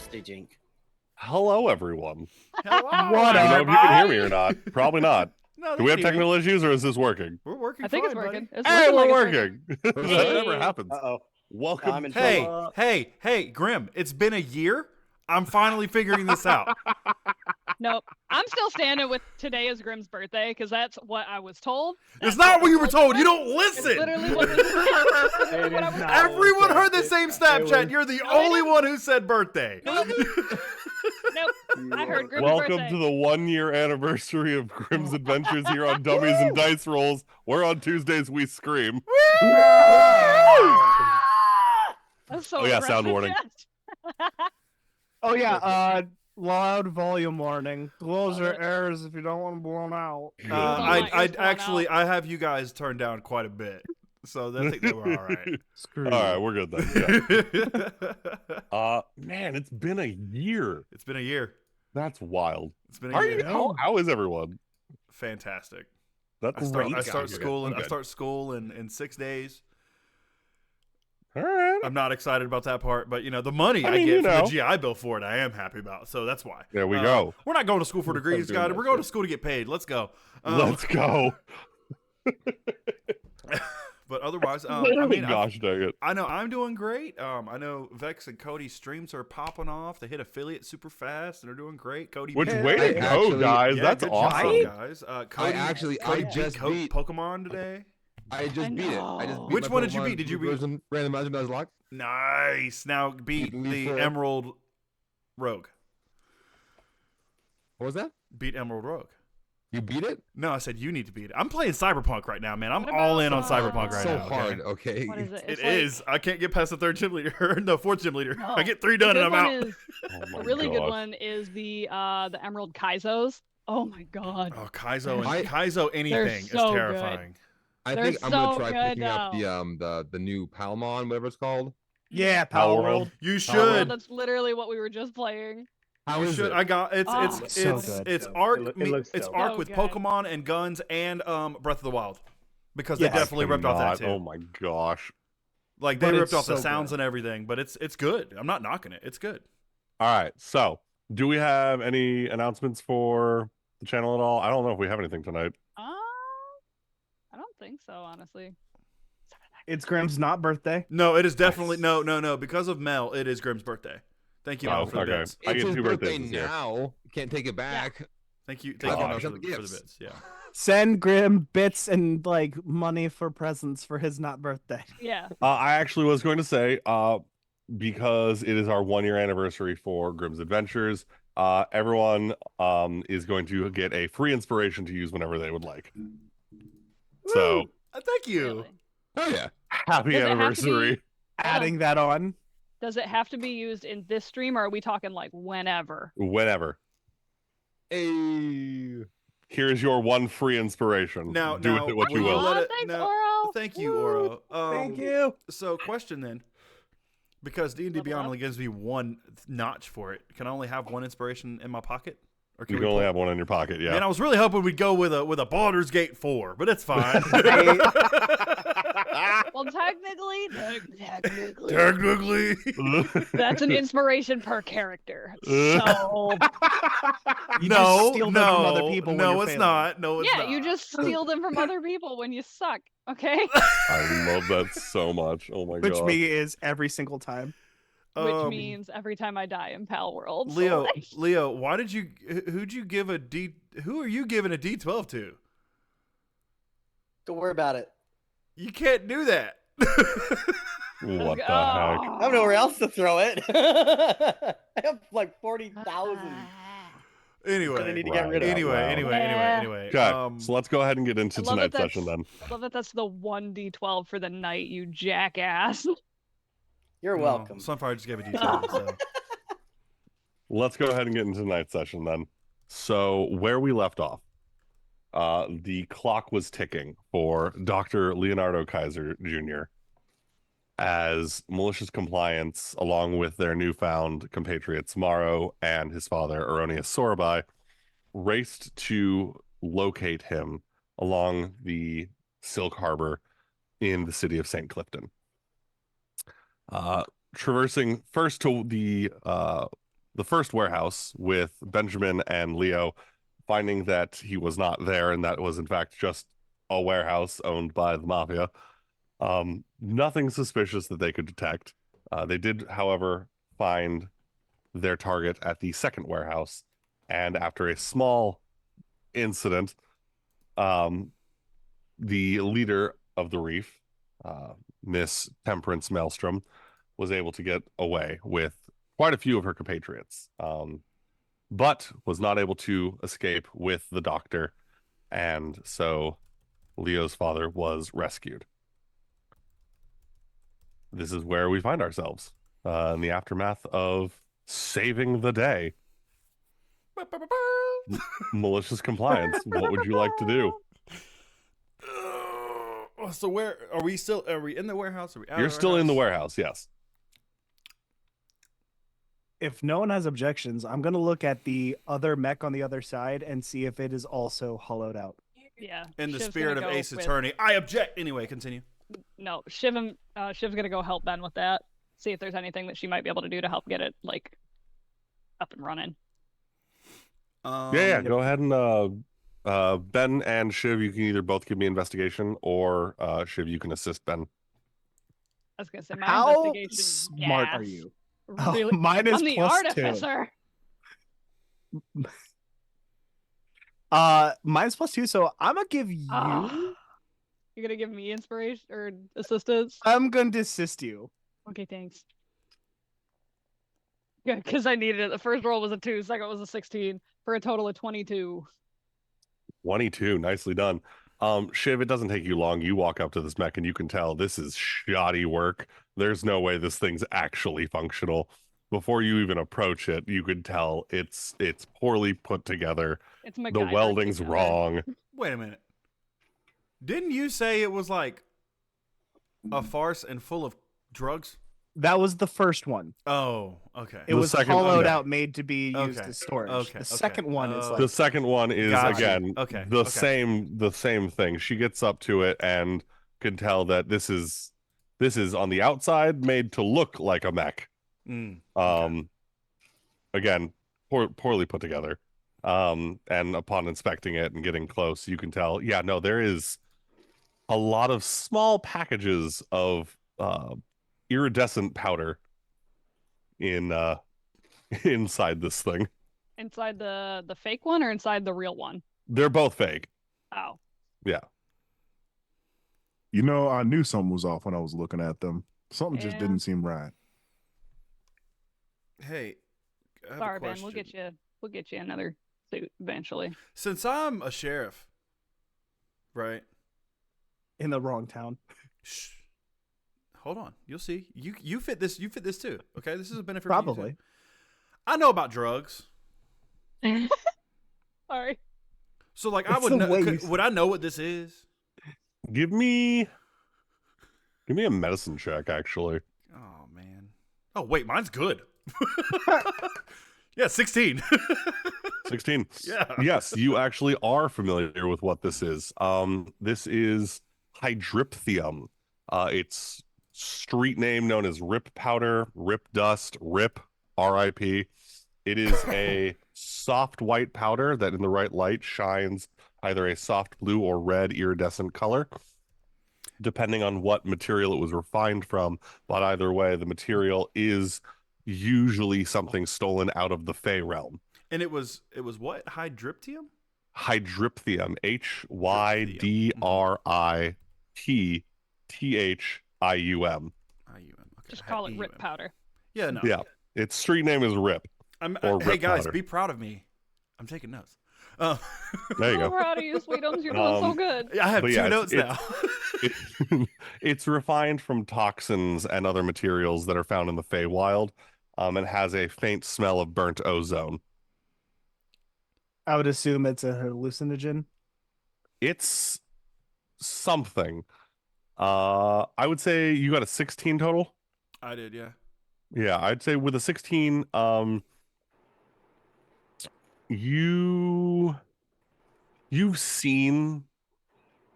birthday, Jink. Hello, everyone. Hello, I don't know if you can hear me or not. Probably not. No, Do we have technical issues, or is this working? We're working. I think fine, it's working. buddy. It's Hey, looking we're like it's working. that Hey. never happens. Uh-oh. Welcome. I'm in Hey, trouble. hey, Grimm! It's been a year. I'm finally figuring this out. Nope. I'm still standing with today is Grimm's birthday because that's what I was told. It's That's not what you I were was told. You told. don't It's listen. literally what was It what I is was not. told. Everyone heard the same Snapchat. You're the No, I only didn't. one who said birthday. Nope. I heard Grimm's Welcome birthday. to the 1-year anniversary of Grimm's Adventures here on Dummies and Dice Rolls. Where on Tuesdays we scream. That's so Oh, yeah, sound aggressive, warning. Jess. Oh yeah, loud volume warning. Close your ears if you don't want them blown out. I have you guys turned down quite a bit, so I think they were all right. Screw All right, we're good then. Yeah. Man, it's been a year. It's been a year. That's wild. It's been a How are year. you? How is everyone? Fantastic. That's I start good. school I'm and I good. start school in 6 days. All right. I'm not excited about that part, but the money I I mean, get you from know. the GI Bill for it, I am happy about. So that's why. There we go. We're not going to school for degrees, doing guys. that We're going to shit. school to get paid. Let's go. Let's go. But otherwise, Gosh dang it. I know I'm doing great. I know Vex and Cody's streams are popping off. They hit affiliate super fast, and they're doing great. Cody, Which beat- way to I go, actually- guys? Yeah, That's good job, awesome. guys. Cody, I beat just beat. Pokemon today. I just beat it. I just beat Which my one did you Pokemon beat? Did you beat- version randomizer Nuzlocke? Nice. Now beat Elite the Four. Emerald Rogue. What was that? Beat Emerald Rogue. You beat it? No, I said you need to beat it. I'm playing Cyberpunk right now, man. I'm What all about, in on Cyberpunk right so now. okay? hard. Okay. What is it? It It's is. I can't get past the third gym leader. No, fourth gym leader. No. I get 3 The done good and I'm one out. is- Oh my a really good gosh. one is the Emerald Kaizos. Oh my god. Oh, Kaizo I- and Kaizo anything is so good. terrifying. I They're think I'm gonna so try good picking up now. the new Palmon, whatever it's called. Yeah, Power Power World. World. You Well, should. that's literally what we were just playing. How You is should. it? I got it's Oh, it's it's so it's good. it's It arc looks it's dope. arc So with good. Pokemon and guns and Breath of the Wild because Yes. they definitely ripped off that Cannot- too. Oh my gosh. Like they But ripped it's off the so sounds good. and everything, but it's good. I'm not knocking it. It's good. All right. So, do we have any announcements for the channel at all? I don't know if we have anything tonight. I don't think so, honestly. It's Grimm's not birthday. No, it is definitely no because of Mel. It is Grimm's birthday. Thank you, Oh, Mel, for the okay. bits. I It's get his 2 birthday birthdays this year. now. Can't take it back. Thank you, Oh, Mel, shut for the the gifts. bits. Yeah. Send Grimm bits and like money for presents for his not birthday. Yeah. I actually was going to say, because it is our 1-year anniversary for Grimm's Adventures, everyone is going to get a free inspiration to use whenever they would like. So, Thank you. Really. Oh yeah. happy Does it have to be- anniversary. Adding that on. Does it have to be used in this stream, or are we talking like whenever? Whenever. Hey. Here's your one free inspiration. Now, Do with it what you will you will. let Aw, it- thanks, no, Oro. Thank you, Woo. Oro. Thank you. So, question then, because D&D Level Beyond up? only gives me one notch for it, can I only have one inspiration in my pocket, or You we can only play- have one in your pocket, yeah. Man, I was really hoping we'd go with a Baldur's Gate 4, but it's fine. Well, technically, Technically. that's an inspiration per character. So You no, just steal them no, from other people. when no, you're it's failing. not. No, it's yeah, not. you just steal them from other people when you suck. Okay. I love that so much. Oh my Which god. me is every single time. Which means every time I die in Pal World. so, Leo, like, Leo, why did you? Who'd you give a D? Who are you giving a D12 to? Don't worry about it. You can't do that. What the heck? I have nowhere else to throw it. I have like 40,000. Anyway, Gonna need to get rid of it. Anyway. Okay, so let's go ahead and get into I love tonight's that session then. I love that that's the 1d12 for the night, you jackass. You're welcome. Sunfire just gave a D12. So. Let's go ahead and get into tonight's session then. So, where we left off, the clock was ticking for Dr. Leonardo Kaiser Jr. as malicious compliance, along with their newfound compatriots Morrow and his father Erroneous Sorabai, raced to locate him along the Silk Harbor in the city of St. Clifton. Traversing first to the the first warehouse with Benjamin and Leo, finding that he was not there and that was in fact just a warehouse owned by the mafia. Nothing suspicious that they could detect. They did, however, find their target at the second warehouse, and after a small incident, the leader of the reef, Miss Temperance Maelstrom, was able to get away with quite a few of her compatriots, but was not able to escape with the doctor, and so Leo's father was rescued. This is where we find ourselves in the aftermath of saving the day. Malicious compliance. What would you like to do? So where are we still? Are we in the warehouse? Are we out You're of the still in the warehouse? warehouse, yes. If no one has objections, I'm gonna look at the other mech on the other side and see if it is also hollowed out. Yeah. In the Shiv's spirit of gonna go Ace with- Attorney, I object. Anyway, continue. No, Shiv's gonna go help Ben with that. See if there's anything that she might be able to do to help get it like up and running. Yeah. Go ahead and Ben and Shiv, you can either both give me investigation, or Shiv, you can assist Ben. I was gonna say my How investigation. smart are gas. you? Really? Oh, mine is I'm the +2. artificer. Mine's +2, so I'm gonna give you. Ah. You're gonna give me inspiration or assistance? I'm going to assist you. Okay, thanks. Good, because I needed it. The first roll was a 2, second was a 16, for a total of 22. 22, nicely done. Shiv, it doesn't take you long. You walk up to this mech and you can tell this is shoddy work. There's no way this thing's actually functional. Before you even approach it, you could tell it's poorly put together. It's The MacGyvered welding's together. wrong. Wait a minute. Didn't you say it was like a farce and full of drugs? That was the first one. Oh, okay. It The was second- hollowed okay. out, made to be used Okay. as storage. Okay. The second one is like The second one is Gotcha. again Okay. the Okay. same thing. She gets up to it and can tell that this is on the outside made to look like a mech. Okay. Again, poorly put together. And upon inspecting it and getting close, you can tell, yeah, no, there is a lot of small packages of iridescent powder in inside this thing. Inside the fake one or inside the real one? They're both fake. Oh. Yeah. You know, I knew something was off when I was looking at them. Something just Yeah. didn't seem right. Hey, I have a Sorry, Ben. We'll question. get you another suit eventually. Since I'm a sheriff, right? in the wrong town. Shh. Hold on. You'll see. You fit this. You fit this too. Okay, this is a benefit. For Probably. you too. I know about drugs, Sorry. so like I It's would the know. way you Would I know what this is? Give me a medicine check, actually. Oh man. Oh wait, mine's good. Yeah, 16. 16. Yeah. Yes, you actually are familiar with what this is. This is hydrypthium. It's street name known as Rip Powder, Rip Dust, Rip, R.I.P. It is a soft white powder that in the right light shines either a soft blue or red iridescent color, depending on what material it was refined from. But either way, the material is usually something stolen out of the Fey realm. And it was what? Hydryptium? Hydrypthium, Hydrypthium. Okay. Just call it Rip Powder. Yeah, no. Yeah, its street name is Rip. Or Hey Rip guys, powder. be proud of me. I'm taking notes. There you So go. proud of you, Sweetums. You're doing so good. I have But two yeah, notes it's- now. It's refined from toxins and other materials that are found in the Feywild, and has a faint smell of burnt ozone. I would assume it's a hallucinogen. It's something. I would say you got a 16 total. I did, yeah. Yeah, I'd say with a 16, you've seen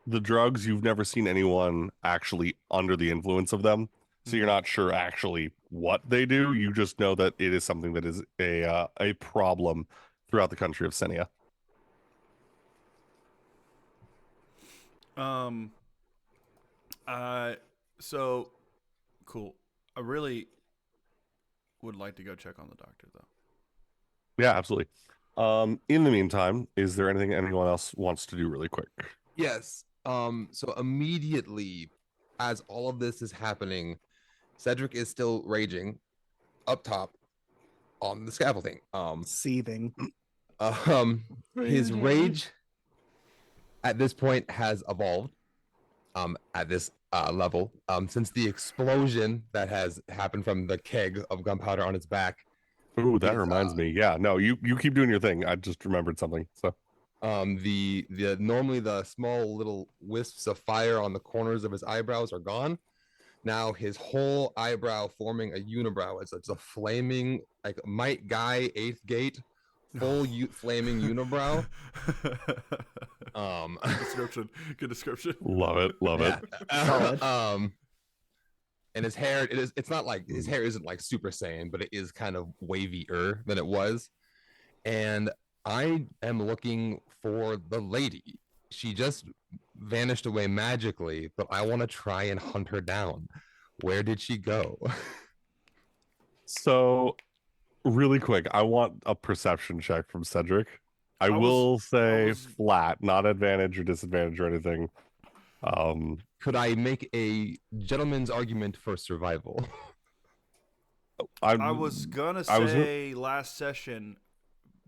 the drugs. You've never seen anyone actually under the influence of them, so you're not sure actually what they do. You just know that it is something that is a problem throughout the country of Senia. So cool. I really would like to go check on the doctor though. Yeah, absolutely. In the meantime, is there anything anyone else wants to do really quick? Yes. So immediately as all of this is happening, Cedric is still raging up top on the scaffolding. Seething. His rage at this point has evolved at this level since the explosion that has happened from the keg of gunpowder on his back. Ooh, that reminds me. Yeah, no, you keep doing your thing. I just remembered something. So the normally the small little wisps of fire on the corners of his eyebrows are gone. Now his whole eyebrow forming a unibrow. It's a flaming, like Might Guy 8th gate, full flaming unibrow. Good description. love it. Solid. And his hair, it's not like his hair isn't like Super Saiyan, but it is kind of wavier than it was. And I am looking for the lady. She just vanished away magically, but I want to try and hunt her down. Where did she go? So, really quick, I want a perception check from Cedric. I will say flat, not advantage or disadvantage or anything. Could I make a gentleman's argument for survival? I was gonna say last session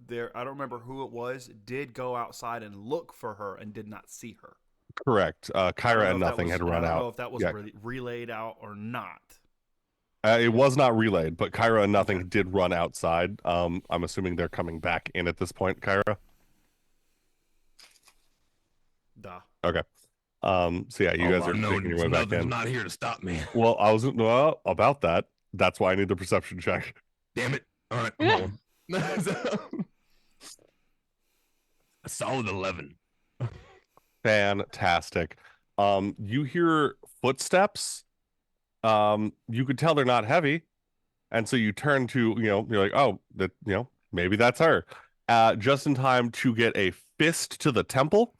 there, I don't remember who it was, did go outside and look for her and did not see her. Correct. Kyra and Nothing had run I don't know out. if that was relayed out or not. It was not relayed, but Kyra and Nothing did run outside. I'm assuming they're coming back in at this point, Kyra. Duh. Okay. So yeah, you guys are making your way back in. Not here to stop me. Well, I wasn't about that. That's why I need the perception check. Damn it. All right, I'm on. A solid 11. Fantastic. You hear footsteps. You could tell they're not heavy. And so you turn to, you're like, oh, that, maybe that's her. Just in time to get a fist to the temple.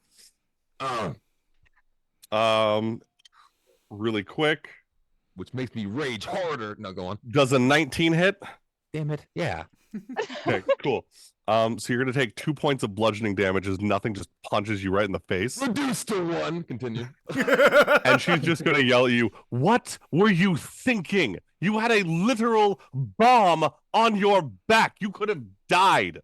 Really quick. Which makes me rage harder. No, go on. Does a 19 hit? Damn it. Yeah. Okay, cool. So you're gonna take 2 points of bludgeoning damage as Nothing just punches you right in the face. Reduced to 1. Continue. And she's just gonna yell at you, "What were you thinking? You had a literal bomb on your back. You could have died."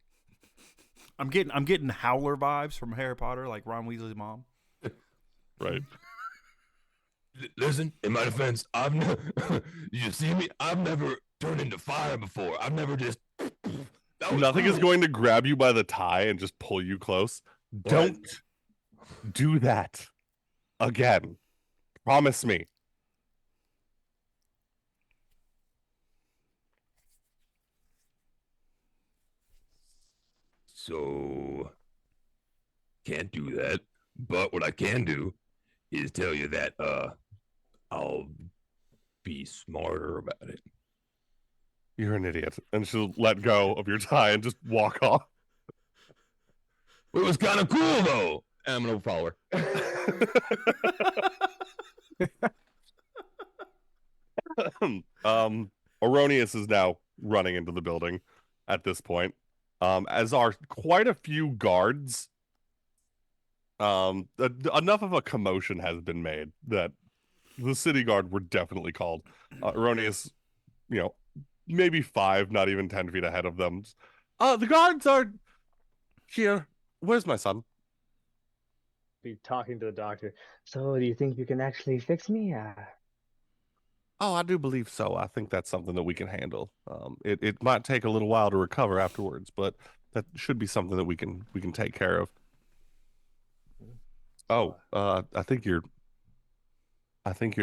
I'm getting Howler vibes from Harry Potter, like Ron Weasley's mom. Right. Listen, in my defense, you see me? I've never turned into fire before. I've never just. Nothing is going to grab you by the tie and just pull you close. Don't do that again. Promise me. So, can't do that. But what I can do is tell you that I'll be smarter about it. You're an idiot. And she'll let go of your tie and just walk off. It was kind of cool, though. And I'm going to follow her. Erroneous is now running into the building at this point. As are quite a few guards. Enough of a commotion has been made that the city guard were definitely called. Erroneous, maybe 5, not even 10 feet ahead of them. The guards are here. Where's my son? Be talking to the doctor. So, do you think you can actually fix me? Oh, I do believe so. I think that's something that we can handle. It might take a little while to recover afterwards, but that should be something that we can take care of. Oh, I think your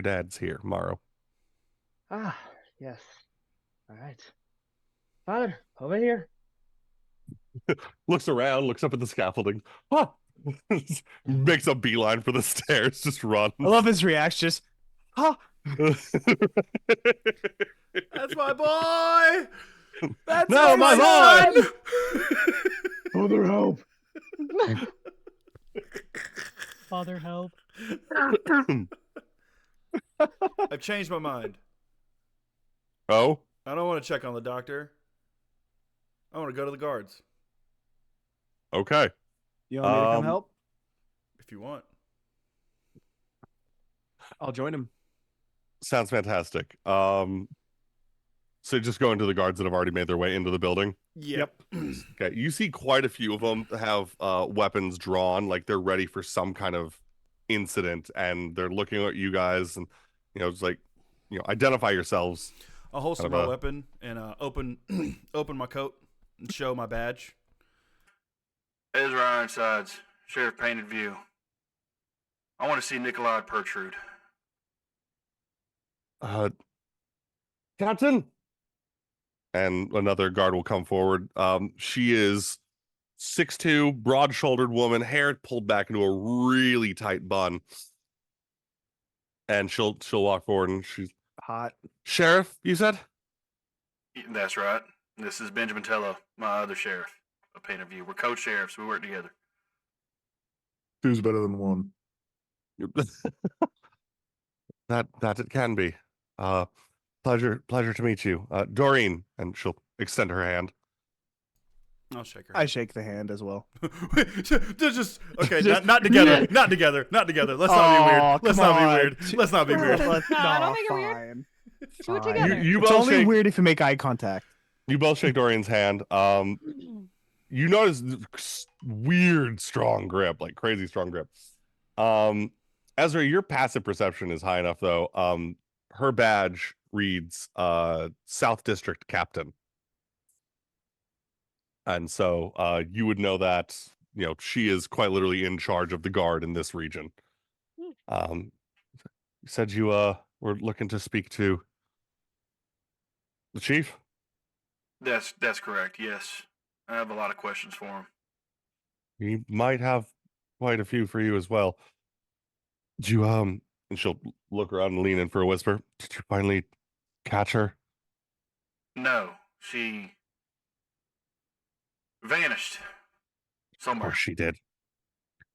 dad's here, Morrow. Ah, yes. All right. Father, over here. Looks around, looks up at the scaffolding. Huh. Makes a beeline for the stairs, just run. I love his reaction. Just, That's my boy. That's No, my son. Father, help! Father, help. I've changed my mind. Oh, I don't want to check on the doctor. I want to go to the guards. okay. You want me to come help? If you want. I'll join him. Sounds fantastic. So just going to the guards that have already made their way into the building. Yep. Okay, you see quite a few of them have weapons drawn, like they're ready for some kind of incident, and they're looking at you guys, and it's like, identify yourselves. I'll holster Kind my of a- weapon and open my coat and show my badge. Ezra Ironsides, Sheriff Painted View. I want to see Nikolai Pertrude. Captain, and another guard will come forward. She is 6'2", broad-shouldered woman, hair pulled back into a really tight bun, and she'll walk forward, and she's Hot. Sheriff, you said? That's right. This is Benjamin Tello, my other sheriff of Painted View. We're co-sheriffs. We work together. Two's better than one. That it can be. Pleasure to meet you. Doreen, and she'll extend her hand. I'll shake her. I shake the hand as well. Just okay. Just- not together. Not together. Not together. Let's not be weird. Let's come not be on. weird. Let's not be weird. No, don't make it weird. Fine. Do it Fine. together. You It's both only shake. weird if you make eye contact. You both shake Dorian's hand. You notice weird strong grip, like crazy strong grip. Ezra, your passive perception is high enough though. Her badge reads South District Captain. And so you would know that, she is quite literally in charge of the guard in this region. You said you were looking to speak to the chief? That's correct. Yes, I have a lot of questions for him. He might have quite a few for you as well. Did you and she'll look around and lean in for a whisper. Did you finally catch her? No, she vanished Of somewhere. course she did.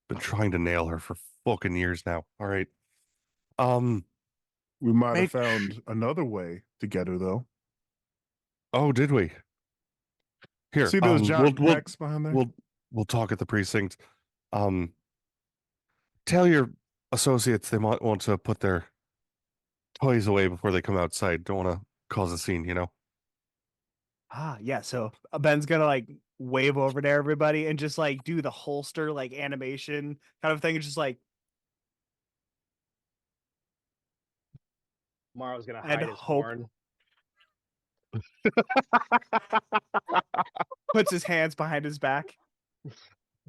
Been trying to nail her for fucking years now. All right. We might Make have found another way to get her, though. Oh, did we? Here, See those giant we'll mechs behind there? we'll talk at the precinct. Tell your associates they might want to put their toys away before they come outside. Don't want to cause a scene, Yeah. So Ben's gonna like wave over to everybody and just like do the holster like animation kind of thing. It's just like Morrow's gonna I'd hide his hope- horn. puts his hands behind his back.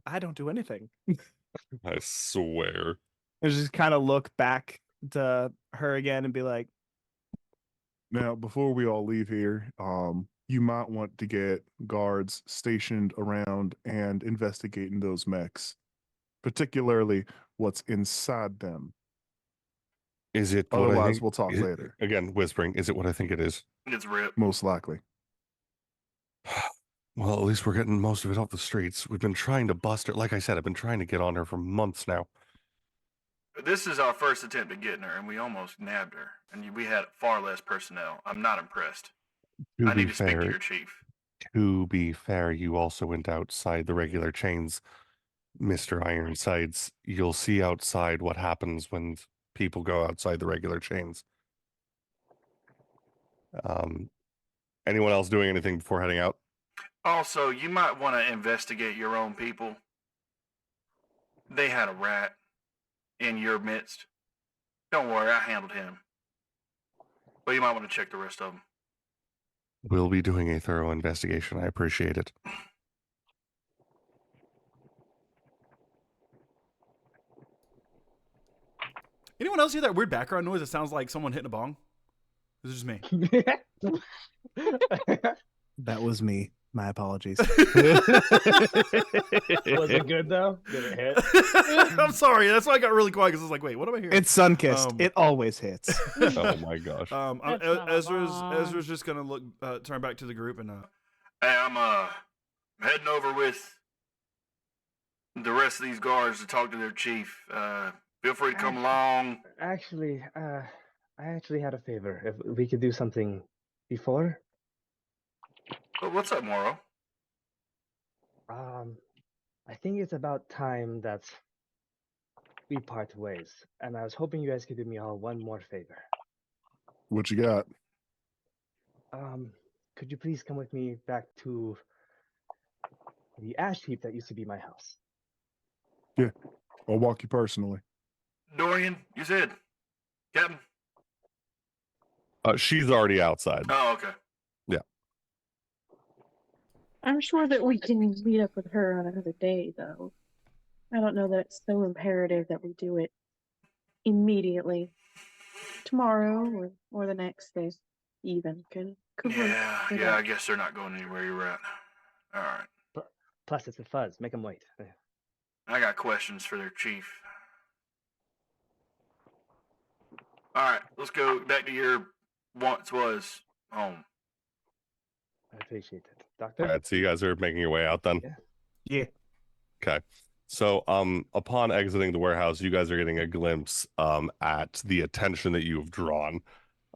I don't do anything. I swear. And just kind of look back to her again and be like, Now, before we all leave here, you might want to get guards stationed around and investigating those mechs, particularly what's inside them. Is it what I Otherwise, think? we'll talk is it- later. Again, whispering. Is it what I think it is? It's Rip. Most likely. Well, at least we're getting most of it off the streets. We've been trying to bust her. Like I said, I've been trying to get on her for months now. This is our first attempt at getting her, and we almost nabbed her. And we had far less personnel. I'm not impressed. To I be need to speak to fair, your chief. you also went outside the regular chains, Mr. Ironsides. You'll see outside what happens when people go outside the regular chains. Anyone else doing anything before heading out? Also, you might want to investigate your own people. They had a rat in your midst. Don't worry, I handled him. But you might want to check the rest of them. We'll be doing a thorough investigation. I appreciate it. Anyone else hear that weird background noise that sounds like someone hitting a bong? This is just me. that was me. My apologies. Was it good though? Did it hit? I'm sorry. That's why I got really quiet because I was like, wait, what am I hearing? It's sun-kissed. It always hits. Oh my gosh. That's not a line. Ezra's just gonna look turn back to the group and Hey, I'm heading over with the rest of these guards to talk to their chief. Feel free to come along. Actually, I actually had a favor. If we could do something before. Well, what's up, Moro? I think it's about time that we part ways, and I was hoping you guys could do me all one more favor. What you got? Could you please come with me back to the ash heap that used to be my house? Yeah, I'll walk you personally. Dorian, you said? Captain? She's already outside. Oh, okay. I'm sure that we can meet up with her on another day, though. I don't know that it's so imperative that we do it immediately. Tomorrow or the next day, even. Could Yeah, I guess they're not going anywhere you're at. All right. Plus, it's a fuzz. Make them wait. I got questions for their chief. All right, let's go back to your once was home. I appreciate it. Doctor? All right, so you guys are making your way out then? Yeah. Okay. So upon exiting the warehouse, you guys are getting a glimpse at the attention that you've drawn.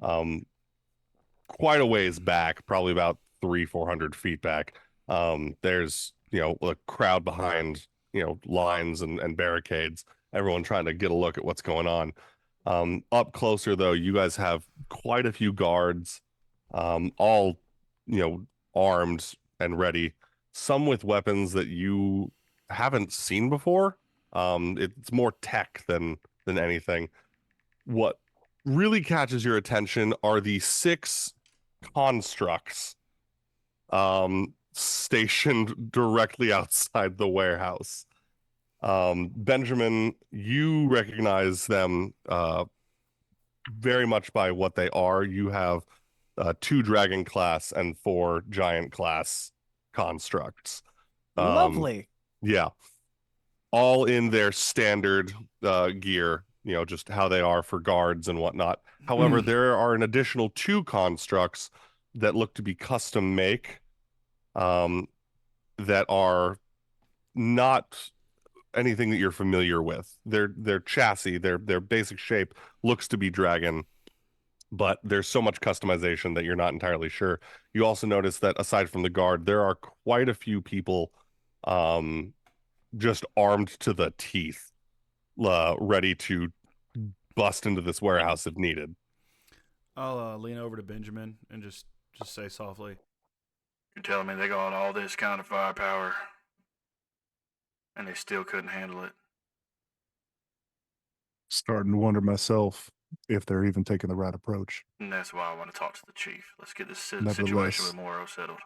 Quite a ways back, probably about 300-400 feet back. There's, a crowd behind, lines and barricades, everyone trying to get a look at what's going on. Up closer though, you guys have quite a few guards, all, armed and ready, some with weapons that you haven't seen before. It's more tech than anything. What really catches your attention are the 6 constructs stationed directly outside the warehouse. Benjamin, you recognize them very much by what they are. You have 2 dragon class and 4 giant class constructs. Lovely. Yeah. All in their standard gear, just how they are for guards and whatnot. However, there are an additional 2 constructs that look to be custom make, that are not anything that you're familiar with. Their chassis, their basic shape looks to be dragon, but there's so much customization that you're not entirely sure. You also notice that aside from the guard, there are quite a few people just armed to the teeth, ready to bust into this warehouse if needed. I'll lean over to Benjamin and just say softly, You're telling me they got all this kind of firepower and they still couldn't handle it? Starting to wonder myself if they're even taking the right approach. And that's why I want to talk to the chief. Let's get this situation Nevertheless, with Moro settled.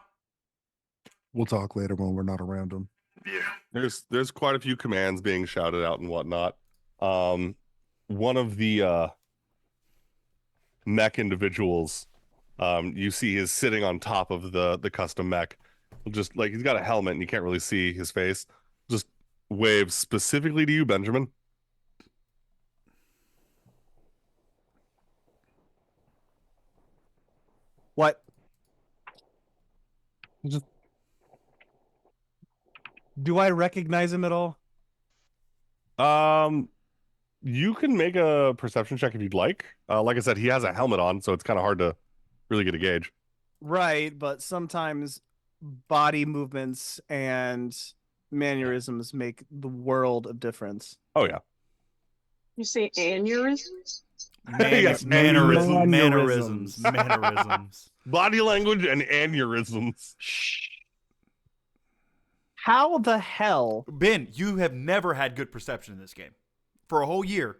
we'll talk later when we're not around them. Yeah. There's quite a few commands being shouted out and whatnot. One of the mech individuals, you see is sitting on top of the custom mech, just like he's got a helmet and you can't really see his face. Just waves specifically to you, Benjamin. What? Just Do I recognize him at all? you can make a perception check if you'd like. Like I said, he has a helmet on, so it's kind of hard to really get a gauge. Right, but sometimes body movements and mannerisms make the world of difference. Oh yeah. You say aneurysms? Yes, mannerisms. Body language and aneurysms. How the hell? Ben, you have never had good perception in this game. For a whole year,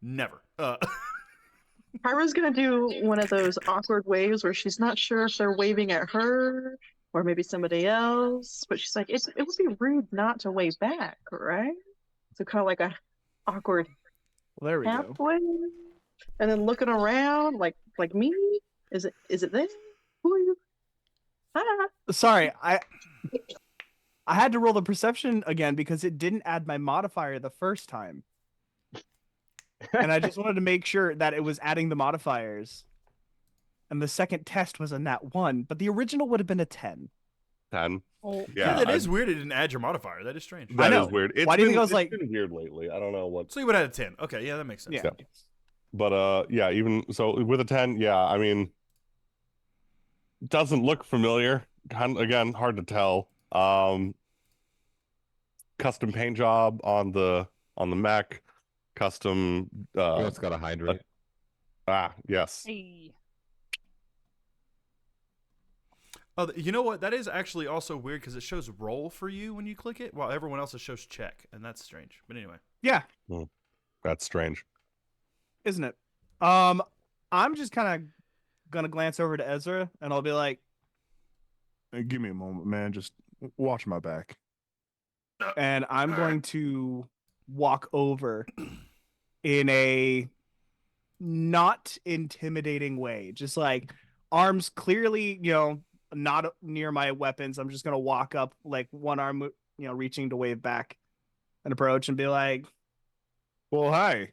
never. Kyra's gonna do one of those awkward waves where she's not sure if they're waving at her or maybe somebody else, but she's like, it would be rude not to wave back, right? So kind of like a awkward Well, there we go. halfway, and then looking around like me. Is it this? Who are you? Sorry, I had to roll the perception again because it didn't add my modifier the first time. And I just wanted to make sure that it was adding the modifiers. And the second test was a nat 1, but the original would have been a 10. 10. Oh, Yeah, that is I- weird. It didn't add your modifier. That is strange. That know. is weird. Why do you think I was it's like- been weird lately? I don't know what. So you would have had a 10. Okay, yeah, that makes sense. Yeah. But yeah, even so with a 10, yeah, I mean, doesn't look familiar. Again, hard to tell. Custom paint job on the mech, custom It's got a hydrate. yes. Hey. Oh, you know what? That is actually also weird because it shows roll for you when you click it, while everyone else shows check, and that's strange. But anyway, Yeah, That's strange. isn't it? I'm just kind of gonna glance over to Ezra and I'll be like, Hey, give me a moment, man. Just watch my back. and I'm going to walk over in a not intimidating way. Just like arms clearly, not near my weapons. I'm just going to walk up, like one arm, reaching to wave back and approach and be like, Well, hi.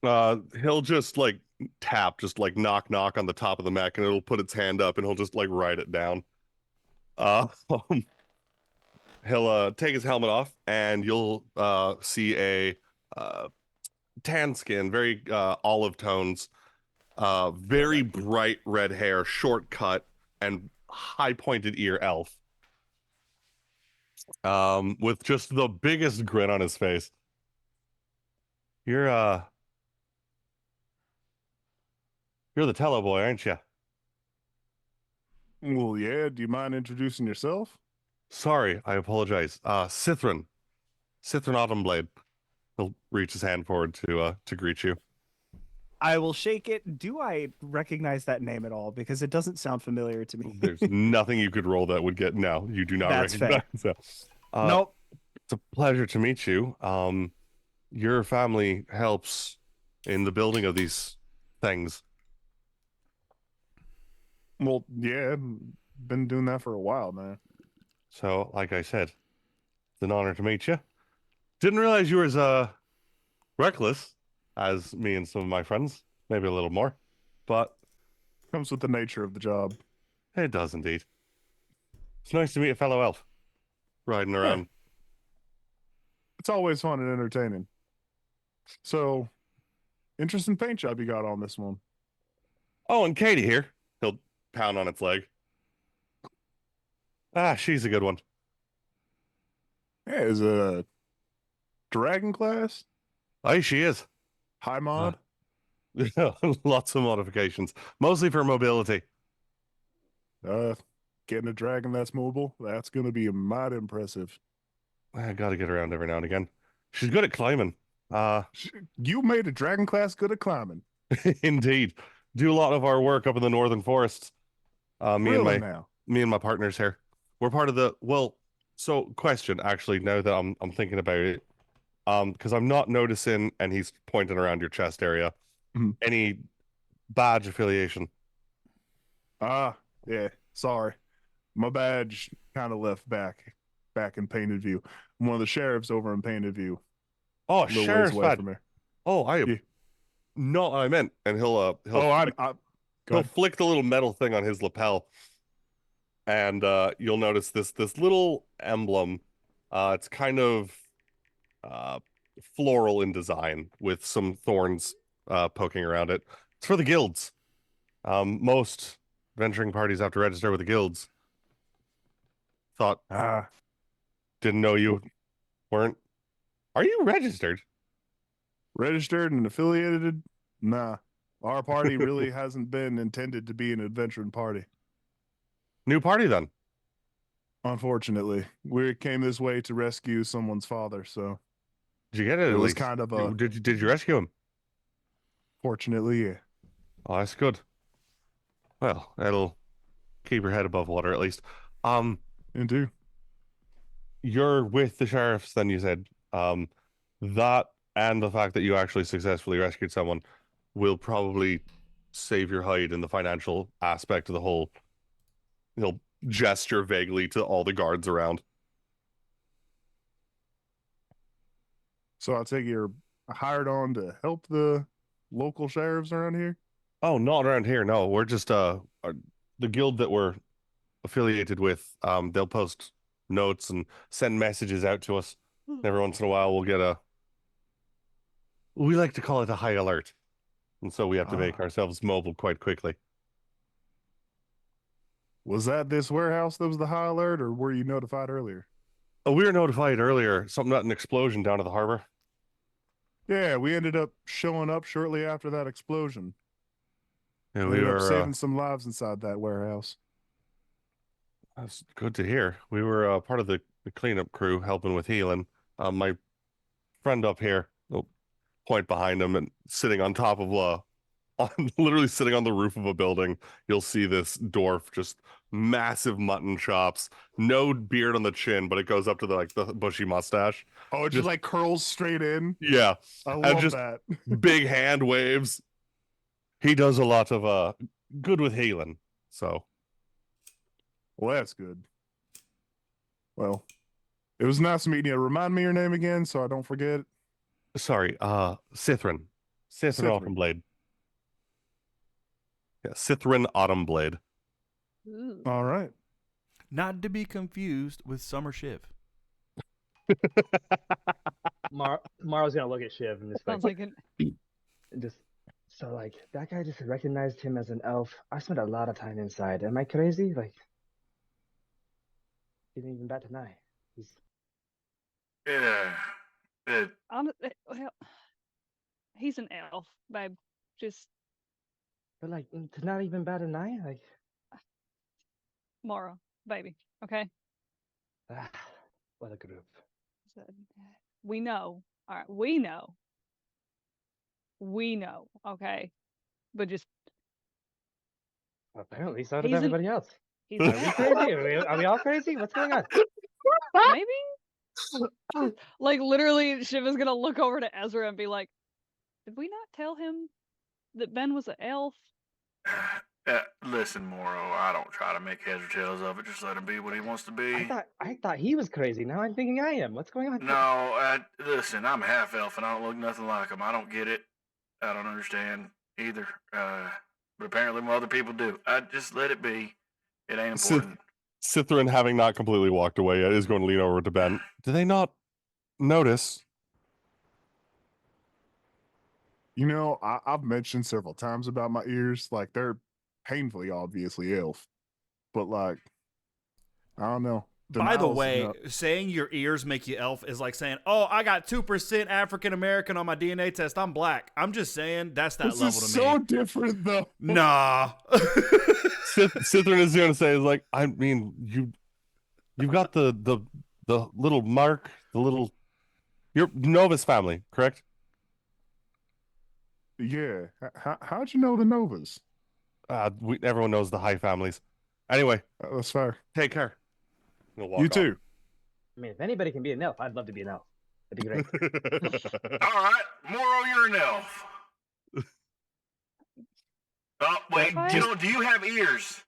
He'll just like tap, just like knock on the top of the mech, and it'll put its hand up, and he'll just like write it down. He'll take his helmet off, and you'll see a tan skin, very olive tones, very bright red hair, short cut, and high pointed ear elf. With just the biggest grin on his face. You're the Tello boy, aren't you? Well, yeah. Do you mind introducing yourself? Sorry, I apologize. Sithrin Autumnblade. He'll reach his hand forward to greet you. I will shake it. Do I recognize that name at all? Because it doesn't sound familiar to me. There's nothing you could roll that would get. No, you do not That's recognize that. Nope. It's a pleasure to meet you. Your family helps in the building of these things. Well, yeah. Been doing that for a while, man. So, like I said, it's an honor to meet you. Didn't realize you were as reckless as me and some of my friends. Maybe a little more, but Comes with the nature of the job. it does indeed. It's nice to meet a fellow elf riding around. It's always fun and entertaining. So, interesting paint job you got on this one. Oh, and Katie here. He'll pound on its leg. She's a good one. Yeah, is it a dragon class? Aye, she is. High mod? Lots of modifications, mostly for mobility. Getting a dragon that's mobile, that's gonna be mighty impressive. I gotta get around every now and again. She's good at climbing. You made a dragon class good at climbing. Indeed. Do a lot of our work up in the northern forests. Really now? Me and my partners here. We're part of the so question actually, now that I'm thinking about it. Because I'm not noticing, and he's pointing around your chest area, Mhm. any badge affiliation. Yeah. Sorry. My badge kind of left back in Painted View. I'm one of the sheriffs over in Painted View. Oh, A little ways sheriff's away badge. from here. Oh, I am Yeah. not what I meant. And he'll Go he'll ahead. flick the little metal thing on his lapel, and you'll notice this little emblem. It's kind of floral in design with some thorns poking around it. It's for the guilds. Most venturing parties have to register with the guilds. Thought didn't know you weren't. Are you registered? Registered and affiliated? Nah. Our party really hasn't been intended to be an adventuring party. New party then. Unfortunately, we came this way to rescue someone's father, so Did you get it? it at was least? kind of a. Did you rescue him? Fortunately, yeah. Oh, that's good. Well, that'll keep your head above water at least. Indeed. You're with the sheriffs, then you said. That and the fact that you actually successfully rescued someone will probably save your hide in the financial aspect of the whole He'll gesture vaguely to all the guards around. So I take it you're hired on to help the local sheriffs around here? Oh, not around here. No, we're just the guild that we're affiliated with. They'll post notes and send messages out to us. Every once in a while, we'll get we like to call it a high alert, and so we have to make ourselves mobile quite quickly. Was that this warehouse that was the high alert, or were you notified earlier? Oh, we were notified earlier. Something about an explosion down at the harbor. Yeah, we ended up showing up shortly after that explosion. Yeah, We we ended up were. saving some lives inside that warehouse. That's good to hear. We were part of the cleanup crew helping with healing. My friend up here, oh, point behind him and sitting on top of literally sitting on the roof of a building. You'll see this dwarf, just massive mutton chops, no beard on the chin, but it goes up to the bushy mustache. Oh, it just like curls straight in. Yeah, I and love just that. big hand waves. He does a lot of good with healing. So, Well, that's good. Well, it was nice meeting you. Remind me your name again so I don't forget. sorry, Sithrin. Sithrin Autumnblade. Yeah, Sithrin Autumnblade. Ooh. All right. Not to be confused with Summer Shiv. Mario's gonna look at Shiv and just Sounds like like just so like that guy just recognized him as an elf. I spent a lot of time inside. Am I crazy? Like, he didn't even bat an eye. He's Yeah. well, he's an elf, babe. Just but like to not even bat an eye. Like, Mara, baby. Okay. what a group. So, we know. All right, we know. We know. Okay, but just Apparently, so does he's an- everybody else. he's Are an we elf. crazy? Are we all crazy? What's going on? Maybe. Like literally, Shiv is gonna look over to Ezra and be like, "Did we not tell him that Ben was an elf?" Listen, Moro, I don't try to make heads or tails of it. Just let him be what he wants to be. I thought he was crazy. Now I'm thinking I am. What's going on? No, listen, I'm half elf and I don't look nothing like him. I don't get it. I don't understand either. But apparently other people do. I just let it be. It ain't important. Sithrin, having not completely walked away yet, is going to lean over to Ben. Do they not notice? You know, I've mentioned several times about my ears. Like, they're painfully obviously elf. But, like, I don't know. By the Denial's way, not- saying your ears make you elf is like saying, "Oh, I got 2% African American on my DNA test. I'm black." I'm just saying that's that this level is to so me. different, though. Nah. Sithrin is going to say, like, I mean, you've got the little mark, you're Nova's family, correct? Yeah. How'd you know the Novas? Everyone knows the High families. Anyway, That's fair. take care. We'll walk You off. too. I mean, if anybody can be an elf, I'd love to be an elf. That'd be great. All right, Moro, you're an elf. Oh, wait, do you have ears?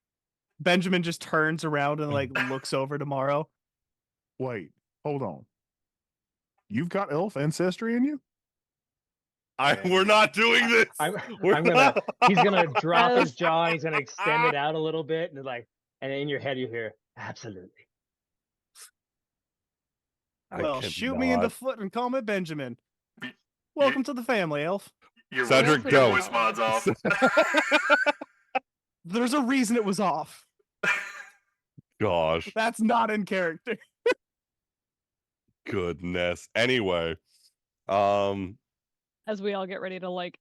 Benjamin just turns around and like looks over tomorrow. Wait, hold on. You've got elf ancestry in you? We're not doing this. He's gonna drop his jaw and he's gonna extend it out a little bit and like, and in your head you hear, absolutely. Well, shoot me in the foot and call me Benjamin. Y- Welcome to the family, elf. Your Cedric, voice, go. Your voice mod's off. There's a reason it was off. Gosh, That's not in character. goodness. Anyway, As we all get ready to like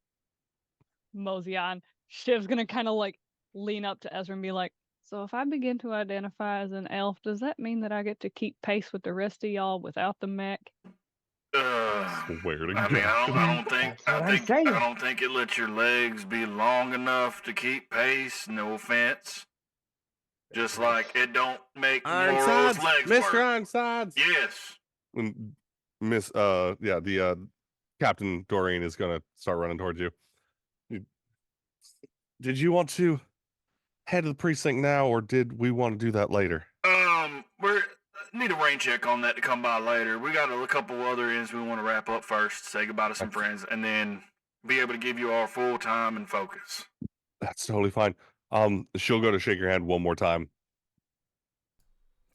mosey on, Shiv's gonna kind of like lean up to Ezra and be like, "So if I begin to identify as an elf, does that mean that I get to keep pace with the rest of y'all without the mech?" swear to I mean, God. I don't think it lets your legs be long enough to keep pace. No offense. Just like it don't make Moro's legs Mr. work. Ironsides. Yes. And Miss, the Captain Doreen is gonna start running towards you. Did you want to head to the precinct now, or did we want to do that later? We need a rain check on that to come by later. We got a couple other ends we want to wrap up first, say goodbye to some friends, and then be able to give you our full time and focus. That's totally fine. She'll go to shake your hand one more time.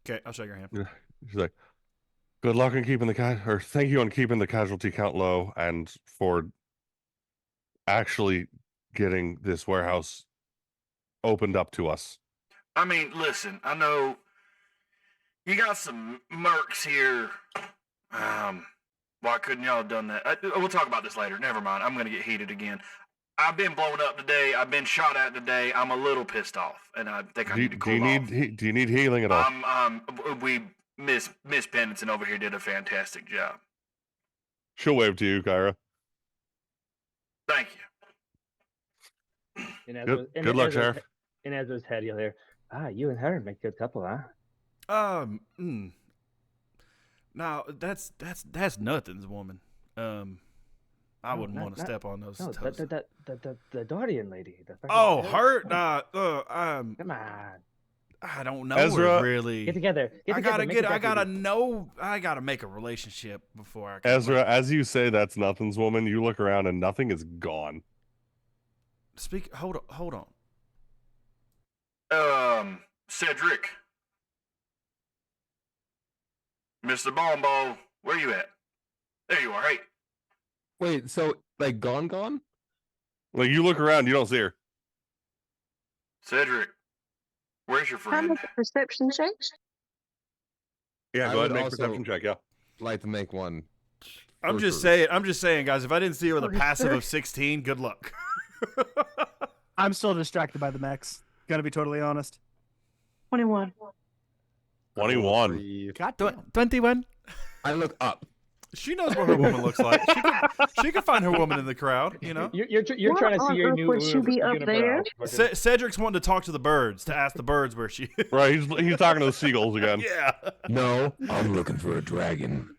Okay, I'll shake your hand. She's like, "Good luck in keeping thank you on keeping the casualty count low, and for actually getting this warehouse opened up to us." I mean, listen, I know you got some mercs here. Why couldn't y'all have done that? We'll talk about this later. Never mind. I'm going to get heated again. I've been blown up today. I've been shot at today. I'm a little pissed off, and I think I need to cool off. Do you need healing at all? Miss Pennington over here did a fantastic job. She'll wave to you, Kyra. Thank you. Good luck, Sheriff. In Ezra's head, you'll hear, you and her make a good couple, huh? Now that's nothing's woman. I wouldn't want to step on those toes. The Dardian lady. Oh, her? Come on. I don't know. Ezra, her really. Get together. I gotta make a relationship before I can. Ezra, as you say that's nothing's woman, you look around and nothing is gone. Hold on. Cedric. Mr. Bombo, where you at? There you are, hey. Wait, so like gone? Like you look around, you don't see her. Cedric, where's your Can I friend? make a perception check? Yeah, I go ahead would and make a also- perception check, yeah. Like to make one. I'm for just sure. saying, guys. If I didn't see her with a Oh, passive sure. of 16, good luck. I'm still distracted by the mechs. Gotta be totally honest. 21. 21. God damn. 21. I look up. She knows what her woman looks like. She could find her woman in the crowd. You know. You're What trying to on see your earth new would she be up there? Cedric's wanting to talk to the birds to ask the birds where she. Right, he's talking to the seagulls again. Yeah. No, I'm looking for a dragon.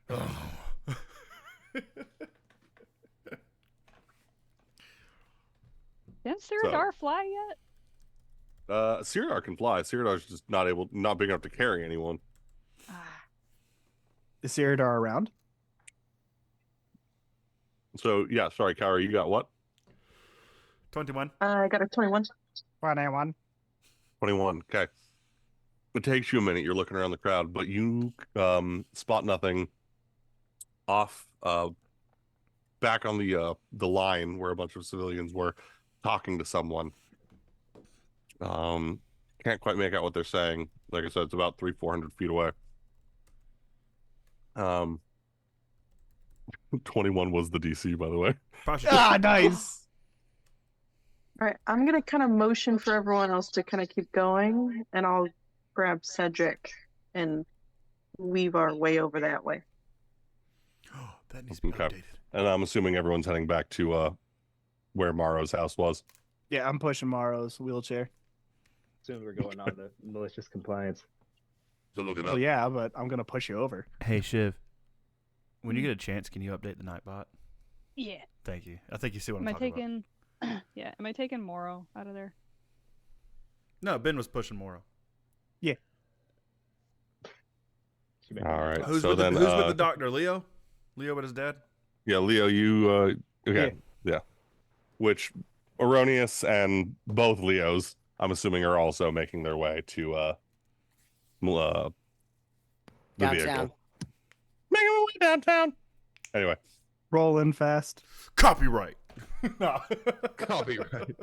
Didn't Siradar fly yet? Siradar can fly. Siradar's just not big enough to carry anyone. Is Siradar around? So yeah, sorry, Kyra, you got what? 21. I got a 21. 21. 21. Okay. It takes you a minute. You're looking around the crowd, but you spot nothing off back on the line where a bunch of civilians were talking to someone. Can't quite make out what they're saying. Like I said, it's about 300-400 feet away. 21 was the DC, by the way. Nice. All right, I'm going to kind of motion for everyone else to kind of keep going, and I'll grab Cedric and weave our way over that way. That needs to be Okay. updated. And I'm assuming everyone's heading back to where Maro's house was. Yeah, I'm pushing Maro's wheelchair. Soon we're going on the malicious compliance. So looking Well, yeah, but I'm gonna push you over. Hey Shiv, when you get a chance, can you update the Nightbot? Yeah. Thank you. I think you see what Am I I'm talking about. taking? Yeah. Am I taking Moro out of there? No, Ben was pushing Moro. All right. Who's so with then, who's with the doctor? Leo? Leo with his dad? yeah, Leo, you okay? Yeah. Which Erroneous and both Leos, I'm assuming, are also making their way to the vehicle. Downtown. Making my way downtown. Anyway, Rolling fast. Copyright. No. Copyright.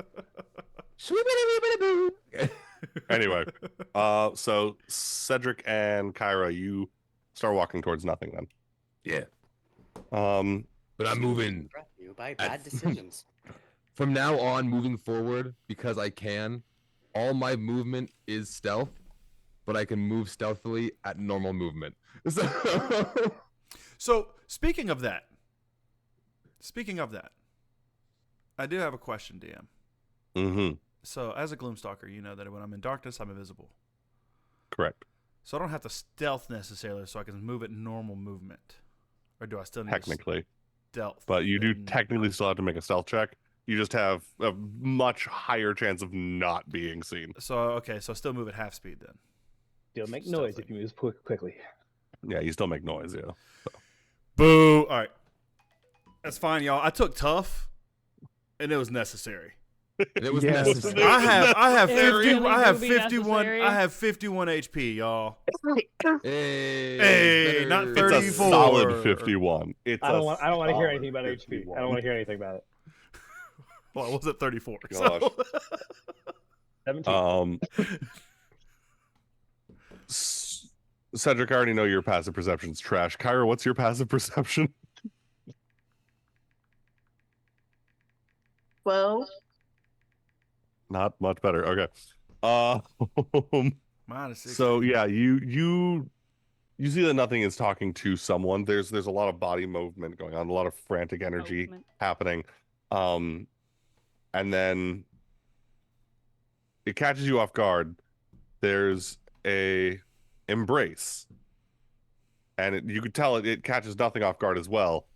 anyway, so Cedric and Kyra, you start walking towards nothing then. Yeah, Um, but I'm moving Brought to you by bad decisions. from now on, moving forward, because I can. All my movement is stealth, but I can move stealthily at normal movement. So speaking of that, I do have a question, DM. mm-hmm, So as a Gloomstalker, you know that when I'm in darkness, I'm invisible. correct. So I don't have to stealth necessarily, so I can move at normal movement. Or do I still need Technically, stealth? but you do then- technically still have to make a stealth check. You just have a much higher chance of not being seen. So okay, so still move at half speed then. Still make Still noise think. if you move quickly. Yeah, you still make noise. Yeah. Boo! All right, that's fine, y'all. I took tough, and it was necessary. It was Yes. necessary. I have It 50. really I have do be 51. necessary. I have 51 HP, y'all. Hey, Hey, not It's 30. a 34. solid 51. I don't want to hear solid anything about HP. 51. I don't want to hear anything about it. Well, I was at 34. Gosh. So. 17. Cedric, I already know your passive perception's trash. Kyra, what's your passive perception? 12. Not much better. Okay. Minus 16. So yeah, you see that nothing is talking to someone. There's a lot of body movement going on, a lot of frantic energy Movement. happening. And then it catches you off guard. There's a embrace. And you could tell it catches nothing off guard as well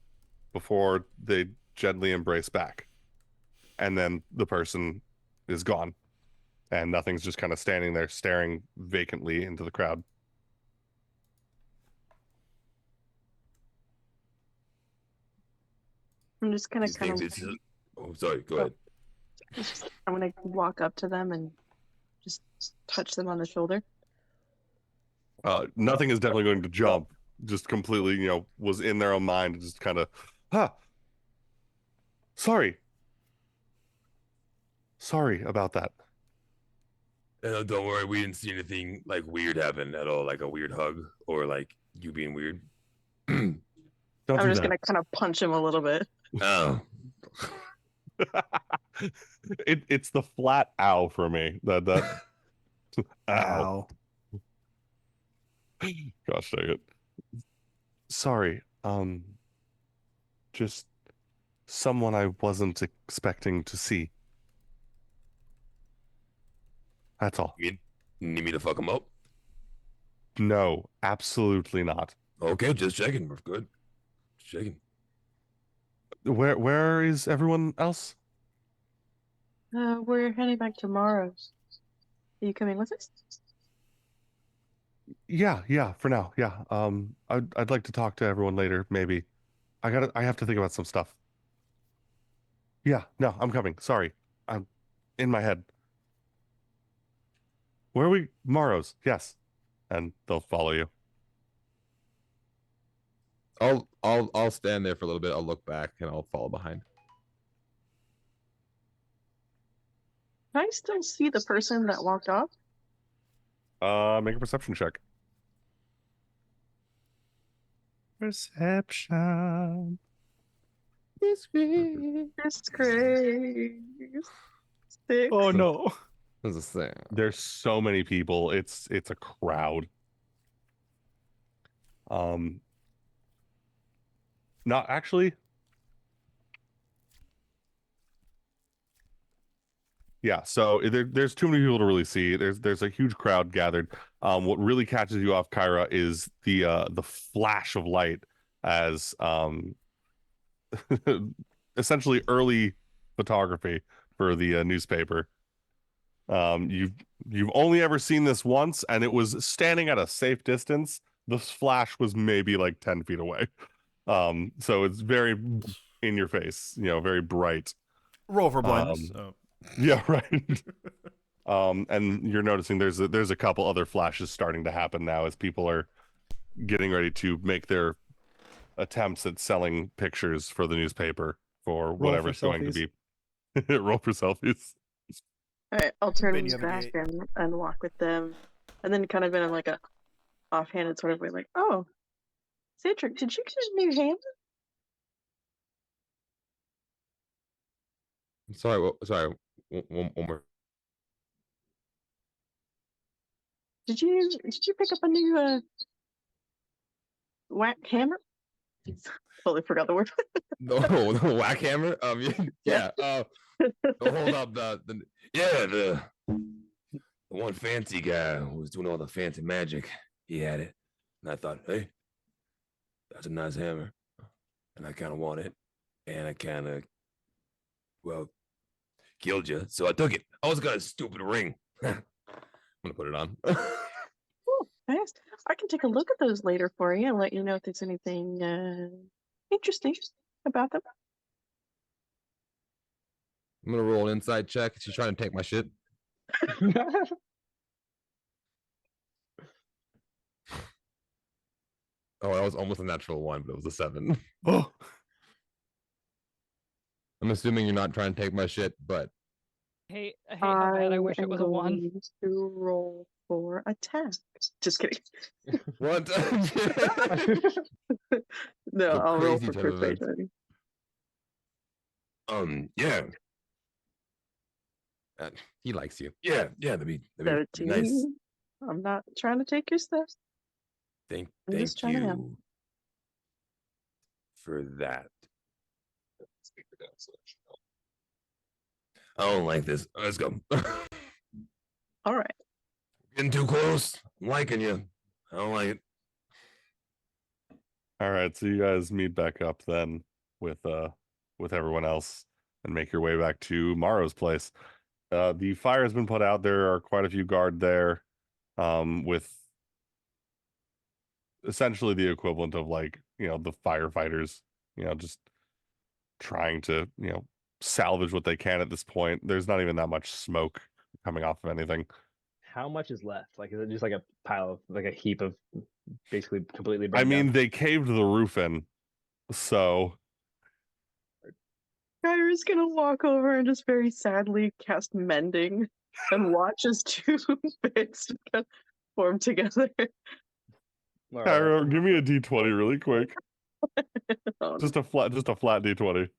before they gently embrace back. And then the person is gone. And nothing's just kind of standing there staring vacantly into the crowd. I'm just gonna These kind of. things, oh, sorry. Go ahead. I'm gonna walk up to them and just touch them on the shoulder. Nothing is definitely going to jump. Just completely, was in their own mind. Just kind of, sorry. Sorry about that. Don't worry, we didn't see anything like weird happen at all, like a weird hug or like you being weird. Don't I'm do just that. gonna kind of punch him a little bit. Oh, It's the flat ow for me. That ow. Ow. Gosh dang it. Sorry. Just someone I wasn't expecting to see. That's all. you need me to fuck him up? No, absolutely not. Okay, just checking. We're good. Just checking. Where is everyone else? We're heading back tomorrow. Are you coming with us? Yeah, for now. Yeah. I'd like to talk to everyone later, maybe. I have to think about some stuff. Yeah, no, I'm coming. Sorry. I'm in my head. Where are we? Morrow's. Yes. And they'll follow you. I'll stand there for a little bit. I'll look back and I'll follow behind. Can I still see the person that walked off? Make a perception check. Perception. It's great. 6. Oh no. That's a thing. There's so many people. It's a crowd. Not actually. Yeah, so there's too many people to really see. There's a huge crowd gathered. What really catches you off, Kyra, is the flash of light as essentially early photography for the newspaper. You've only ever seen this once, and it was standing at a safe distance. The flash was maybe like 10 feet away. So it's very in your face, very bright. Roll for blindness. Yeah, right. And you're noticing there's a couple other flashes starting to happen now as people are getting ready to make their attempts at selling pictures for the newspaper for whatever's going to be. Roll for selfies. All right, I'll turn Ben, you have a back gate. and walk with them, and then kind of in like a offhanded sort of way, like, "Oh, Cedric, did you get a new hammer? Sorry. Sorry. One more. Did you pick up a new whack hammer?" Totally forgot the word. No, whack hammer. Yeah. Hold up. The one fancy guy who was doing all the fancy magic. He had it, and I thought, hey, that's a nice hammer, and I kind of want it, and I kind of, well, killed you, so I took it. I also got a stupid ring. I'm gonna put it on. Oh, nice. I can take a look at those later for you and let you know if there's anything interesting about them. I'm gonna roll an inside check. She's trying to take my shit. Oh, that was almost a natural 1, but it was a 7. Oh, I'm assuming you're not trying to take my shit, but I hate how bad I wish it was a 1. going to roll for attack. Just kidding. what? No, The I'll roll crazy for turn of events. persuasion. Yeah. He likes you. Yeah, that'd be nice. 13. I'm not trying to take your stuff. Thank just trying to help. you for that. I don't like this. Let's go. All right. Getting too close. I'm liking you. I don't like it. All right, so you guys meet back up then with everyone else and make your way back to Morrow's place. The fire has been put out. There are quite a few guard there, with essentially the equivalent of like, the firefighters, just trying to, salvage what they can at this point. There's not even that much smoke coming off of anything. How much is left? Like, is it just like a pile of, like a heap of basically completely I burned mean, down? they caved the roof in, so Kyra's gonna walk over and just very sadly cast mending and watch as 2 bits form together. Cairo, give me a D20 really quick. Oh, Just a flat D20.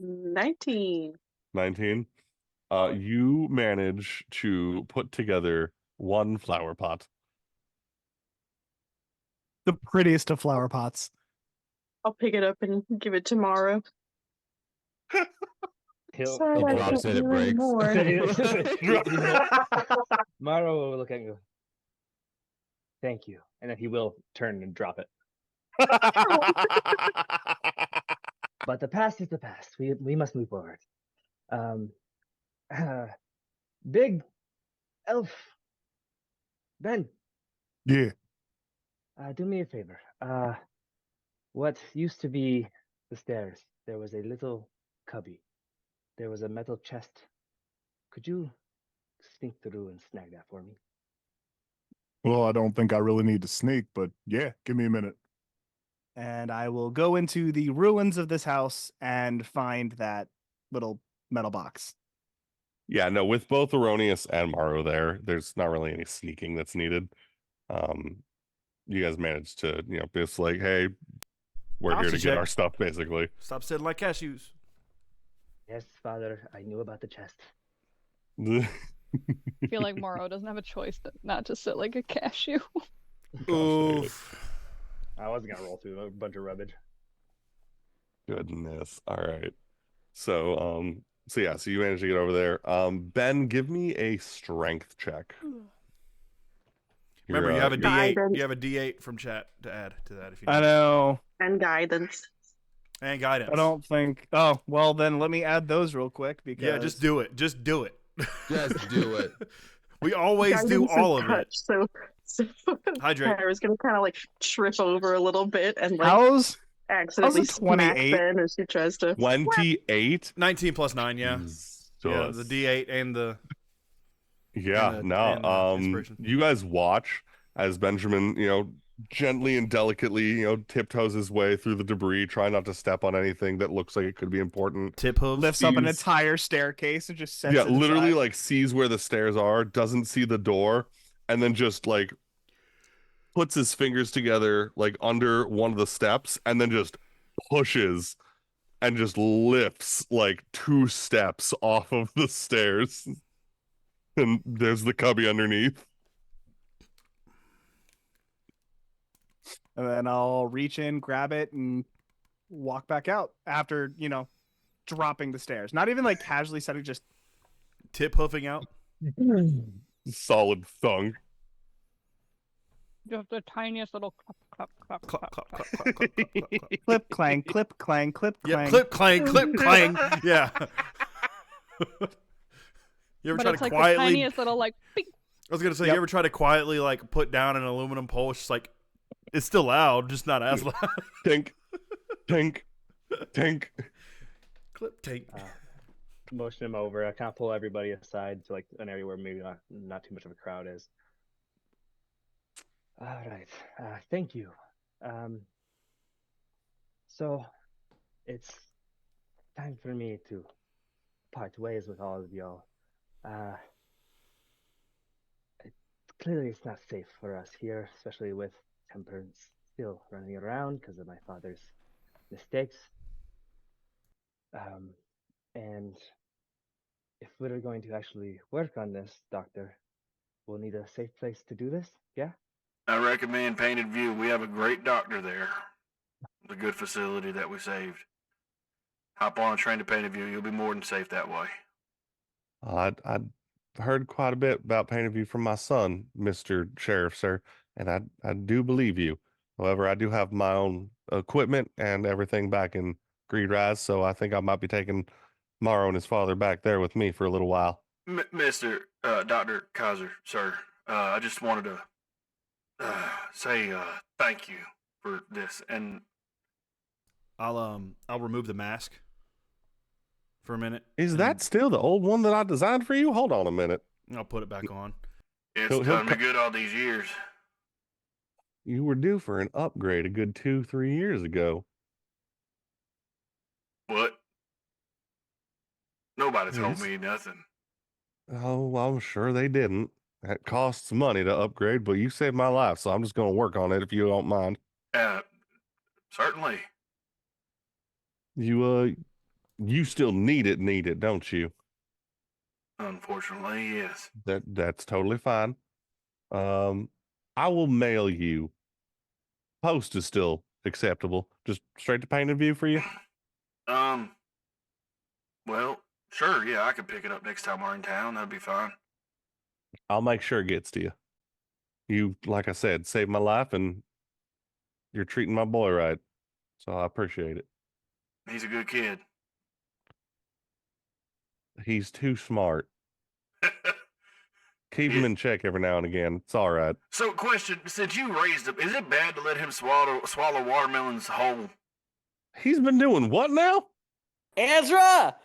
19. 19. You manage to put together one flower pot. The prettiest of flower pots. I'll pick it up and give it to Morrow. Sorry, I drops can't it, it do breaks. anymore. Maro will look at you. Thank you. And then he will turn and drop it. But the past is the past. We must move forward. Big elf Ben, yeah. do me a favor. What used to be the stairs, there was a little cubby. There was a metal chest. Could you sneak through and snag that for me? Well, I don't think I really need to sneak, but yeah, give me a minute. And I will go into the ruins of this house and find that little metal box. Yeah, no, with both Erroneous and Morrow there's not really any sneaking that's needed. You guys managed to, just like, hey, we're here to get our stuff, basically. Stop sitting like cashews. Yes, Father, I knew about the chest. I feel like Morrow doesn't have a choice not to sit like a cashew. Oof. I wasn't gonna roll through a bunch of rubbish. Goodness. All right. So you managed to get over there. Ben, give me a strength check. Remember, you have a D8. Guidance. You have a D8 from chat to add to that if you. I know. And guidance. And guidance. I don't think. Oh, well, then let me add those real quick because. Yeah, just do it. Just do it. Just do it. We always do all of it. So Hydrate. Kyra's gonna kind of like trip over a little bit and like How's accidentally how's a smack 28? Ben as she tries to. 28? 19 plus 9, yeah. Yeah, the D8 and the. Yeah, and no. inspiration. You guys watch as Benjamin, gently and delicately, tiptoes his way through the debris, trying not to step on anything that looks like it could be important. Tip hooves. Lifts up an entire staircase and just sets Yeah, it literally aside. like sees where the stairs are, doesn't see the door, and then just like puts his fingers together like under one of the steps and then just pushes and just lifts like 2 steps off of the stairs. And there's the cubby underneath. And then I'll reach in, grab it, and walk back out after, dropping the stairs. Not even like casually setting, just Tip hoofing out. Solid thunk. Just the tiniest little clap, clap, clap, Clap, clap, clap, clap. clap, clap, clap, clap, clap. Clip clang, clip clang, clip Yep, clang. clip clang, clip clang. Yeah. You ever But try it's to like the quietly? tiniest little like. Beep. I was gonna say, Yep. you ever try to quietly like put down an aluminum pole? It's just like it's still loud, just not as loud. Tink, tink, tink. Clip tank. Motion him over. I kind of pull everybody aside to like an area where maybe not too much of a crowd is. All right. Thank you. So it's time for me to part ways with all of y'all. Clearly, it's not safe for us here, especially with Temperance still running around because of my father's mistakes. And if we're going to actually work on this, Doctor, we'll need a safe place to do this. Yeah? I recommend Painted View. We have a great doctor there. It's a good facility that we saved. Hop on a train to Painted View. You'll be more than safe that way. I'd heard quite a bit about Painted View from my son, Mr. Sheriff, sir, and I do believe you. However, I do have my own equipment and everything back in Greed Rise, so I think I might be taking Morrow and his father back there with me for a little while. Mr. Dr. Kaiser, sir, I just wanted to say thank you for this. And I'll remove the mask for a minute. Is and that still the old one that I designed for you? Hold on a minute. I'll put it back on. it's He'll done me good all these years. You were due for an upgrade a good 2-3 years ago. What? Nobody told Yes. me nothing. Oh, I'm sure they didn't. That costs money to upgrade, but you saved my life, so I'm just going to work on it if you don't mind. Certainly. You still need it, don't you? Unfortunately, yes. That's totally fine. I will mail you. Post is still acceptable. Just straight to Painted View for you. Well, sure, yeah, I could pick it up next time we're in town. That'd be fine. I'll make sure it gets to you. You, like I said, saved my life, and you're treating my boy right. So I appreciate it. He's a good kid. He's too smart. Keep him in check every now and again. It's all right. So, question: since you raised him, is it bad to let him swallow watermelons whole? He's been doing what now? Ezra!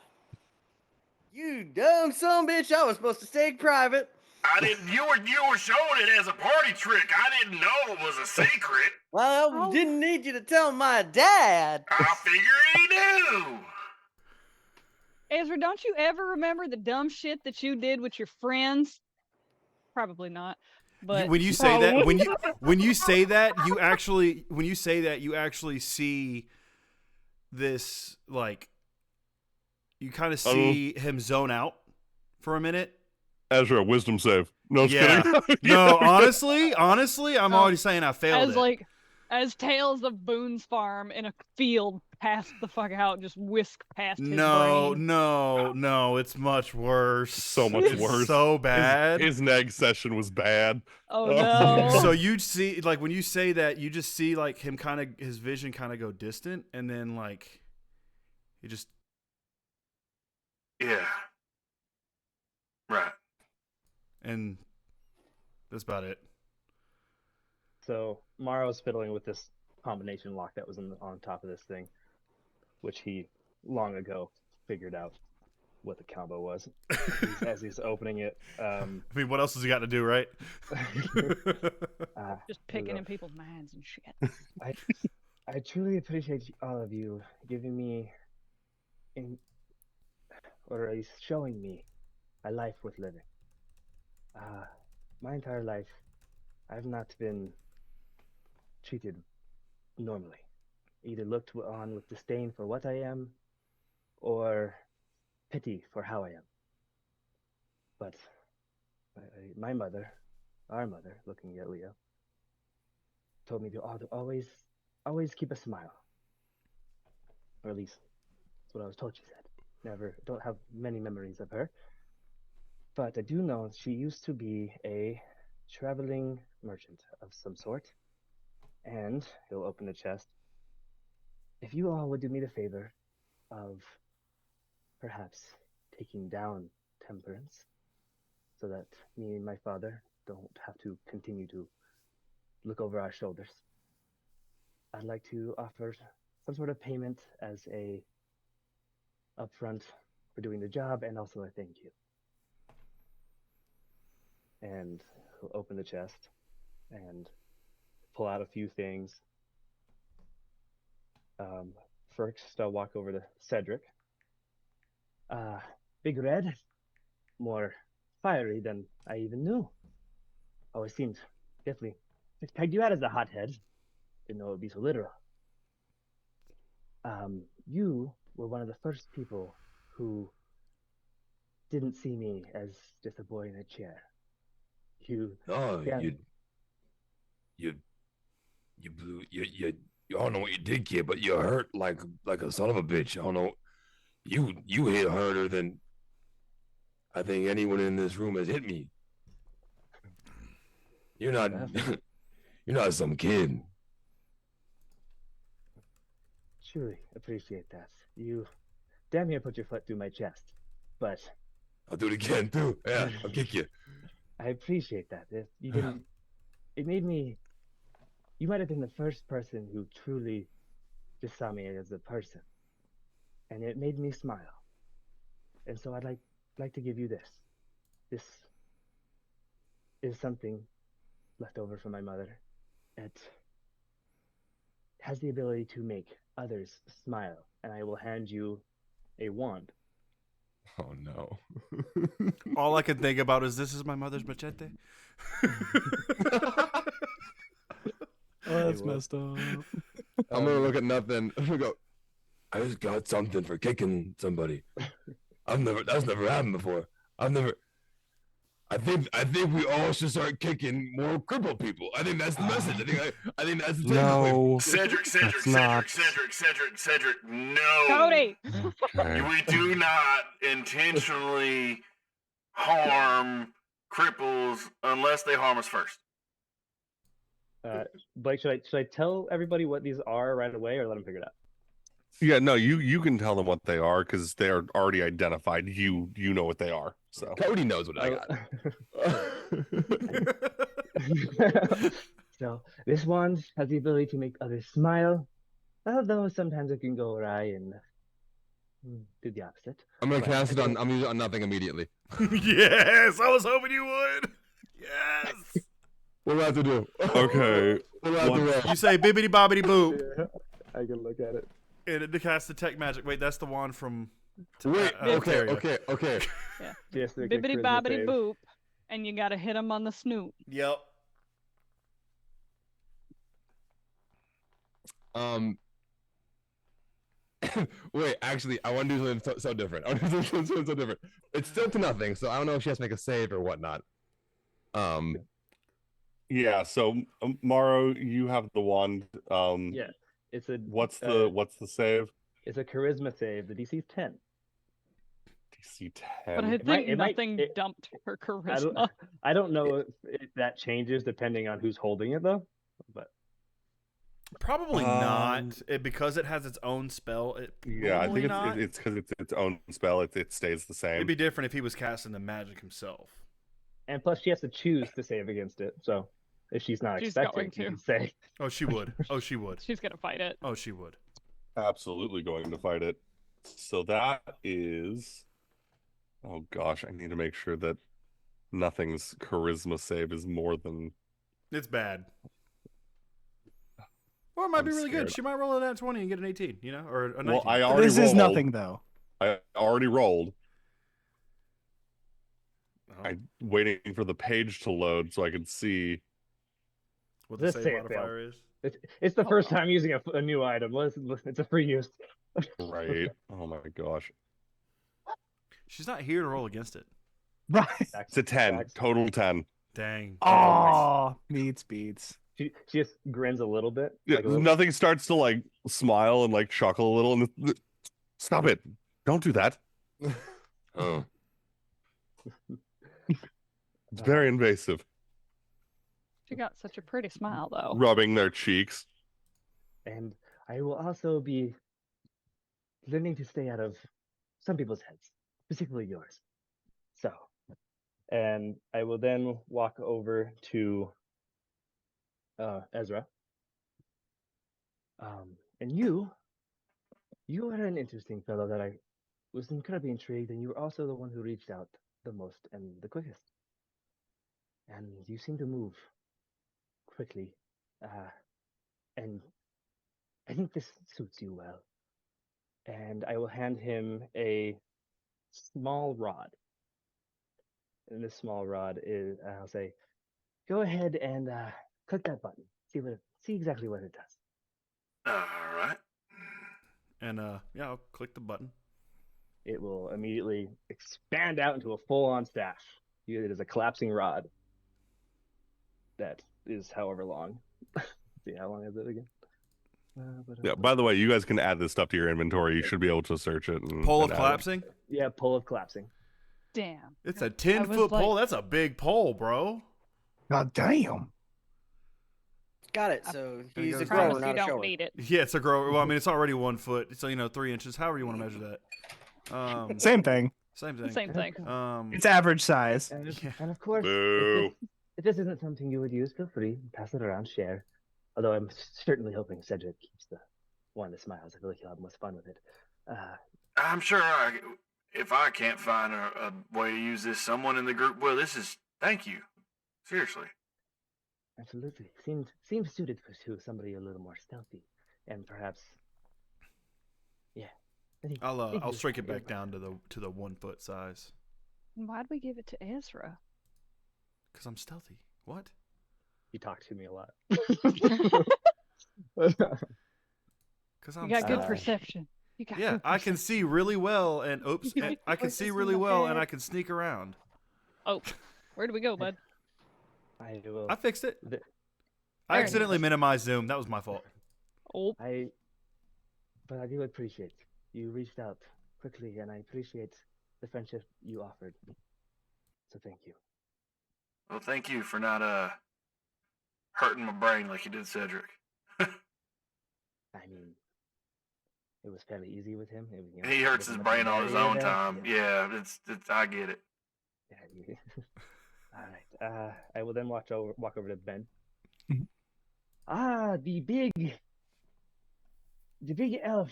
You dumb son of a bitch, I was supposed to stay private. I didn't. You were showing it as a party trick. I didn't know it was a secret. Well, I didn't need you to tell my dad. I figure he knew. Ezra, don't you ever remember the dumb shit that you did with your friends? Probably not. But when you say that, when you say that, you actually see this, like, you kind of see him zone out for a minute. Ezra, wisdom save. No, Yeah. just kidding. No, honestly, I'm already saying I failed as it. like as Tales of Boone's farm in a field passed the fuck out, just whisk past his brain. No, it's much worse. So much It's worse. So bad. His neg session was bad. Oh no. So you'd see, like, when you say that, you just see, like, him kind of, his vision kind of go distant, and then, like, he just. Yeah. Right. And that's about it. So Morrow's fiddling with this combination lock that was on top of this thing, which he long ago figured out what the combo was as he's opening it. I mean, what else has he got to do, right? Just picking in people's minds and shit. I truly appreciate all of you giving me, or at least showing me, a life worth living. My entire life, I've not been treated normally. Either looked on with disdain for what I am, or pity for how I am. But my mother, our mother, looking at Leo, told me to always keep a smile. Or at least that's what I was told she said. Don't have many memories of her. But I do know she used to be a traveling merchant of some sort. And he'll open the chest. If you all would do me the favor of perhaps taking down temperance so that me and my father don't have to continue to look over our shoulders, I'd like to offer some sort of payment as a upfront for doing the job and also a thank you. And he'll open the chest and pull out a few things. First, I'll walk over to Cedric. Big Red, more fiery than I even knew. Always seemed, definitely, just pegged you out as a hothead. Didn't know it would be so literal. You were one of the first people who didn't see me as just a boy in a chair. No, Yeah. you blew you I don't know what you did, kid, but you hurt like a son of a bitch. I don't know. You hit harder than I think anyone in this room has hit me. You're not you're not some kid. Truly appreciate that. You damn near put your foot through my chest. But I'll do it again too. Yeah, I'll kick you. I appreciate that. You didn't. It made me. You might have been the first person who truly just saw me as a person, and it made me smile. And so I'd like to give you this. This is something left over from my mother. It has the ability to make others smile, and I will hand you a wand. Oh no. All I can think about is this is my mother's machete. Oh, that's messed up. I'm gonna look at nothing. I'm gonna go. I just got something for kicking somebody. That's never happened before. I think we all should start kicking more crippled people. I think that's the message. I think that's the takeaway. No, Cedric, that's not. Cedric, no. Cody. Okay. We do not intentionally harm cripples unless they harm us first. Blake, should I tell everybody what these are right away, or let them figure it out? Yeah, no, you can tell them what they are because they are already identified. You know what they are. So Cody knows what I got. So this wand has the ability to make others smile, although sometimes it can go awry and do the opposite. I'm gonna But cast it I on. think- I'm gonna use it on nothing immediately. Yes, I was hoping you would. Yes. What do I have to do? okay, What do I have to roll? You say bibbity bobbity boop, I can look at it. and to cast detect magic. Wait, that's the wand from. Wait. Okay. Altaria. Okay. Yes, they get Bibbity charisma bobbity save. boop, and you gotta hit him on the snoot. Yep. Wait. Actually, I want to do something so different. I want to do something so different. It's still to nothing, so I don't know if she has to make a save or whatnot. yeah. So Morrow, you have the wand. Yeah, it's a What's the save? it's a charisma save. The DC is 10. DC But 10. I It might- think it might- nothing it- dumped her I charisma. don't, I don't know if that changes depending on who's holding it though. But Probably not. Because it has its own spell. Yeah, I probably think not. it's because it's its own spell. It stays the same. It'd be different if he was casting the magic himself. and plus she has to choose to save against it. So if she's not She's expecting, going you to. can say Oh, she would. Oh, she would. She's gonna fight it. Oh, she would. Absolutely going to fight it. So that is. Oh gosh, I need to make sure that nothing's charisma save is more than. It's bad. Or it might I'm be really good. scared. She might roll a nat 20 and get an 18, or a 19. Well, I already This rolled. is nothing though. I already rolled. Oh, I'm waiting for the page to load so I can see. what the This save save modifier is. it's the first time using a new item. It's a free use. Right. Oh my gosh. She's not here to roll against it. Right. It's a 10. Facts. Total 10. Dang. Oh, meets beats. She just grins a little bit. Yeah, like a little- nothing starts to like smile and like chuckle a little and stop it. Don't do that. Oh. It's very invasive. She got such a pretty smile, though. rubbing their cheeks. And I will also be learning to stay out of some people's heads, particularly yours. So, and I will then walk over to Ezra. And you are an interesting fellow that I was incredibly intrigued, and you were also the one who reached out the most and the quickest. And you seem to move quickly, and I think this suits you well. And I will hand him a small rod. And this small rod is, I'll say, go ahead and click that button. See exactly what it does. All right. And yeah, I'll click the button. It will immediately expand out into a full-on staff. It is a collapsing rod. That is however long. See, how long is it again? Yeah. By the way, you guys can add this stuff to your inventory. You should be able to search it. Pole of add it. collapsing? Yeah, pole of collapsing. Damn. It's a I 10-foot was like- pole. That's a big pole, bro. God damn. Got it. So he's a Promise grower, you not a don't shower. need it. Yeah, it's a grower. Well, I mean, it's already 1 foot. So, 3 inches. However you want to measure that. Same thing. Same thing. Same thing. It's average size. And of course, Boo. if this isn't something you would use, feel free, pass it around, share. Although I'm certainly hoping Cedric keeps the one that smiles. I feel like he'll have most fun with it. I'm sure if I can't find a way to use this, someone in the group will. Thank you. Seriously. Absolutely. Seems suited to somebody a little more stealthy. And perhaps, yeah. I'll shrink it back down to the 1 foot size. Why'd we give it to Ezra? Because I'm stealthy. What? You talk to me a lot. Because You I'm got good stealthy. perception. You got Yeah, good I can see really well, and I can see really well, and I can sneak around. Oh, where do we go, bud? I fixed it. The, I accidentally minimized zoom. That was my fault. Oh. But I do appreciate you reached out quickly, and I appreciate the friendship you offered. So thank you. Well, thank you for not hurting my brain like you did Cedric. I mean, it was fairly easy with him. He hurts his brain on his own time. Yeah, it's I get it. Yeah. All right. I will then walk over to Ben. The big elf,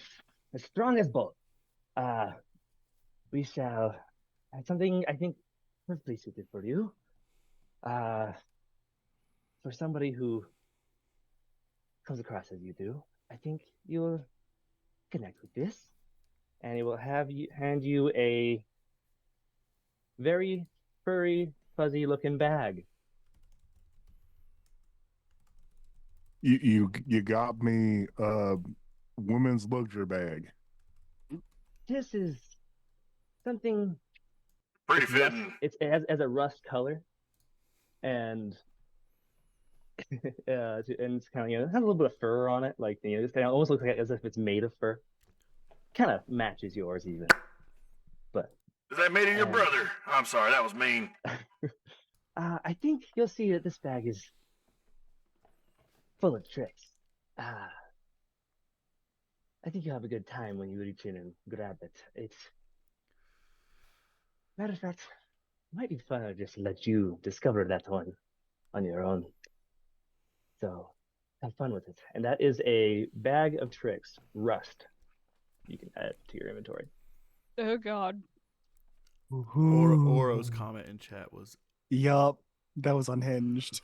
as strong as both. We shall have something I think perfectly suited for you. For somebody who comes across as you do, I think you'll connect with this, and it will hand you a very furry, fuzzy-looking bag. You got me a women's luxury bag. This is something pretty fitting. fitting. It has a rust color, and and it's kind of it has a little bit of fur on it, like this kind of almost looks like as if it's made of fur. Kind of matches yours even, but Is that made of your brother? I'm sorry, that was mean. I think you'll see that this bag is full of tricks. I think you'll have a good time when you reach in and grab it. It's matter of fact, it might be fun to just let you discover that one on your own. So have fun with it. And that is a bag of tricks, rust. You can add to your inventory. Oh God. Oro's comment in chat was, Yup, that was unhinged.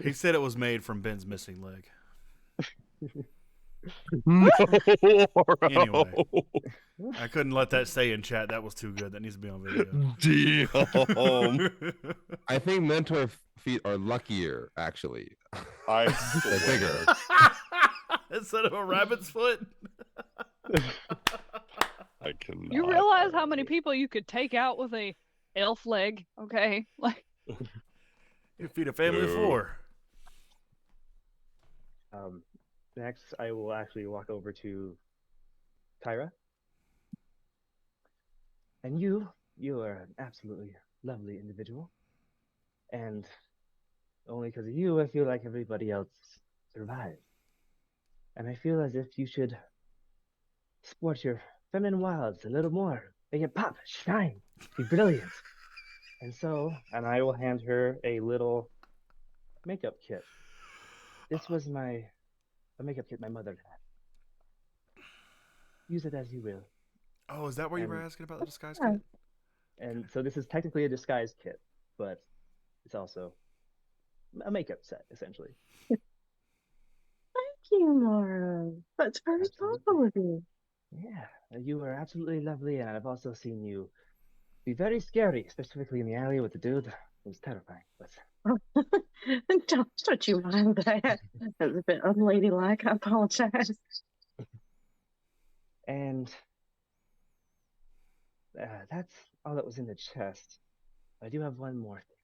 he said it was made from Ben's missing leg. No, Anyway, I couldn't let that stay in chat. That was too good. That needs to be on video. Damn. I think mentor feet are luckier, actually. They're bigger. Instead of a rabbit's foot. I cannot. You realize how many people you could take out with a elf leg? Okay, like you feed a family of 4. Next, I will actually walk over to Tyra. And you are an absolutely lovely individual. And Only because of you, I feel like everybody else survived. And I feel as if you should sport your feminine wilds a little more. Make it pop, shine, be brilliant. And I will hand her a little makeup kit. This was a makeup kit my mother had. Use it as you will. Oh, is that why you were And asking about the disguise Yeah. kit? and so this is technically a disguise kit, but it's also a makeup set, essentially. Thank you, Laura. That's very Absolutely. thoughtful of you. Yeah, you are absolutely lovely, and I've also seen you be very scary, specifically in the alley with the dude. It was terrifying, but Don't you mind that. That was a bit unladylike. I apologize. and that's all that was in the chest. I do have one more thing,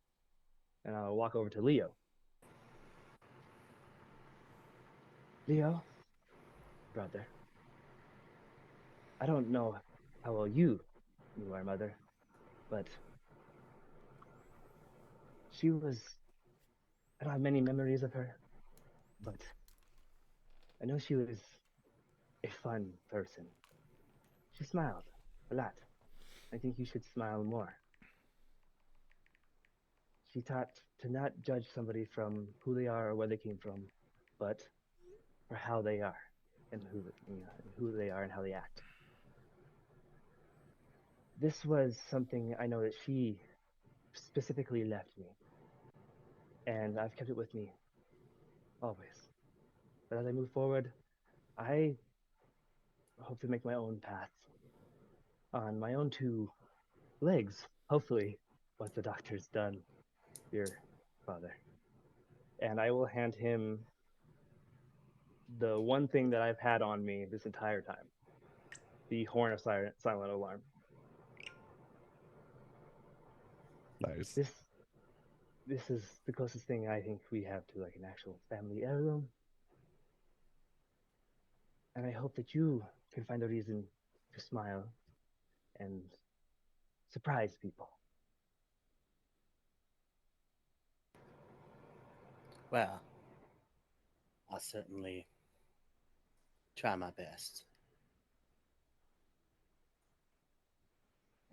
and I'll walk over to Leo. Leo, brother, I don't know how well you knew our mother, but she was. I don't have many memories of her, but I know she was a fun person. She smiled a lot. I think you should smile more. She taught to not judge somebody from who they are or where they came from, but for how they are and who they are and how they act. This was something I know that she specifically left me, and I've kept it with me always. But as I move forward, I hope to make my own path on my own two legs, hopefully, once the doctor's done, your father. And I will hand him the one thing that I've had on me this entire time, the horn of silent alarm. Nice. This is the closest thing I think we have to like an actual family heirloom. And I hope that you can find a reason to smile and surprise people. Well, I'll certainly try my best.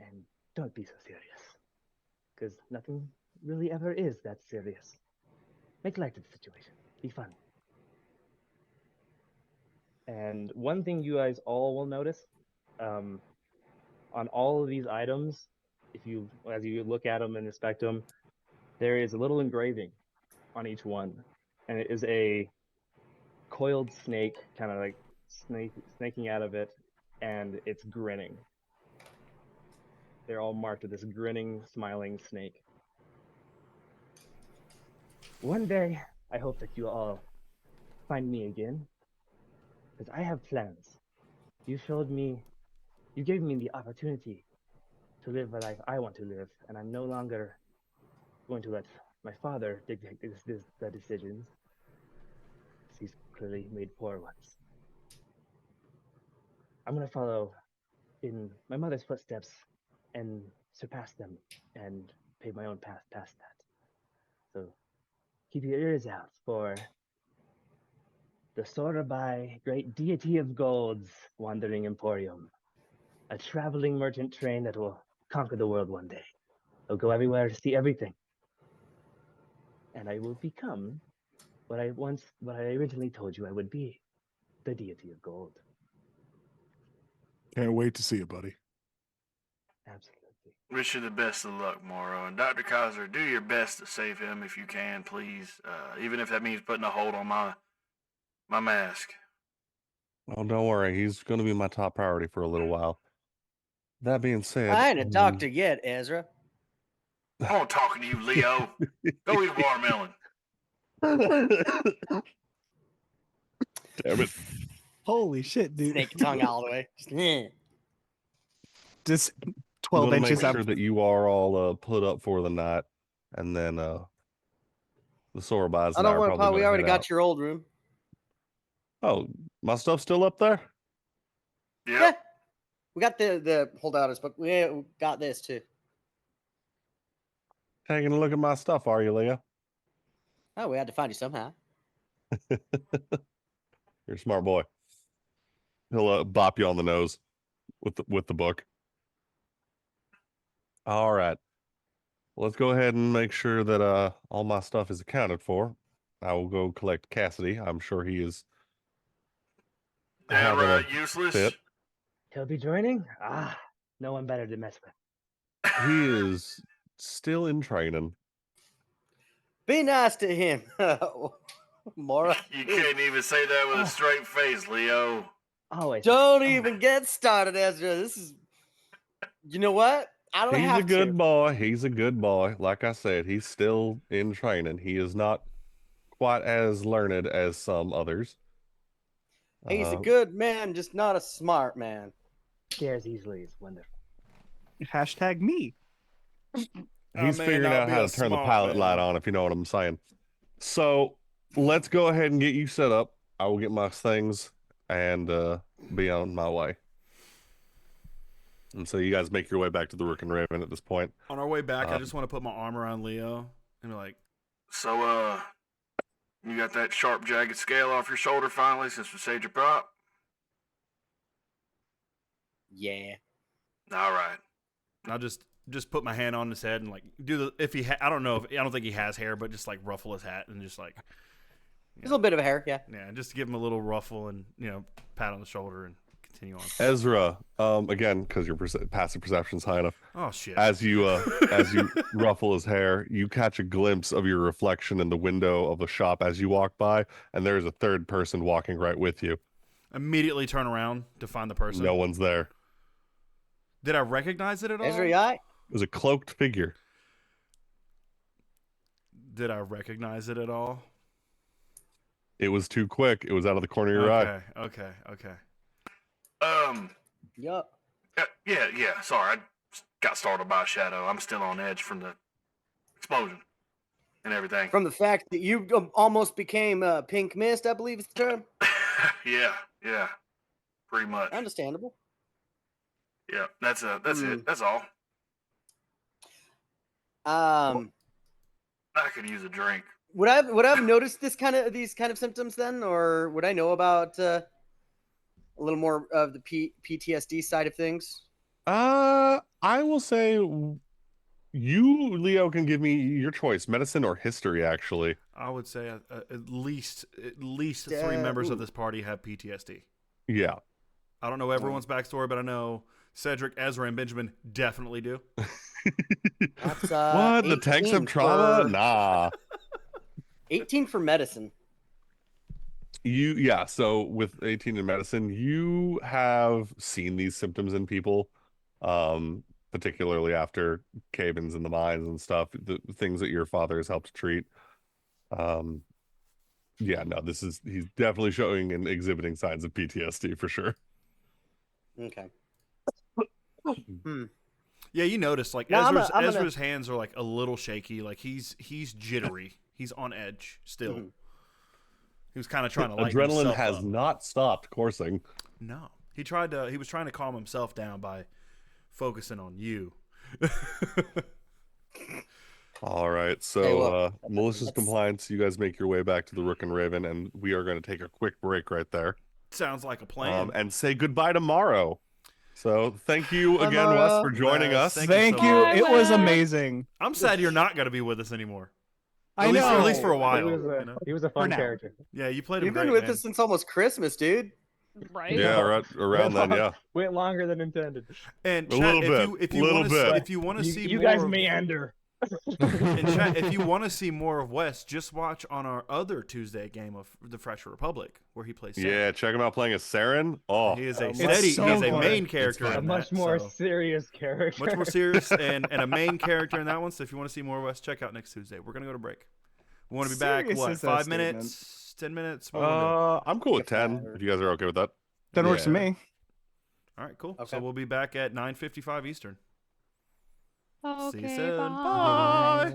And don't be so serious, because nothing really ever is that serious. Make light of the situation. Be fun. And one thing you guys all will notice, on all of these items, as you look at them and inspect them, there is a little engraving on each one, and it is a coiled snake, kind of like snaking out of it, and it's grinning. They're all marked with this grinning, smiling snake. One day, I hope that you all find me again, because I have plans. You gave me the opportunity to live the life I want to live, and I'm no longer going to let my father dictate the decisions, because he's clearly made poor ones. I'm going to follow in my mother's footsteps and surpass them and pave my own path past that. So keep your ears out for the Sorabai, great deity of gold's wandering emporium, a traveling merchant train that will conquer the world one day. I'll go everywhere to see everything. And I will become what I originally told you I would be, the deity of gold. Can't wait to see it, buddy. Absolutely. Wish you the best of luck, Morrow. And Dr. Kaiser, do your best to save him if you can, please. Even if that means putting a hold on my mask. Oh, don't worry. He's going to be my top priority for a little while. That being said, I ain't a doctor yet, Ezra. I'm not talking to you, Leo. Go eat a watermelon. Damn it. Holy shit, dude. Snake tongue all the way. Just I'm 12 gonna make inches up. sure that you are all put up for the night, and then the Sorabais I and I don't are want to probably pop. We gonna already head got out. your old room. Oh, my stuff's still up there? Yep. Yeah. We got the holdouters, but we got this too. Taking a look at my stuff, are you, Leah? Oh, we had to find you somehow. You're a smart boy. He'll bop you on the nose with the book. All right. Let's go ahead and make sure that all my stuff is accounted for. I will go collect Cassidy. I'm sure he is having a useless. fit. He'll be joining? Ah, no one better to mess with. He is still in training. Be nice to him. Mora. You can't even say that with a straight face, Leo. Always. Don't even get started, Ezra. This is. You know what? I don't He's have a good to. boy. He's a good boy. Like I said, he's still in training. He is not quite as learned as some others. He's a good man, just not a smart man. Scares easily. It's wonderful. Hashtag me. He's figuring out how to turn the pilot light on, if you know what I'm saying. So let's go ahead and get you set up. I will get my things and be on my way. And so you guys make your way back to the Rook and Raven at this point. On our way back, I just want to put my arm around Leo and be like, So, you got that sharp, jagged scale off your shoulder finally since we saved your prop? Yeah. All right. I'll just put my hand on his head and like do the I don't know if I don't think he has hair, but just like ruffle his hat and just like There's a little bit of hair, yeah. Yeah, just give him a little ruffle and pat on the shoulder and continue on. Ezra, again, because your passive perception is high enough. Oh shit! As you ruffle his hair, you catch a glimpse of your reflection in the window of the shop as you walk by, and there's a third person walking right with you. Immediately turn around to find the person. No one's there. Did I recognize it at all? Ezra, you all right? It was a cloaked figure. Did I recognize it at all? It was too quick. It was out of the corner of your eye. Okay. Yup. Yeah. Sorry, I got startled by a shadow. I'm still on edge from the explosion and everything. From the fact that you almost became pink mist, I believe is the term. yeah, pretty much. Understandable. Yeah, that's it. That's all. I could use a drink. Would I've noticed these kind of symptoms then, or would I know about a little more of the PTSD side of things? I will say you, Leo, can give me your choice: medicine or history. Actually, I would say at least 3 members of this party have PTSD. Yeah. I don't know everyone's backstory, but I know Cedric, Ezra, and Benjamin definitely do. That's, what? The tanks have trauma? Nah. 18 for medicine. So with 18 in medicine, you have seen these symptoms in people, particularly after cave-ins in the mines and stuff, the things that your father has helped treat. He's definitely showing and exhibiting signs of PTSD for sure. Okay. Yeah, you notice like Ezra's hands are like a little shaky, like he's jittery. He's on edge still. Mm-hmm. He was kind of trying to lighten adrenaline has up. not stopped coursing. No. He was trying to calm himself down by focusing on you. All right. So Melissa's compliance, you guys make your way back to the Rook and Raven, and we are going to take a quick break right there. Sounds like a plan. And say goodbye tomorrow. So thank you again, Wes, for joining us. Thank you. It was amazing. I'm sad you're not going to be with us anymore. I know. At least for a while. He was a fun character. Yeah, you played him You've great, been with man. us since almost Christmas, dude. Right? Yeah, around then, yeah. Went longer than intended. And a chat, little if you want to see you more guys meander. And chat, if you want to see more of Wes, just watch on our other Tuesday game of the Fresh Republic where he plays Saren. Yeah, check him out playing as Saren. Oh, he is a main character. A much more serious character. Much more serious and a main character in that one. So if you want to see more of Wes, check out next Tuesday. We're gonna go to break. We want to be back. What? 5 minutes? 10 minutes? I'm cool with 10 if you guys are okay with that. 10 works for me. All right, cool. Okay. So we'll be back at 9:55 Eastern. Okay, See you soon. bye. Bye.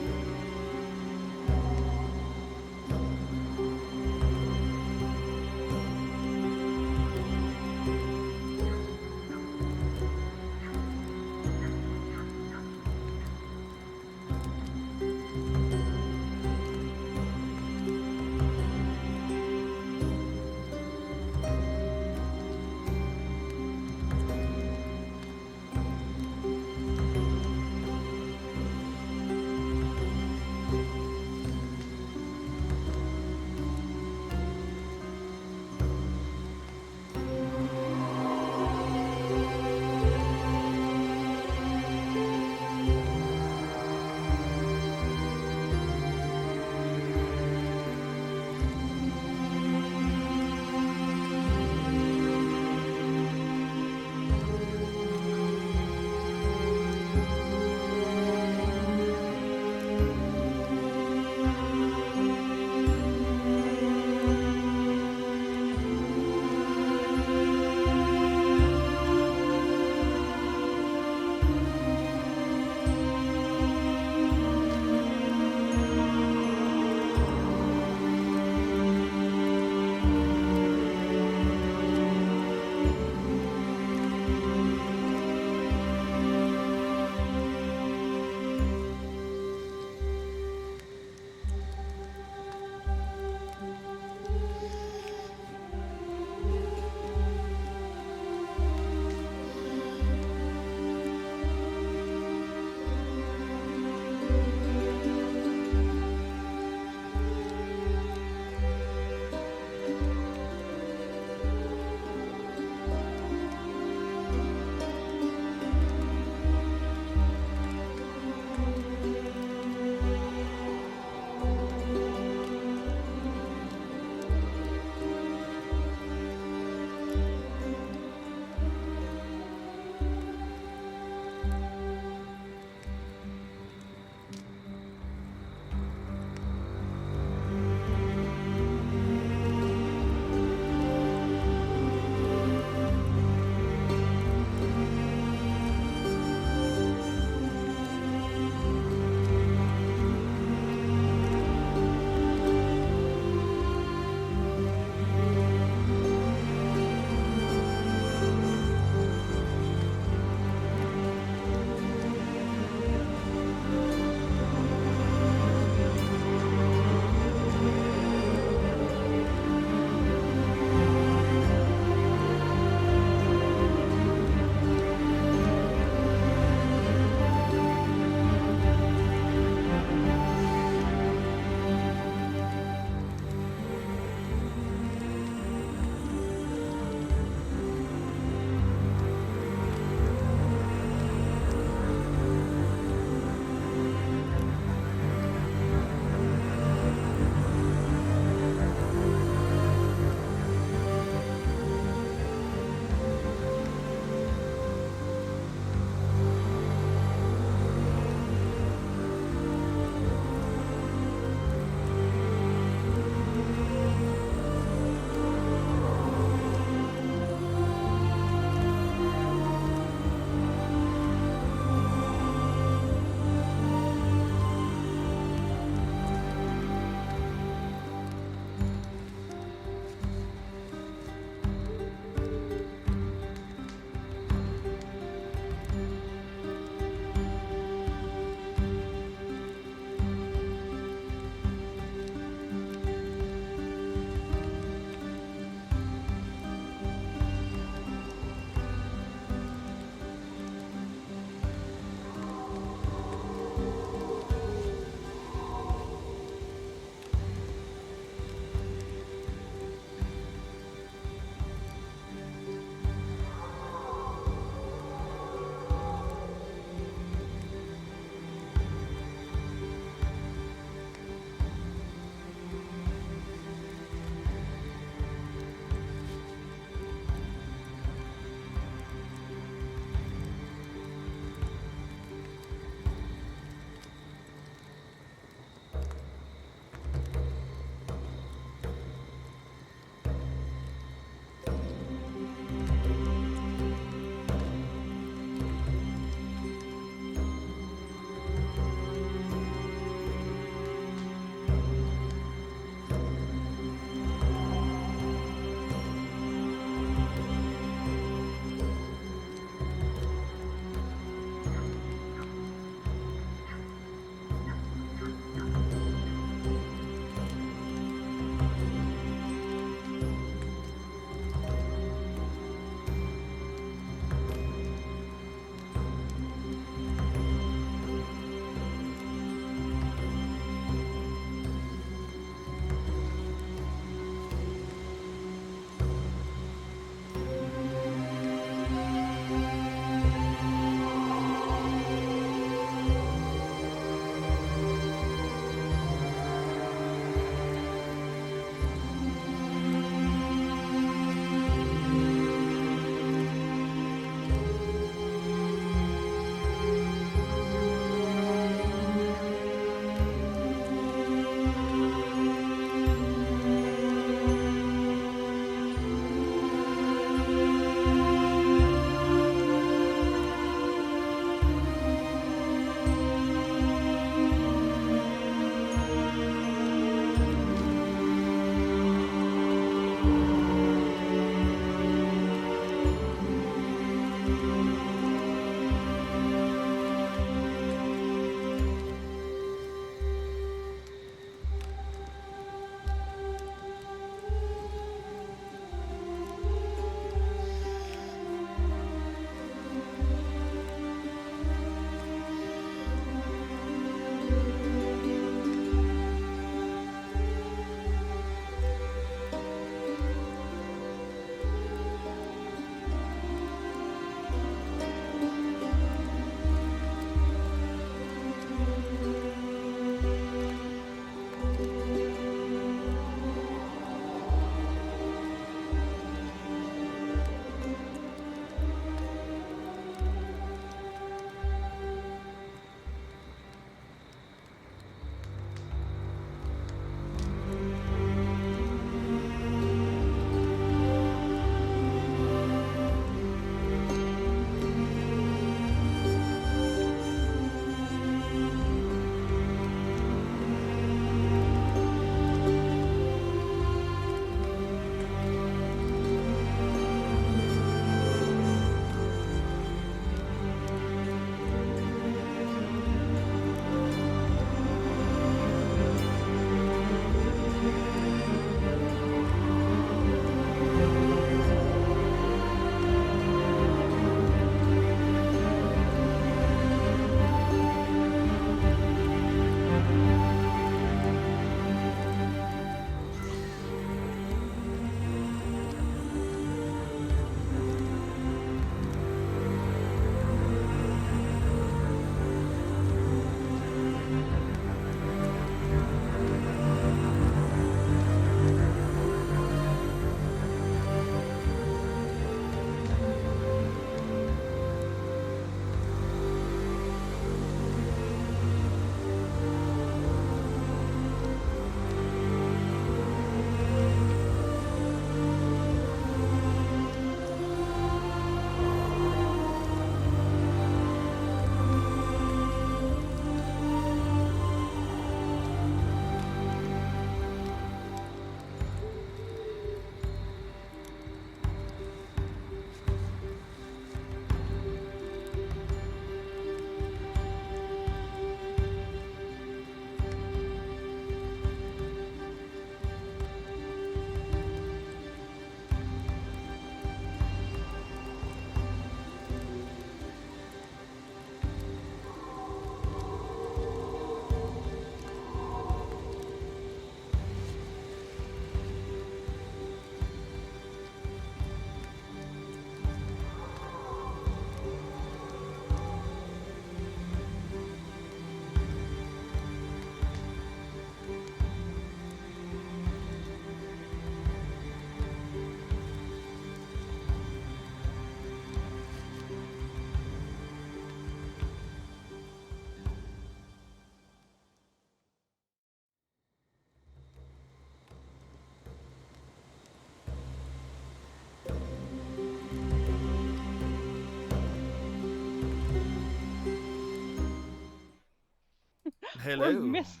Hello. We're missing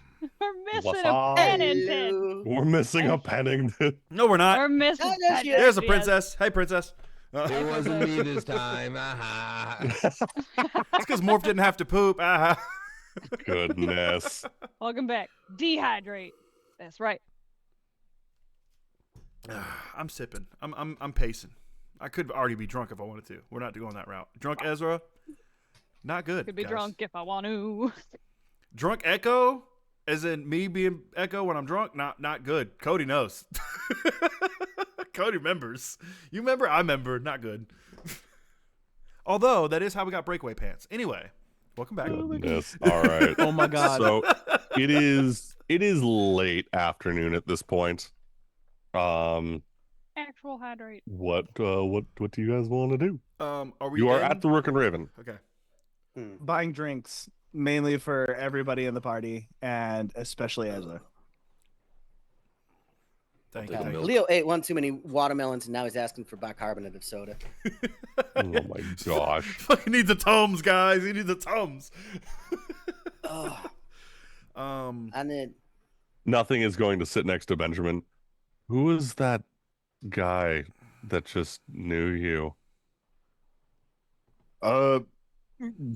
What's a up? Pennington. Hello. We're missing a Pennington. No, we're not. We're missing. Oh, there she is. There's a Yes. princess. Hey, princess. It wasn't me this time. It's because Morph didn't have to poop. Goodness. Welcome back. Dehydrate. That's right. I'm sipping. I'm pacing. I could already be drunk if I wanted to. We're not going that route. Drunk Ezra, not good. Could be guys. drunk if I want to. Drunk Echo, as in me being Echo when I'm drunk, not good. Cody knows. Cody remembers. You remember? I remember. Not good. Although that is how we got breakaway pants. Anyway, welcome back. Goodness. All right. Oh my god. So it is late afternoon at this point. Actual hydrate. What do you guys want to do? Are we? You are in? at the Rook and Raven. Okay. Buying drinks mainly for everybody in the party and especially Ezra. Thank take you. a milk. Leo ate one too many watermelons, and now he's asking for bicarbonate of soda. Oh my gosh. Fucking needs the Tums, guys. He needs the Tums. Oh, Um, and then Nothing is going to sit next to Benjamin. Who is that guy that just knew you?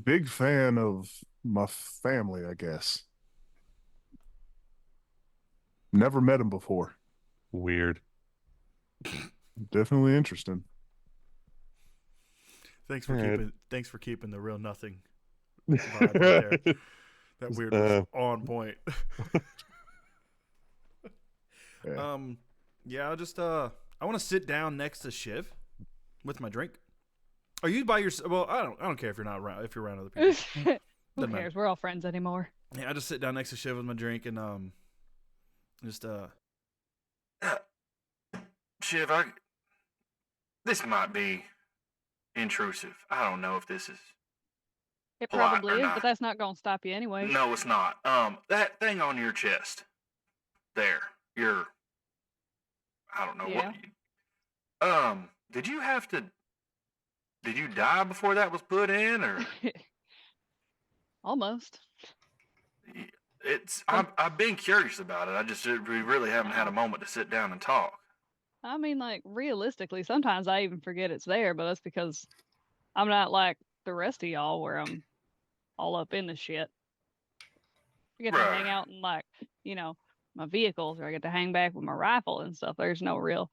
Big fan of my family, I guess. Never met him before. Weird. Definitely interesting. thanks for Alright. keeping the real nothing vibe right there. That weird was on point. Yeah. Yeah, I'll just I want to sit down next to Shiv with my drink. Are you by yourself? Well, I don't care if you're not around. If you're around other people, Who Doesn't cares? matter. We're all friends anymore. yeah, I just sit down next to Shiv with my drink and just Shiv, this might be intrusive. I don't know if this is. It Polite probably or is, not. but that's not gonna stop you anyway. No, it's not. That thing on your chest, there, I don't know Yeah. what. Did you have to? Did you die before that was put in, or Almost. it's? I've been curious about it. We really haven't had a moment to sit down and talk. I mean, like, realistically, sometimes I even forget it's there, but that's because I'm not like the rest of y'all where I'm all up in the shit. I get to hang Right. out in, like, my vehicles, or I get to hang back with my rifle and stuff. There's no real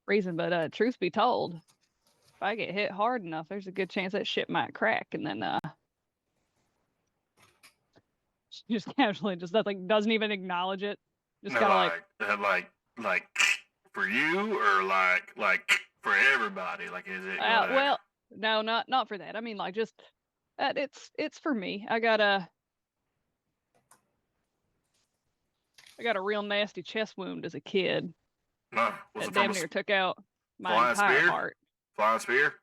reason, but truth be told, if I get hit hard enough, there's a good chance that shit might crack, and then just casually just doesn't even acknowledge it. Just No, kind of like for you, or like for everybody. Like, is it? well, no, not for that. I mean, like, just it's for me. I got a real nasty chest wound as a kid No, was that it from damn a near took out my flying entire spear? heart. Flying spear?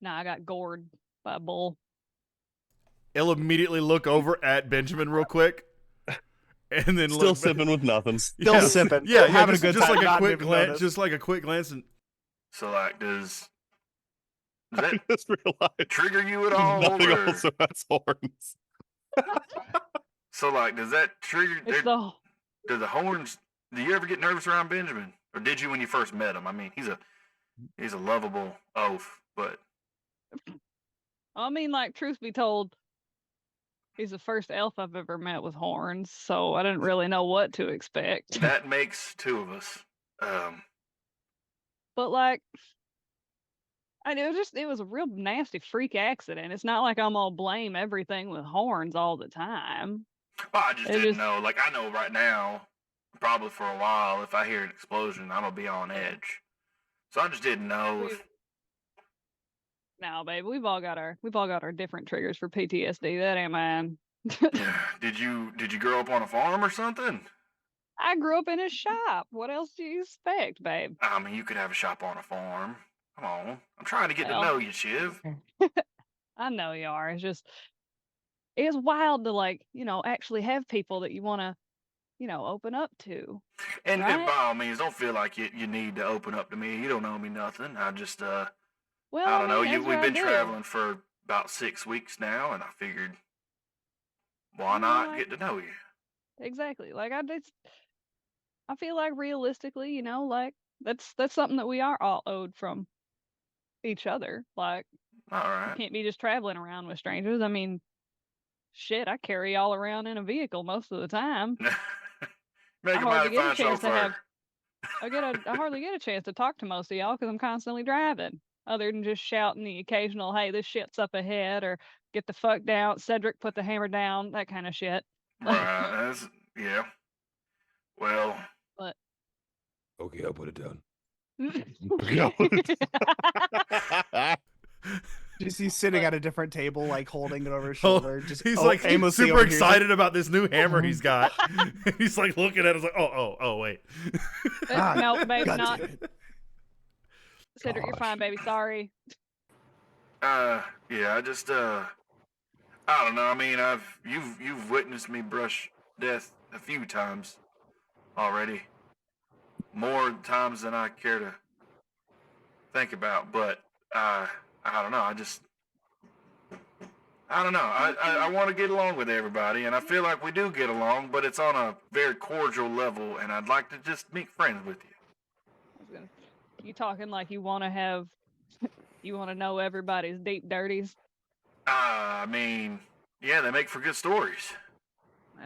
Nah, I got gored by a bull. he'll immediately look over at Benjamin real quick, and then Still look sipping with nothing. Still sipping. Yeah, having just, a good just time. like a not quick even glance, notice. just like a quick glance, and So, like, does I that just realized trigger you at all? nothing or- also has horns. So, like, does that trigger? It's the Do the horns? Do you ever get nervous around Benjamin, or did you when you first met him? I mean, he's a lovable oaf, but I mean, like, truth be told, he's the first elf I've ever met with horns, so I didn't really know what to expect. that makes two of us. But like, it was a real nasty freak accident. It's not like I'm gonna blame everything with horns all the time. Well, I just It didn't just- know. Like, I know right now, probably for a while, if I hear an explosion, I'm gonna be on edge. So I just didn't know. We've- No, babe, we've all got our different triggers for PTSD. That ain't mine. Did you grow up on a farm or something? I grew up in a shop. What else do you expect, babe? I mean, you could have a shop on a farm. Come on, I'm trying to get Well- to know you, Shiv. I know you are. It's wild to, like, actually have people that you want to, open up to. And Right? by all means, don't feel like you need to open up to me. You don't know me nothing. I just Well, I don't know. mean, We've Ezra, I been do. traveling for about 6 weeks now, and I figured why not get to know you? Exactly. Like I feel like realistically, you know, like that's something that we are all owed from each other. Like All you right. can't be just traveling around with strangers. I mean, shit, I carry y'all around in a vehicle most of the time. Make I a hardly mighty get a fine chance to have. chauffeur. I hardly get a chance to talk to most of y'all because I'm constantly driving. Other than just shouting the occasional, "Hey, this shit's up ahead," or "Get the fuck down," "Cedric, put the hammer down," that kind of shit. Right. That's, yeah. Well, But Okay, I'll put it down. Just he's sitting at a different table, like holding it over his Oh, shoulder. Just he's like aimlessly super over here, excited about this new hammer he's got. He's like looking at it, like, oh, wait. no, babe, God not. damn it. Cedric, you're Gosh. fine, baby. Sorry. yeah, I just, I don't know. I mean, you've witnessed me brush death a few times already, more times than I care to think about. But I don't know. I don't know. I want to get along with everybody, and I feel like we do get along, but it's on a very cordial level, and I'd like to just make friends with you. You talking like you want to have, you want to know everybody's deep dirties? I mean, yeah, they make for good stories.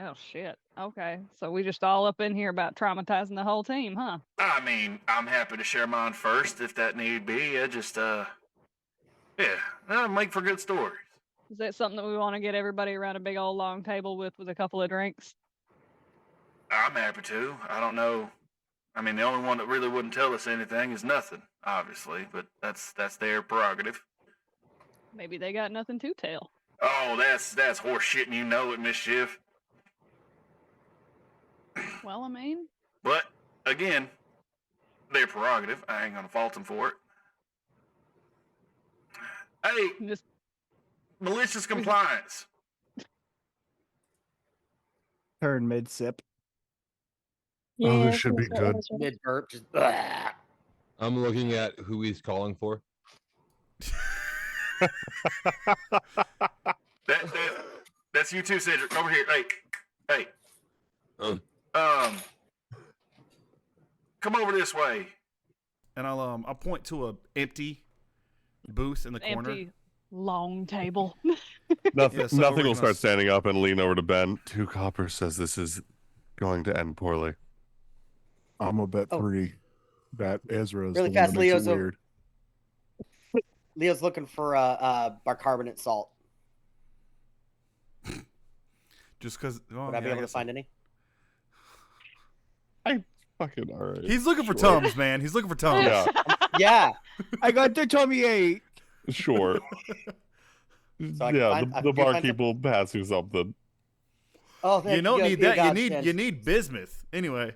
Oh shit. Okay, so we just all up in here about traumatizing the whole team, huh? I mean, I'm happy to share mine first if that need be. I just, yeah, that'll make for good stories. Is that something that we want to get everybody around a big old long table with a couple of drinks? I'm happy to. I don't know. I mean, the only one that really wouldn't tell us anything is nothing, obviously, but that's their prerogative. Maybe they got nothing to tell. Oh, that's horse shit, and you know it, Mischief. Well, I mean, But again, their prerogative. I ain't gonna fault them for it. Hey, just malicious compliance. Turn mid sip. Oh, this should be good. Mid burp, just. I'm looking at who he's calling for. That's you too, Cedric. Over here. Hey. Come over this way. And I'll point to a empty booth in the corner. empty long table. Nothing. Yeah, so Nothing we're will gonna start standing up and lean over to Ben. 2 coppers says this is going to end poorly. I'm gonna bet Oh. 3 that Ezra's Really the fast, one that makes Leo's it over. weird. Leo's looking for bicarbonate salt. Just because. Would I be able to find any? Fucking all right. He's looking for Sure. Tums, man. He's looking for Tums. Yeah, Yeah. I got the tummy ache. sure. So I can Yeah, find- I the can find barkeep will pass you something. Oh, thank You don't you. need Be a that. godsend. You need bismuth. Anyway.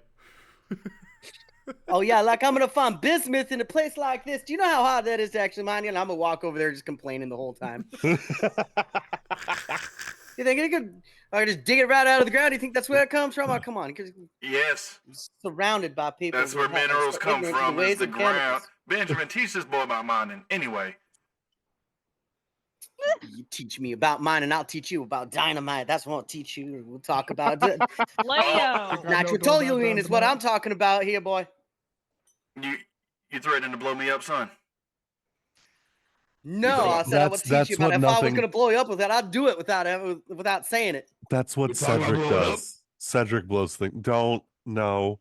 Oh yeah, like I'm gonna find bismuth in a place like this. Do you know how hard that is to actually mine? And I'm gonna walk over there just complaining the whole time. You think I could just dig it right out of the ground? You think that's where it comes from? Oh, come on, because Yes, surrounded by people. that's who where have- are minerals so come ignorant to from. ways Is the of chemicals. ground. Benjamin, teach this boy about mining. Anyway, You teach me about mine, and I'll teach you about dynamite. That's what I'll teach you. We'll talk about it. Leo. Nitrotoluene is what I'm talking about here, boy. you threatening to blow me up, son? No, I said I would That's teach you about what it. If I was nothing- going to blow you up with that, I'd do it without saying it. That's what We're talking about Cedric blowing up? does. Cedric blows things. Don't. No.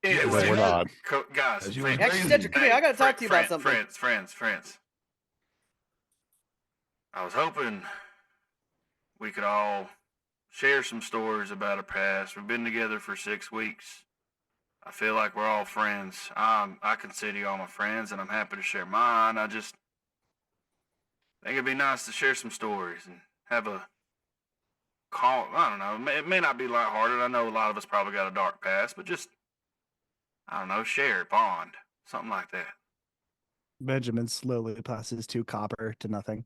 Anyway, we're not. Guys, As you friends, were Actually, Cedric, come here. I got to talk to you about something. Friends. I was hoping we could all share some stories about our past. We've been together for 6 weeks. I feel like we're all friends. I consider you all my friends, and I'm happy to share mine. I just think it'd be nice to share some stories and have a call. I don't know. It may not be lighthearted. I know a lot of us probably got a dark past, but just, I don't know, share, bond, something like that. Benjamin slowly passes 2 copper to nothing.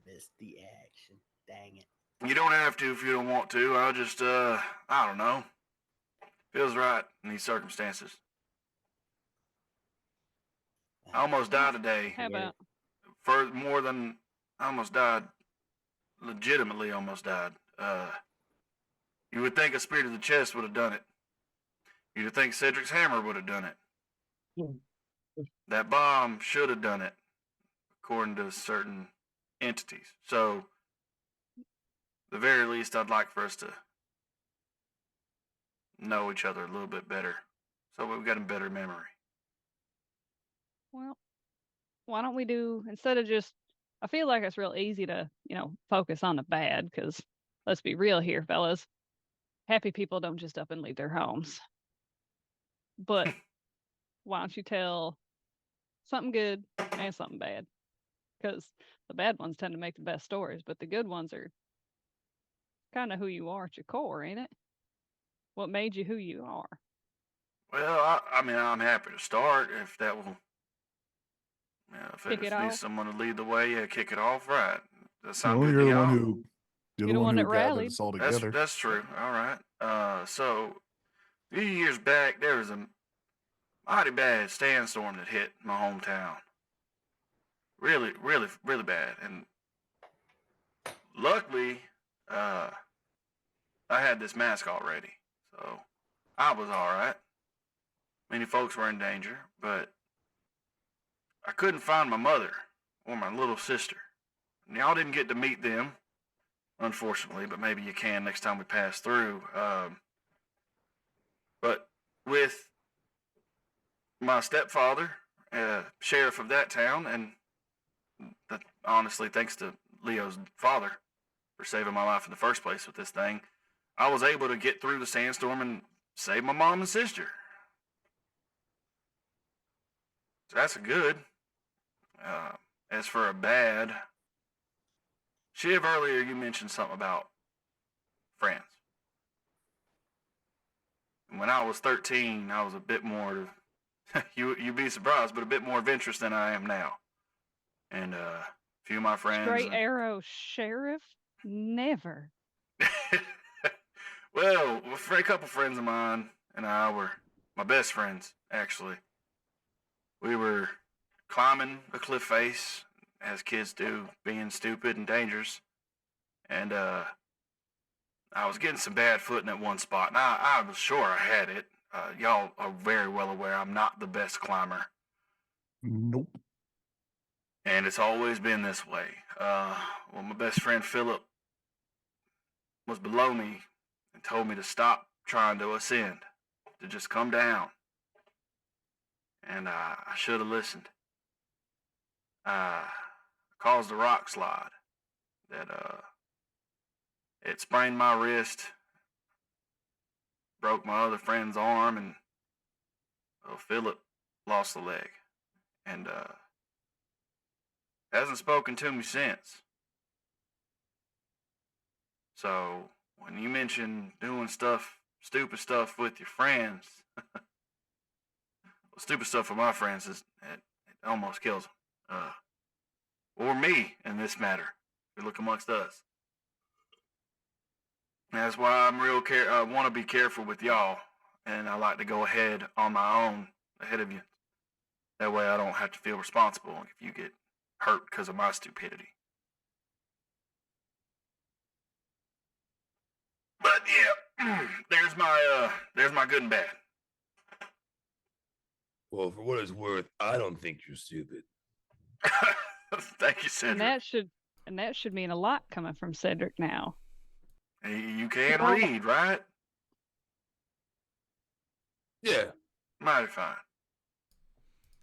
Missed the action. Dang it. You don't have to if you don't want to. I'll just, I don't know. Feels right in these circumstances. I almost died today. How about? For more than I almost died. Legitimately almost died. You would think a spirit of the chest would have done it. You'd think Cedric's hammer would have done it. That bomb should have done it, according to certain entities. So, the very least, I'd like for us to know each other a little bit better, so we've got a better memory. Well, why don't we do, instead of just, I feel like it's real easy to, focus on the bad, because let's be real here, fellas. Happy people don't just up and leave their homes. But why don't you tell something good and something bad? Because the bad ones tend to make the best stories, but the good ones are kind of who you are at your core, ain't it? What made you who you are? Well, I mean, I'm happy to start if that will. If Kick it it needs off? someone to lead the way, yeah, kick it off, right? That sound Well, good you're to the one y'all? who you're You're the one who that gathered rallied. us all That's together. that's true. All right. So a few years back, there was a mighty bad sandstorm that hit my hometown. Really, really, really bad. And luckily, I had this mask already, so I was all right. Many folks were in danger, but I couldn't find my mother or my little sister. And y'all didn't get to meet them, unfortunately, but maybe you can next time we pass through. But with my stepfather, sheriff of that town, and honestly, thanks to Leo's father for saving my life in the first place with this thing, I was able to get through the sandstorm and save my mom and sister. So that's a good. As for a bad, Shiv, earlier you mentioned something about friends. When I was 13, I was a bit more, you'd be surprised, but a bit more adventurous than I am now. And a few of my friends. Straight arrow sheriff? Never. Well, a couple friends of mine and I were my best friends, actually. We were climbing a cliff face, as kids do, being stupid and dangerous. And I was getting some bad footing at one spot, and I was sure I had it. Y'all are very well aware I'm not the best climber. Nope. And it's always been this way. Well, my best friend Philip was below me and told me to stop trying to ascend, to just come down. And I should have listened. Caused a rock slide that it sprained my wrist, broke my other friend's arm, and Philip lost the leg, and hasn't spoken to me since. So when you mention doing stupid stuff with your friends, stupid stuff with my friends it almost kills them, or me in this matter. We look amongst us. That's why I'm I want to be careful with y'all, and I like to go ahead on my own, ahead of you. That way I don't have to feel responsible if you get hurt because of my stupidity. But yeah, there's my good and bad. Well, for what it's worth, I don't think you're stupid. Thank you, Cedric. And that should mean a lot coming from Cedric now. You can read, right? Yeah. Mighty fine.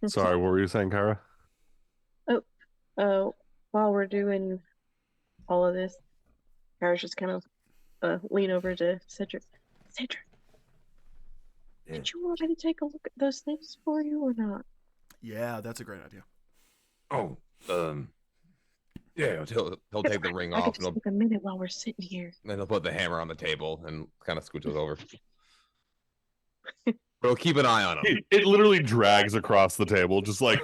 Sorry, what were you saying, Kara? While we're doing all of this, Kara's just kind of lean over to Cedric. Cedric, did you want me to take a look at those things for you or not? Yeah, that's a great idea. Oh, yeah, he'll take the ring I off could and just take a minute while we're sitting here. then he'll put the hammer on the table and kind of scooches over. But he'll keep an eye on him. It literally drags across the table, just like.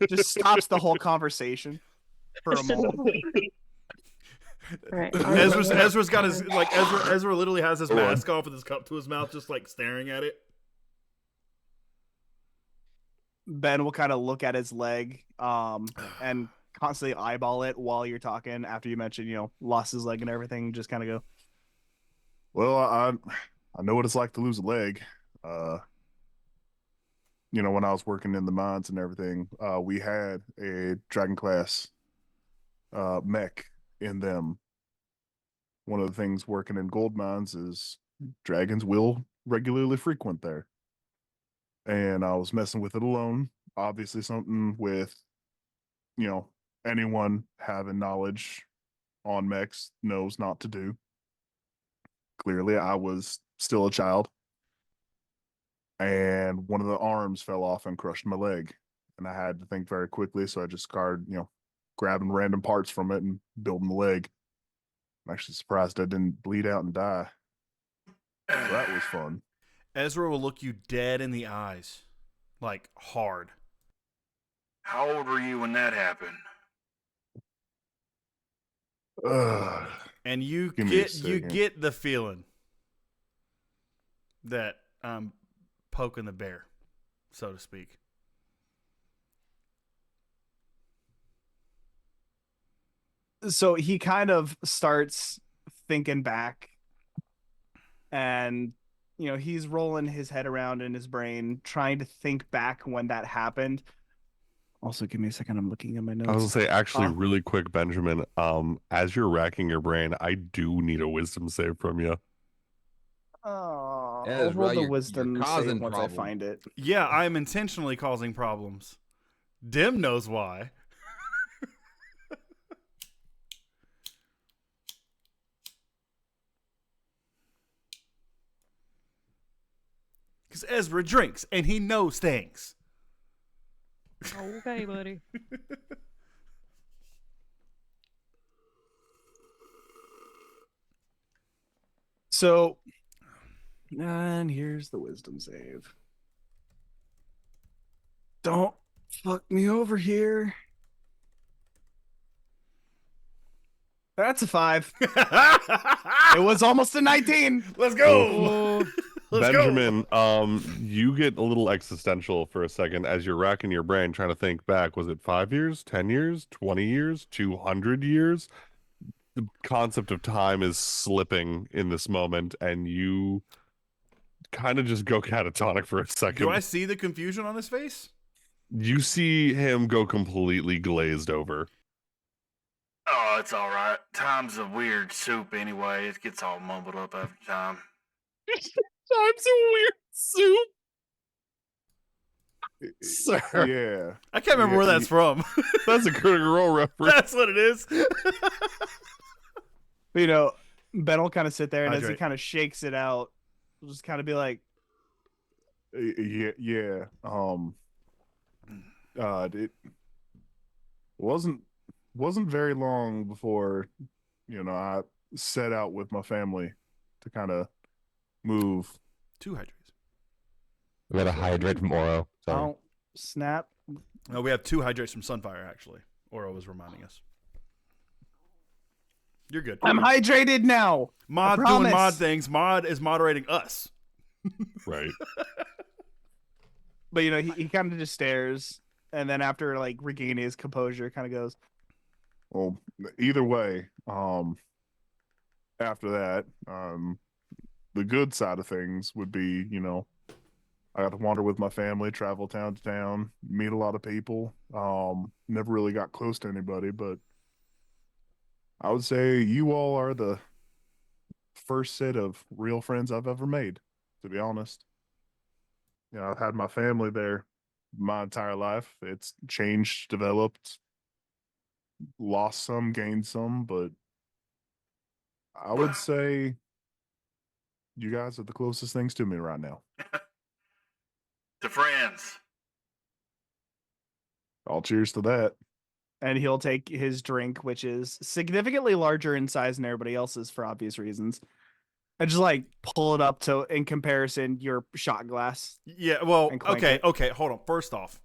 Just stops the whole conversation for a moment. Right. Ezra's got his like Ezra literally has his mask off with his cup to his mouth, just like staring at it. Ben will kind of look at his leg, and constantly eyeball it while you're talking. After you mention, lost his leg and everything, just kind of go. Well, I know what it's like to lose a leg. When I was working in the mines and everything, we had a Dragon class mech in them. One of the things working in gold mines is dragons will regularly frequent there. And I was messing with it alone. Obviously, something with, anyone having knowledge on mechs knows not to do. Clearly, I was still a child. And one of the arms fell off and crushed my leg. And I had to think very quickly, so I just started, grabbing random parts from it and building the leg. I'm actually surprised I didn't bleed out and die. So that was fun. Ezra will look you dead in the eyes, like hard. How old were you when that happened? And you get the feeling that I'm poking the bear, so to speak. So he kind of starts thinking back, and he's rolling his head around in his brain, trying to think back when that happened. Also, give me a second. I'm looking at my notes. I was gonna say, actually, really quick, Benjamin. As you're racking your brain, I do need a wisdom save from you. Oh, Yeah, I'll roll the you're wisdom causing save once I problems. find it. Yeah, I'm intentionally causing problems. Dim knows why. Because Ezra drinks and he knows things. Okay, buddy. So, and here's the wisdom save. Don't fuck me over here. That's a 5. It was almost a 19. Let's go. Let's Benjamin, go. you get a little existential for a second as you're racking your brain trying to think back. Was it 5 years, 10 years, 20 years, 200 years? The concept of time is slipping in this moment, and you kind of just go catatonic for a second. Do I see the confusion on his face? You see him go completely glazed over. Oh, it's all right. Time's a weird soup anyway. It gets all mumbled up every time. Time's a weird soup. Sir. Yeah. I can't remember where that's from. That's a Critical Role reference. That's what it is. Ben will kind of sit there, and as he Hydrate. kind of shakes it out, he'll just kind of be like, Yeah. It wasn't very long before, I set out with my family to kind of move. 2 hydrates. We got a hydrate from Oro. Sorry. "Oh, snap." No, we have 2 hydrates from Sunfire, actually. Oro was reminding us. You're good. I'm hydrated now. Mod I doing promise. mod things. Mod is moderating us. Right. But he kind of just stares, and then after regaining his composure, kind of goes, Well, either way, after that, the good side of things would be, I got to wander with my family, travel town to town, meet a lot of people. Never really got close to anybody, but I would say you all are the first set of real friends I've ever made, to be honest. I've had my family there my entire life. It's changed, developed, lost some, gained some, but I would say you guys are the closest things to me right now. To friends. All cheers to that. and he'll take his drink, which is significantly larger in size than everybody else's for obvious reasons, and just pull it up to, in comparison, your shot glass. Yeah, well, and clank okay, it. okay, hold on. First off,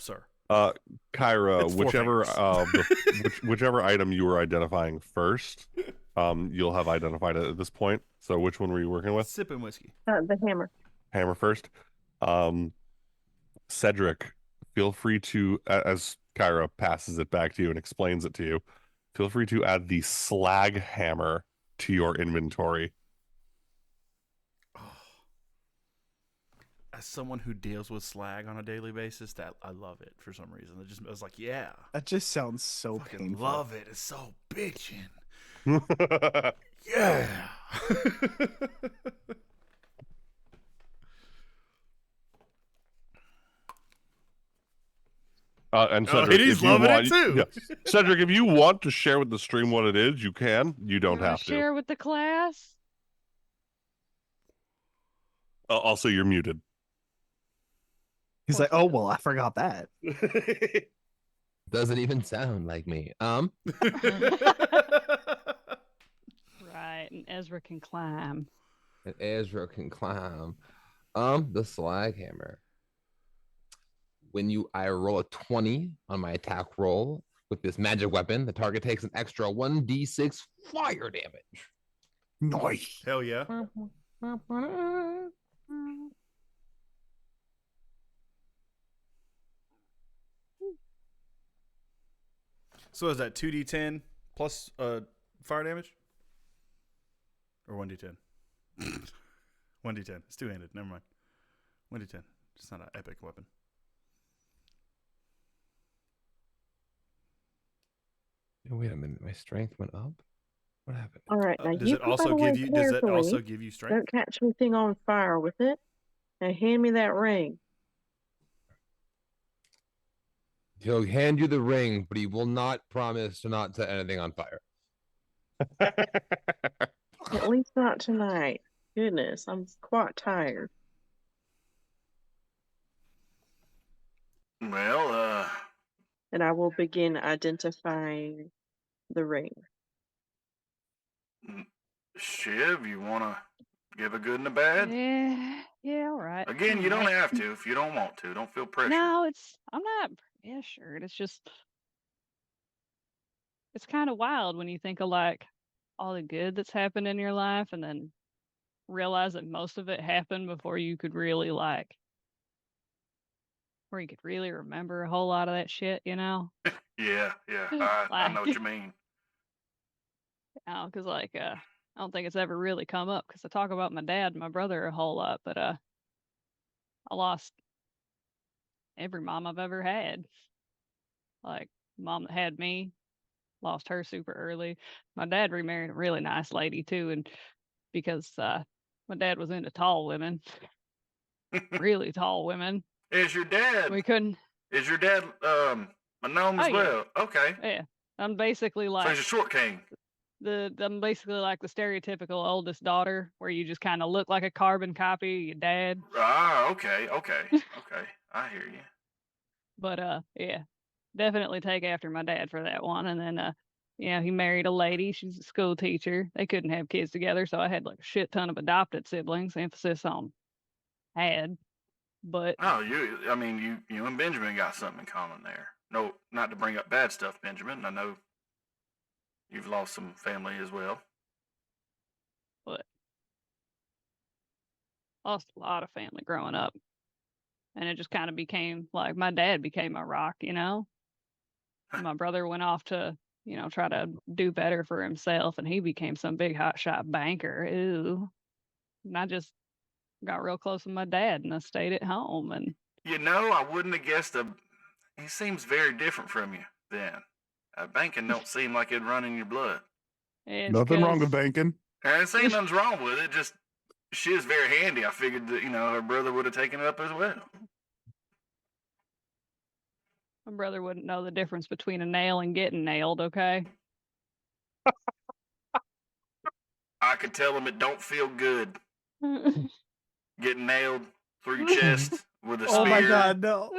sir, Kyra, It's 4 whichever fingers. whichever item you were identifying first, you'll have identified it at this point. So which one were you working with? Sipping whiskey. The hammer. Hammer first. Cedric, feel free to, as Kyra passes it back to you and explains it to you, feel free to add the slag hammer to your inventory. As someone who deals with slag on a daily basis, that I love it for some reason. I was like, yeah, That just sounds so fucking painful. love it. It's so bitchin'. Yeah. And Cedric, he's if you loving want, it too. yeah. Cedric, if you want to share with the stream what it is, you can. You don't wanna have to. share with the class. Also, you're muted. He's like, oh well, I forgot that. Doesn't even sound like me. Right, and Ezra can climb. And Ezra can climb. The slag hammer. When I roll a 20 on my attack roll with this magic weapon, the target takes an extra 1d6 fire damage. Nice. Hell yeah. So is that 2d10 plus fire damage? Or 1d10? 1d10. It's two-handed. Never mind. 1d10. It's not an epic weapon. Wait a minute, my strength went up? What happened? All right, now Does you it put that also away give you? Does it carefully. also give you strength? Don't catch anything on fire with it. Now hand me that ring. He'll hand you the ring, but he will not promise to not set anything on fire. At least not tonight. Goodness, I'm quite tired. Well, And I will begin identifying the ring. Shiv, you want to give a good and a bad? Yeah, all right. Again, you all don't right. have to if you don't want to. Don't feel pressure. No, I'm not pressured. It's just, it's kind of wild when you think of like all the good that's happened in your life and then realize that most of it happened before you could really where you could really remember a whole lot of that shit, you know? Yeah, I know what you mean. Because I don't think it's ever really come up because I talk about my dad and my brother a whole lot, but I lost every mom I've ever had. Like mom that had me, lost her super early. My dad remarried a really nice lady too, and because my dad was into tall women, really tall women. Is your dad? We couldn't. Is your dad a gnome as Oh, yeah. well? Okay. Yeah, I'm basically So like he's a short king. I'm basically like the stereotypical oldest daughter, where you just kind of look like a carbon copy of your dad. Ah, okay. I hear you. But yeah, definitely take after my dad for that one. And then he married a lady. She's a school teacher. They couldn't have kids together, so I had like a shit ton of adopted siblings. Emphasis on had. But Oh, you and Benjamin got something in common there. No, not to bring up bad stuff, Benjamin. I know you've lost some family as well. lost a lot of family growing up. And it just kind of became like my dad became my rock, you know? And my brother went off to, try to do better for himself, and he became some big hotshot banker. Ooh. And I just got real close with my dad, and I stayed at home. And I wouldn't have guessed he seems very different from you then. Banking don't seem like it'd run in your blood. Nothing wrong with banking. And it ain't nothing's wrong with it. Just she is very handy. I figured that her brother would have taken it up as well. my brother wouldn't know the difference between a nail and getting nailed, okay? I could tell him it don't feel good getting nailed through your chest with a spear. Oh my god, no.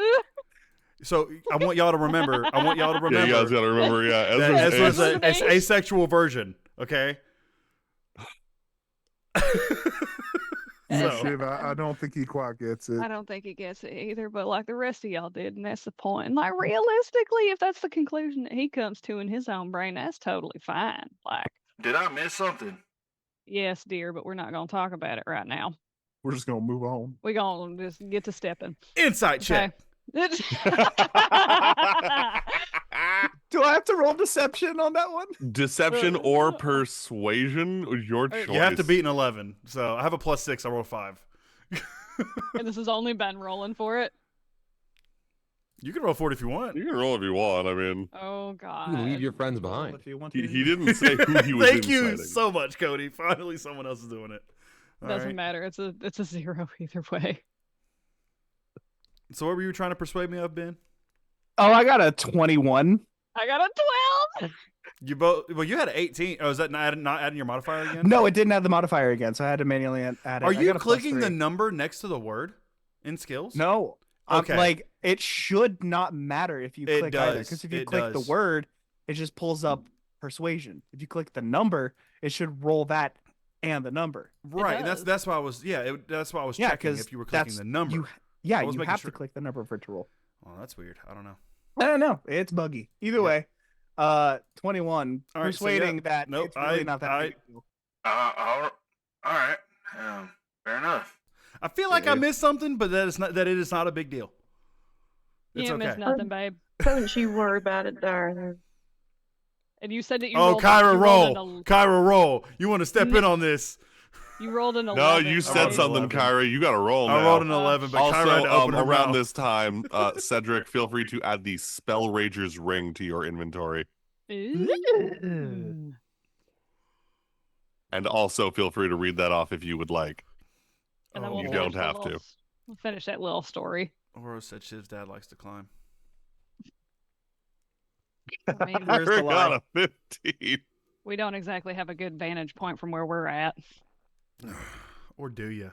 So I want y'all to remember. Yeah, you guys got to remember. Yeah, that Ezra's Ezra's an asexual version. Okay. So Shiv, I don't think he quite gets it. I don't think he gets it either, but like the rest of y'all did, and that's the point. And like realistically, if that's the conclusion that he comes to in his own brain, that's totally fine. Like, Did I miss something? yes, dear, but we're not gonna talk about it right now. We're just gonna move on. We're gonna just get to stepping. insight check. Do I have to roll deception on that one? Deception or persuasion, your choice. You have to beat an 11. So I have a +6. I roll 5. And this has only been rolling for it. You can roll for it if you want. You can roll if you want. I mean, Oh You God. can leave your friends behind. If you want he to. didn't say who he was Thank you inciting. so much, Cody. Finally, someone else is doing it. All Doesn't right. matter. It's a 0 either way. So what were you trying to persuade me of, Ben? Oh, I got a 21. I got a 12. You both. Well, you had an 18. Oh, is that not adding your modifier again? No, it didn't have the modifier again, so I had to manually add it. Are I you got a clicking the +3. number next to the word in skills? No. Okay. Like, it should not matter if you It click either. does. Because if you It click does. the word, it just pulls up persuasion. If you click the number, it should roll that and the number. Right, and does. that's why I was. Yeah, that's why I was Yeah, checking because if you were clicking the number. Yeah, I was you making have sure. to click the number for it to roll. Oh, that's weird. I don't know. I don't know. It's buggy. Either Yeah. way, 21. All right, so yeah. Persuading that Nope, it's really not that big a deal. All right. Fair enough. I feel like I missed something, but that it is not a big deal. You It's didn't miss okay. nothing, babe. Don't you worry about it, darling. And you said that you Oh, rolled. Kyra, you roll. rolled Kyra, roll. You want to step in on this? You rolled an 11. No, you I said rolled an something, 11. Kyra. You got to roll now. I rolled an 11, but Also, Kyra had to open her around mouth. this time, Cedric, feel free to add the Spell Rager's ring to your inventory. Ooh. And also feel free to read that off if you would like. And then Oh, we'll you finish don't the have little- to. We'll finish that little story. Oro said Shiv's dad likes to climb. I mean, Where's the Kyra got lie? a 15. we don't exactly have a good vantage point from where we're at. Or do you?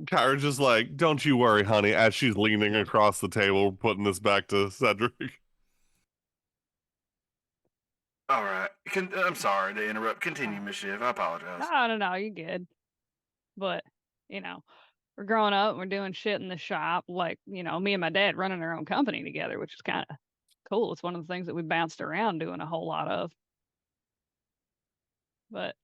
Kyra's just like, don't you worry, honey, as she's leaning across the table, putting this back to Cedric. All right. I'm sorry to interrupt. Continue, Miss Shiv. I apologize. No, you're good. But, we're growing up, we're doing shit in the shop, like, me and my dad running our own company together, which is kind of cool. It's one of the things that we bounced around doing a whole lot of. But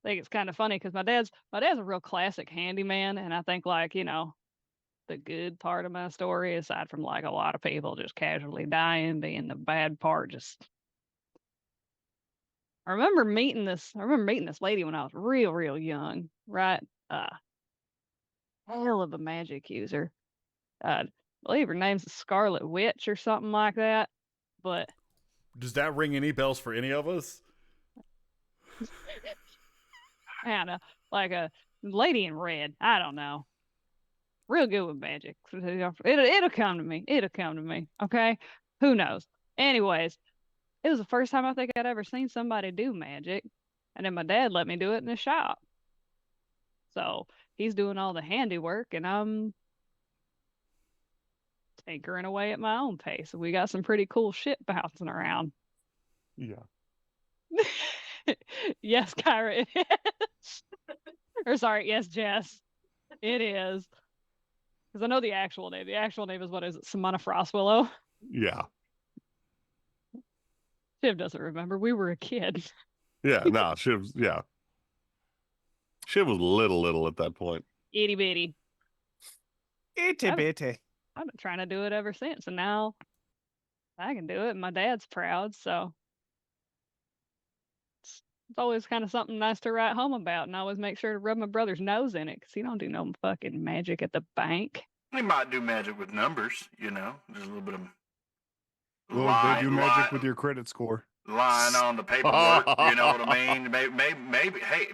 I think it's kind of funny because my dad's a real classic handyman, and I think the good part of my story, aside from like a lot of people just casually dying, being the bad part, just I remember meeting this lady when I was real young, right? Hell of a magic user. I believe her name's the Scarlet Witch or something like that. But Does that ring any bells for any of us? I don't know, like a lady in red. I don't know. Real good with magic. It'll come to me. It'll come to me. Okay. Who knows? Anyways, it was the first time I think I'd ever seen somebody do magic, and then my dad let me do it in the shop. So he's doing all the handiwork, and I'm tinkering away at my own pace. We got some pretty cool shit bouncing around. Yeah. Yes, Kyra, it is. Or sorry, yes, Jess, it is. Because I know the actual name. The actual name is, what is it? Samana Frostwillow. Yeah. Shiv doesn't remember. We were a kid. Yeah, nah, Shiv was little at that point. Itty bitty. Itty bitty. I've been trying to do it ever since, and now I can do it. And my dad's proud, so it's always kind of something nice to write home about. And I always make sure to rub my brother's nose in it because he don't do no fucking magic at the bank. He might do magic with numbers, just a little bit of Well, they do magic with your credit score. line on the paperwork. You know what I mean?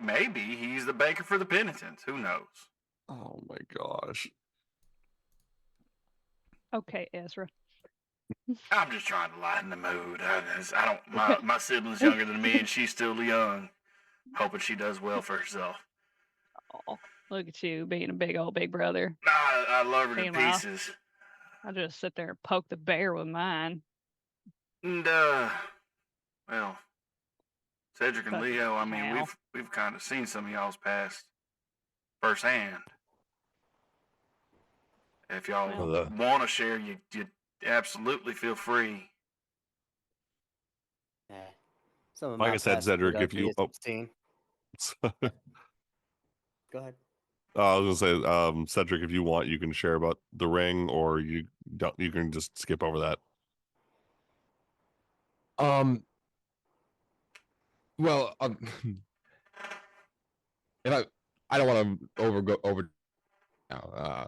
Maybe he's the baker for the penitents. Who knows? Oh my gosh. Okay, Ezra. I'm just trying to lighten the mood. I don't. My sibling's younger than me, and she's still young. Hoping she does well for herself. Oh, look at you being a big brother. I love her to Meanwhile, pieces. I just sit there and poke the bear with mine. And well, Cedric and Fucking Leo. I mean, cow. we've kind of seen some of y'all's past. firsthand. If y'all Well, want to share, you absolutely feel free. Yeah. Some of Like my I said, past Cedric, if you PTSD. Go ahead. I was gonna say, Cedric, if you want, you can share about the ring, or you don't. You can just skip over that. Well, and I don't want to over now. I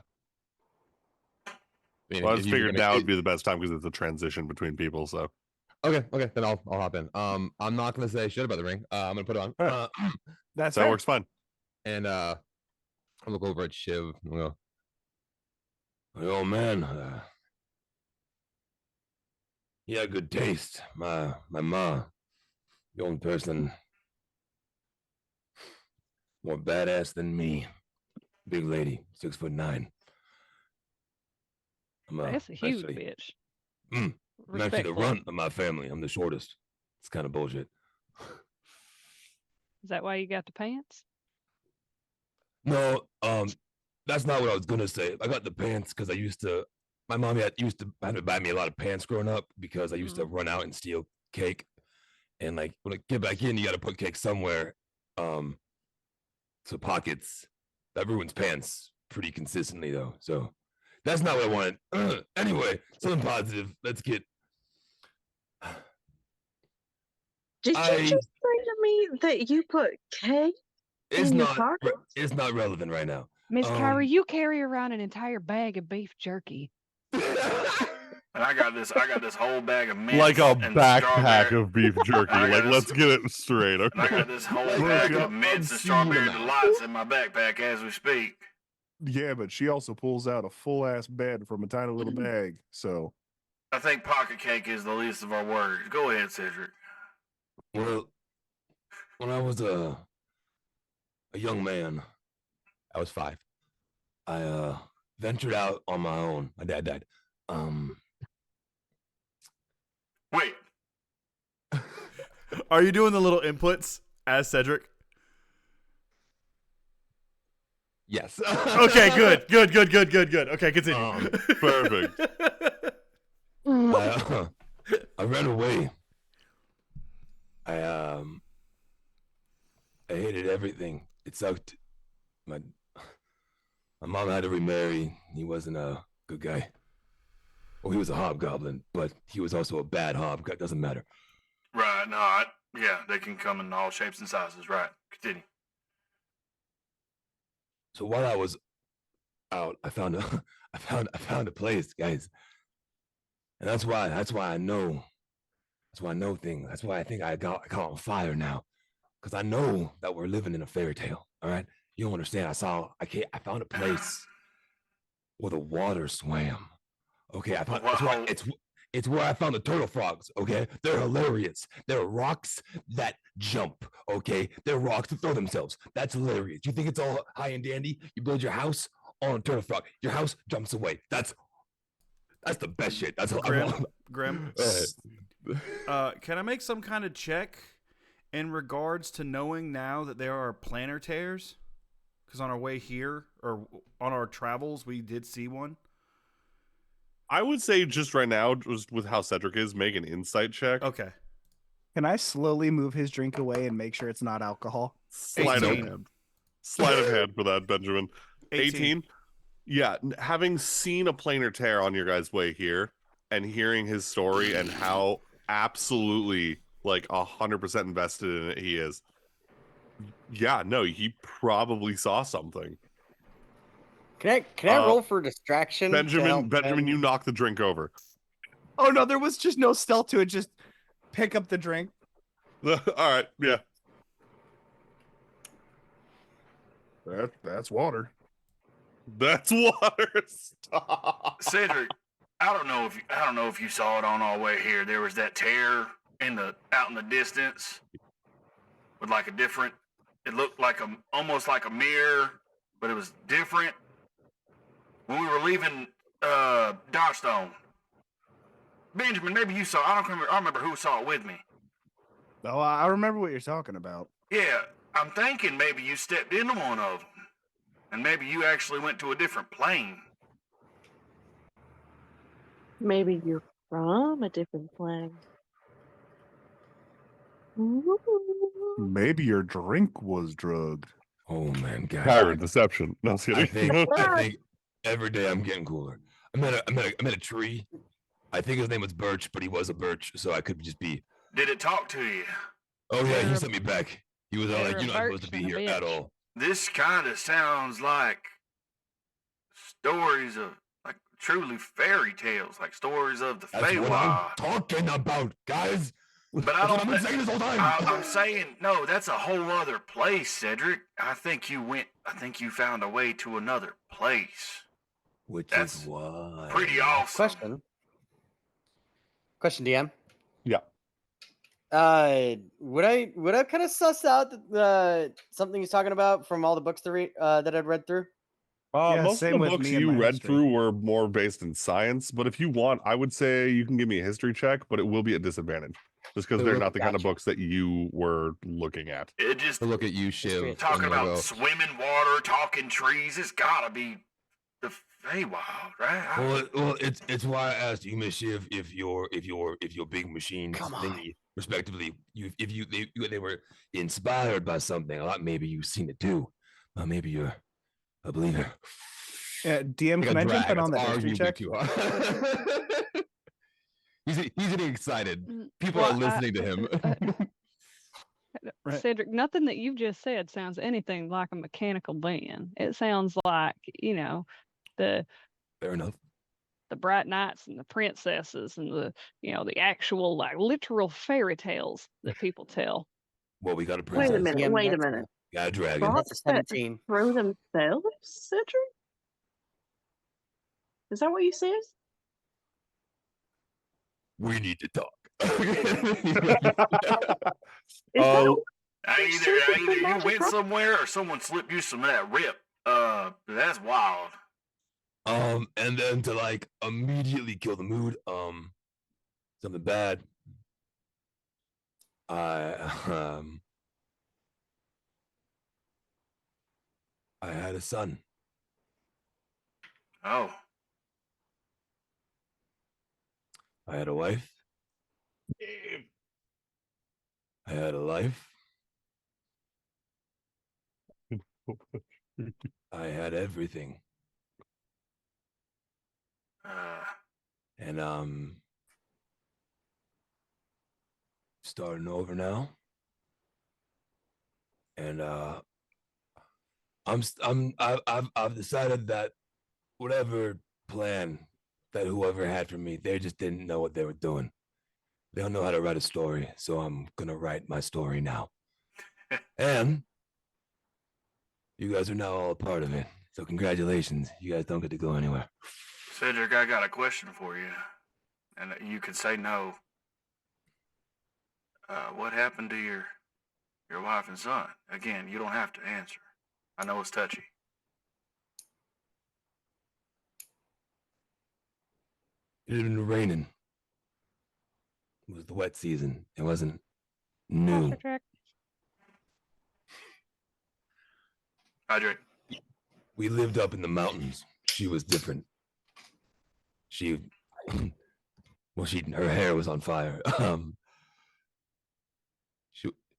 mean, Well, I if just you were figured gonna, now would be the best time because it's a transition between people. So okay, then I'll hop in. I'm not gonna say shit about the ring. I'm gonna put it on. Alright. That's that fair. works fine. And I'll look over at Shiv and go, oh man, he had good taste. My ma, the only person more badass than me. Big lady, 6'9". That's a huge actually, bitch. I'm actually the Respectful. runt of my family. I'm the shortest. It's kind of bullshit. Is that why you got the pants? No, that's not what I was gonna say. I got the pants because I used to. My mom used to have to buy me a lot of pants growing up because I used to run out and steal cake, and like when I get back in, you got to put cake somewhere. So pockets that ruins pants pretty consistently though. So that's not what I wanted. Anyway, something positive. Let's get. Did you just say to me that you put K It's in your not. pocket? It's not relevant right now. Miss Kyra, you carry around an entire bag of beef jerky. And I got this whole bag of mints Like a and backpack strawberry. of beef jerky. I got Like, this- let's get it straight. And I Okay. got this whole Look, bag I'm of mints and seeing strawberry them out. delights in my backpack as we speak. Yeah, but she also pulls out a full ass bed from a tiny little Mm-hmm. bag. So I think pocket cake is the least of our worries. Go ahead, Cedric. Well, when I was a young man, I was 5. I ventured out on my own. My dad died. Wait. Are you doing the little inputs as Cedric? Yes. Okay, good. Okay, continue. Perfect. I ran away. I hated everything. It sucked. My mom had to remarry. He wasn't a good guy. Well, he was a hobgoblin, but he was also a bad hobgoblin. Doesn't matter. Right, yeah, they can come in all shapes and sizes. Right, continue. So while I was out, I found a place, guys, and that's why I know. That's why I know things. That's why I think I got on fire now, because I know that we're living in a fairy tale. All right, you don't understand. I found a place where the water swam. Okay, I found it's where I found the turtle frogs. Okay, they're hilarious. They're rocks that jump. Okay, they're rocks that throw themselves. That's hilarious. You think it's all high and dandy? You build your house on a turtle frog. Your house jumps away. That's the best shit. That's Grimm. Can I make some kind of check in regards to knowing now that there are planar tears? Because on our way here or on our travels, we did see one. I would say just right now, just with how Cedric is, make an insight check. Okay. Can I slowly move his drink away and make sure it's not alcohol? Sleight of 18. hand. Sleight of hand for that, Benjamin. 18? Yeah, having seen a planar tear on your guys' way here and hearing his story and how absolutely like 100% invested in it he is. Yeah, no, he probably saw something. Can I roll for distraction? to Benjamin, help Ben? you knock the drink over. Oh no, there was just no stealth to it. Just pick up the drink. All right, yeah. that's water. That's water. Stop. Cedric, I don't know if you saw it on our way here. There was that tear out in the distance with like a different. It looked like almost like a mirror, but it was different. When we were leaving Darstone, Benjamin, maybe you saw. I don't remember who saw it with me. Oh, I remember what you're talking about. Yeah, I'm thinking maybe you stepped into one of them. And maybe you actually went to a different plane. Maybe you're from a different plane. Ooh. Maybe your drink was drugged. Oh man, guys. Pirate deception. No, I'm just I kidding. think every day I'm getting cooler. I met a tree. I think his name was Birch, but he was a birch, so I could just be. Did it talk to you? Oh yeah, he You're a- sent me back. He was all like, you're a "You're not supposed to birch be and a here at bitch. all." This kind of sounds like stories of, like, truly fairy tales, like stories of the That's what I'm Feywild. talking about, guys. But I That's what don't I've been saying this whole time. I'm saying, no, that's a whole other place, Cedric. I think you found a way to another place. Which That's is why. pretty awesome. Question, DM. Yeah. Would I kind of suss out something he's talking about from all the books that I'd read through? Yeah, Most of same the with books me and you my read history. through were more based in science, but if you want, I would say you can give me a history check, but it will be at disadvantage. Just because So they're look- not the kind of Gotcha. books that you were looking at. It just To look at you, Shiv. talking and I about go, swimming water, talking trees. It's gotta be the Feywild, right? Well, it's why I asked you, Miss Shiv, if your big machines Come on. thingy, respectively, they were inspired by something. I thought maybe you've seen it too. Maybe you're a believer. DM, can I jump in on the history check? He's getting excited. People Well, are listening to him. Right. Cedric, nothing that you've just said sounds anything like a mechanical being. It sounds like, the Fair enough. the bright knights and the princesses and the actual, like, literal fairy tales that people tell. Well, we got a Wait a princess. minute. DM, Wait a that's minute. Got a dragon. That's a Thoughts that 17. throw themselves, Cedric? Is that what you said? We need to talk. Is that Oh, Either you Magic went rock? somewhere or someone slipped you some of that rip. That's wild. And then to like immediately kill the mood, something bad. I had a son. Oh, I had a wife. I had a life. I had everything. And starting over now. And I've decided that whatever plan that whoever had for me, they just didn't know what they were doing. They don't know how to write a story, so I'm gonna write my story now. And you guys are now all a part of it. So congratulations. You guys don't get to go anywhere. Cedric, I got a question for you, and you can say no. What happened to your wife and son? Again, you don't have to answer. I know it's touchy. It had been raining. It was the wet season. It wasn't new. Patrick. Hydrate. We lived up in the mountains. She was different. She, her hair was on fire.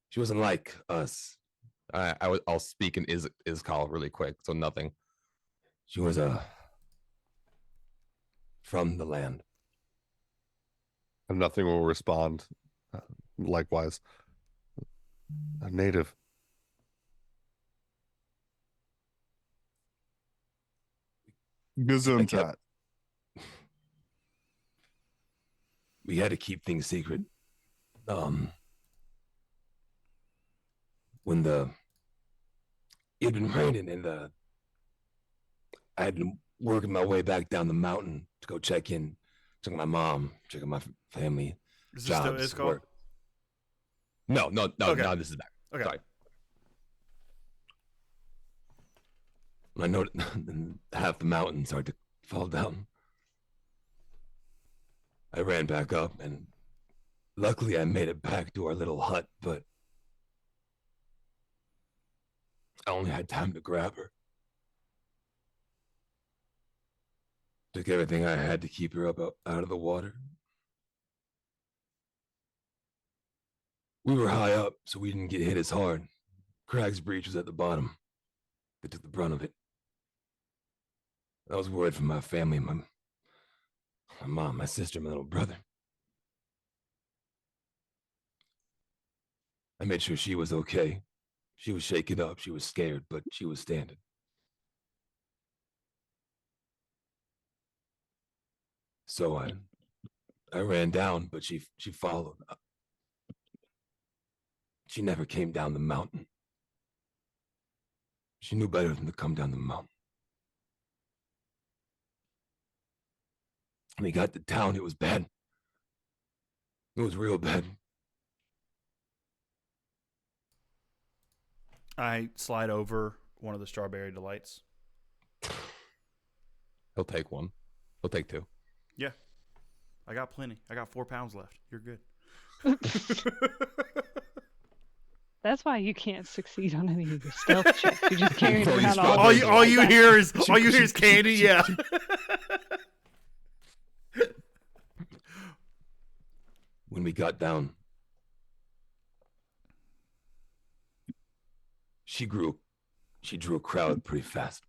She wasn't like us. I'll speak in is call really quick, so nothing. She was from the land. and nothing will respond. Likewise, a native. Gesundheit. We had to keep things secret. When it had been raining and I had been working my way back down the mountain to go check on my mom, check on my family. Is this still jobs, is called? work. No, Okay. no, this is back. Okay. Sorry. I know half the mountain started to fall down. I ran back up and luckily I made it back to our little hut, but I only had time to grab her. Took everything I had to keep her up out of the water. We were high up, so we didn't get hit as hard. Crag's breach was at the bottom. They took the brunt of it. I was worried for my family, my mom, my sister, my little brother. I made sure she was okay. She was shaken up, she was scared, but she was standing. So I ran down, but she followed. She never came down the mountain. She knew better than to come down the mountain. When we got to town, it was bad. It was real bad. I slide over one of the strawberry delights. He'll take one. He'll take two. Yeah. I got plenty. I got 4 pounds left. You're good. That's why you can't succeed on any of your stealth checks. You just carry around all you hear is candy. Yeah. When we got down, she drew a crowd pretty fast.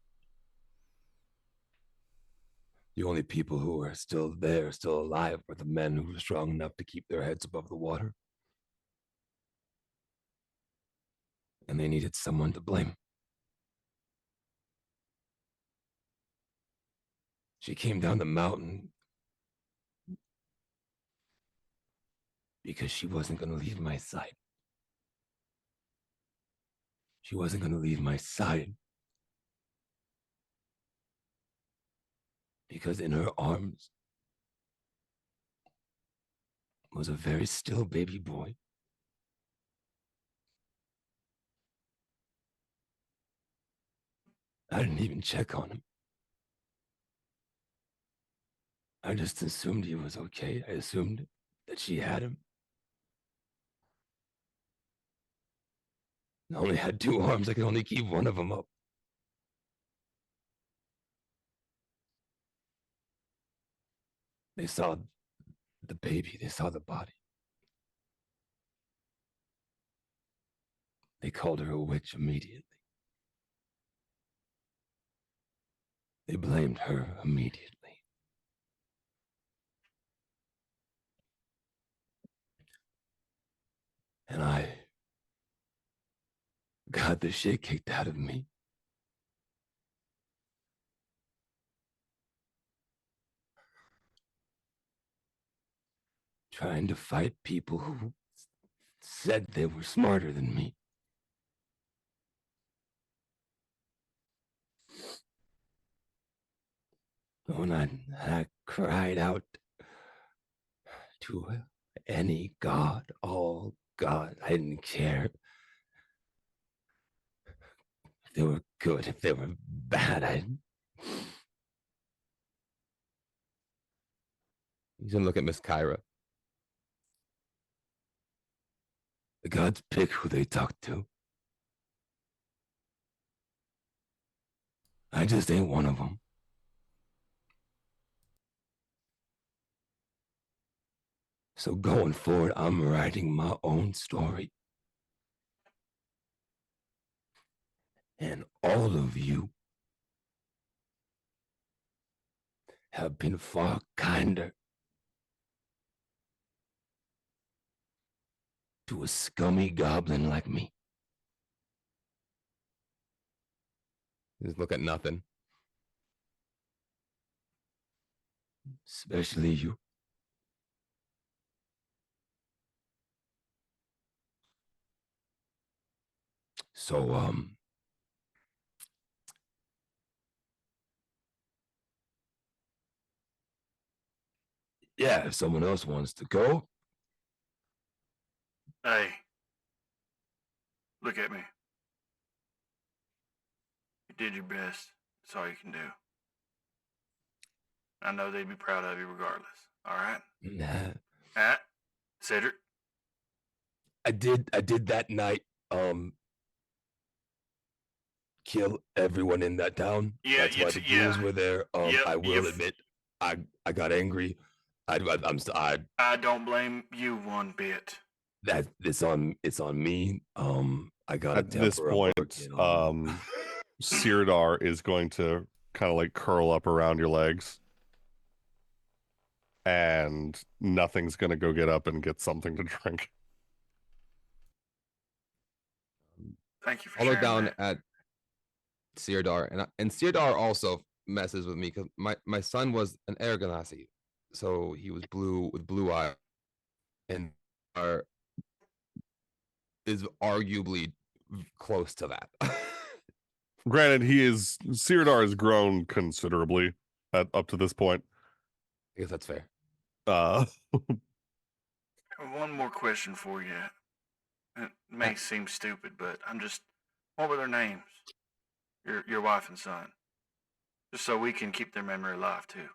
The only people who were still there, still alive, were the men who were strong enough to keep their heads above the water. And they needed someone to blame. She came down the mountain because she wasn't going to leave my side. She wasn't going to leave my side because in her arms was a very still baby boy. I didn't even check on him. I just assumed he was okay. I assumed that she had him. I only had 2 arms. I could only keep one of them up. They saw the baby. They saw the body. They called her a witch immediately. They blamed her immediately. And I got the shit kicked out of me. Trying to fight people who said they were smarter than me. When I cried out to any god, all god, I didn't care if they were good, if they were bad. He's gonna look at Miss Kyra. The gods pick who they talk to. I just ain't one of them. So going forward, I'm writing my own story. And all of you have been far kinder to a scummy goblin like me. Just look at nothing. Especially you. So, yeah, if someone else wants to go. Hey, look at me. You did your best. That's all you can do. I know they'd be proud of you regardless. All right? Nah. Cedric? I did that night, kill everyone in that town. Yeah, that's why the ghouls were there. I will admit, I got angry. I don't blame you one bit. That it's on me. I got a At this temper I'm point, working on. Sirdar is going to kind of like curl up around your legs, and nothing's going to go get up and get something to drink. Thank you for I'll look sharing down that. at Sirdar, and Sirdar also messes with me because my son was an Air Ganassi, so he was blue with blue eyes, and is arguably close to that. Granted, Sirdar has grown considerably up to this point. I guess that's fair. One more question for you. It may seem stupid, but what were their names? Your wife and son. Just so we can keep their memory alive too.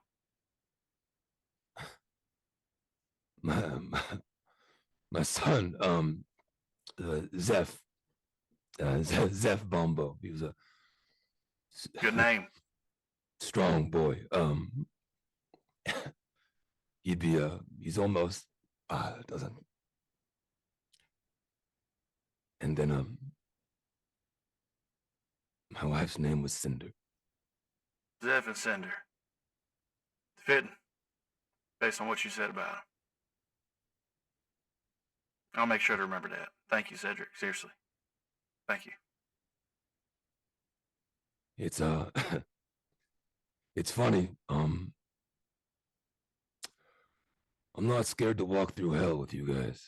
My son, Zeph, Zeph Bombo. He was a Good name. strong boy. He's almost doesn't. And then my wife's name was Cinder. Zeph and Cinder. Fitting. Based on what you said about him. I'll make sure to remember that. Thank you, Cedric. Seriously. Thank you. It's it's funny. I'm not scared to walk through hell with you guys.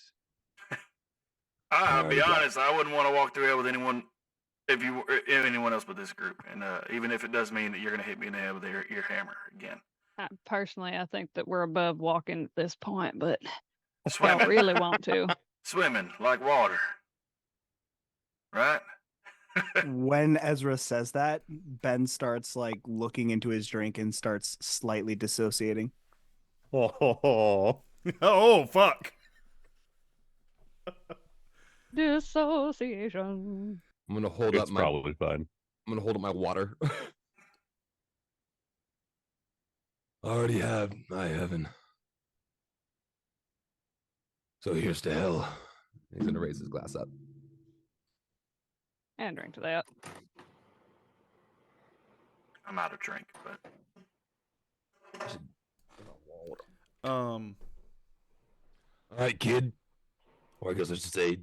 I'll be honest, I wouldn't want to walk through hell with anyone if anyone else but this group. And even if it does mean that you're gonna hit me in the head with your hammer again. Personally, I think that we're above walking at this point, but Swimming. y'all really want to. Swimming like water. Right? When Ezra says that, Ben starts like looking into his drink and starts slightly dissociating. Oh, oh fuck. Dissociation. I'm gonna hold it's up my. probably fine. I'm gonna hold up my water. I already have my heaven. So here's to hell. He's gonna raise his glass up. And drink to that. I'm out of drink, but All right, kid. Or I guess I should say,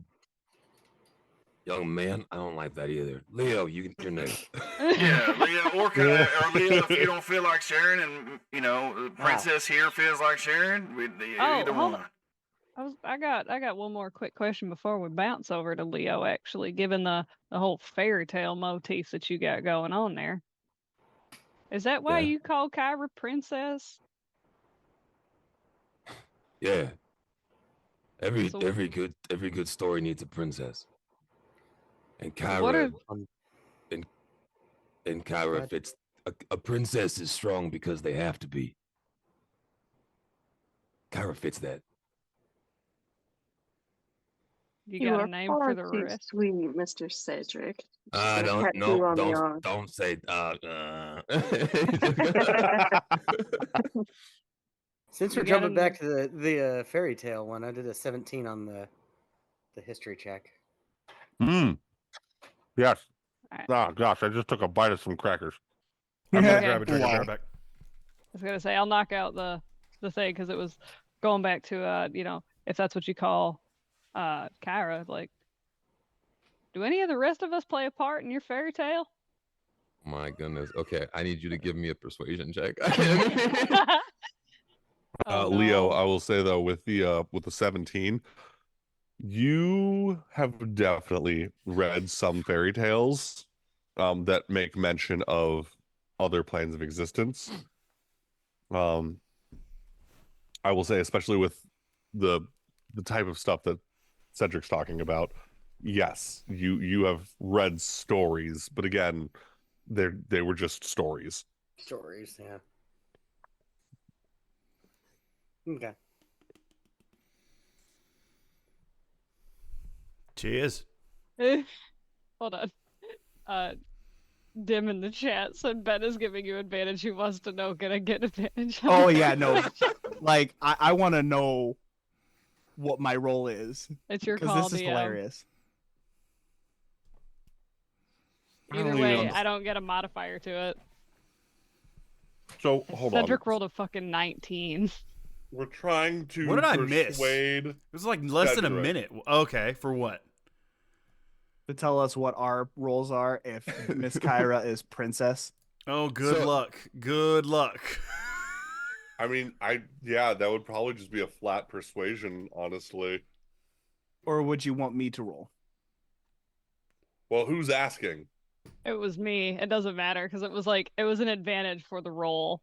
young man. I don't like that either. Leo, you're next. yeah, Leo, or Leo, if you don't feel like sharing, and the princess here feels like sharing, either hold one. on. I got one more quick question before we bounce over to Leo. Actually, given the whole fairy tale motif that you got going on there, is that why you call Kyra princess? Yeah. Every good story needs a princess. And Kyra and Kyra fits a princess is strong because they have to be. Kyra fits that. You got a name for the too rest? Sweet, Mr. Cedric. Don't say Since we're jumping back to the fairy tale one, I did a 17 on the history check. Yes. Right. Oh gosh, I just took a bite of some crackers. I'm gonna Okay. grab a drink and be right back. I was gonna say I'll knock out the thing because it was going back to if that's what you call Kyra, like, do any of the rest of us play a part in your fairy tale? My goodness. Okay, I need you to give me a persuasion check. Leo, I will say though, with the 17, you have definitely read some fairy tales that make mention of other planes of existence. I will say, especially with the type of stuff that Cedric's talking about, yes, you have read stories, but again, they were just stories. Stories, yeah. Okay. Cheers. Hold on. Dim in the chat said Ben is giving you advantage. He wants to know, can I get advantage? on Oh the yeah, no. advantage? Like I want to know what my role is It's your because call, this is DM. hilarious. Either way, I don't get a modifier to it. So hold on. Cedric rolled a fucking 19. We're trying to What did I miss? persuade. It was like less than a Cedric. minute. Okay, for what? To tell us what our roles are if Miss Kyra is princess. Oh, good So- luck. Good luck. I mean, that would probably just be a flat persuasion, honestly. Or would you want me to roll? Well, who's asking? It was me. It doesn't matter because it was an advantage for the roll.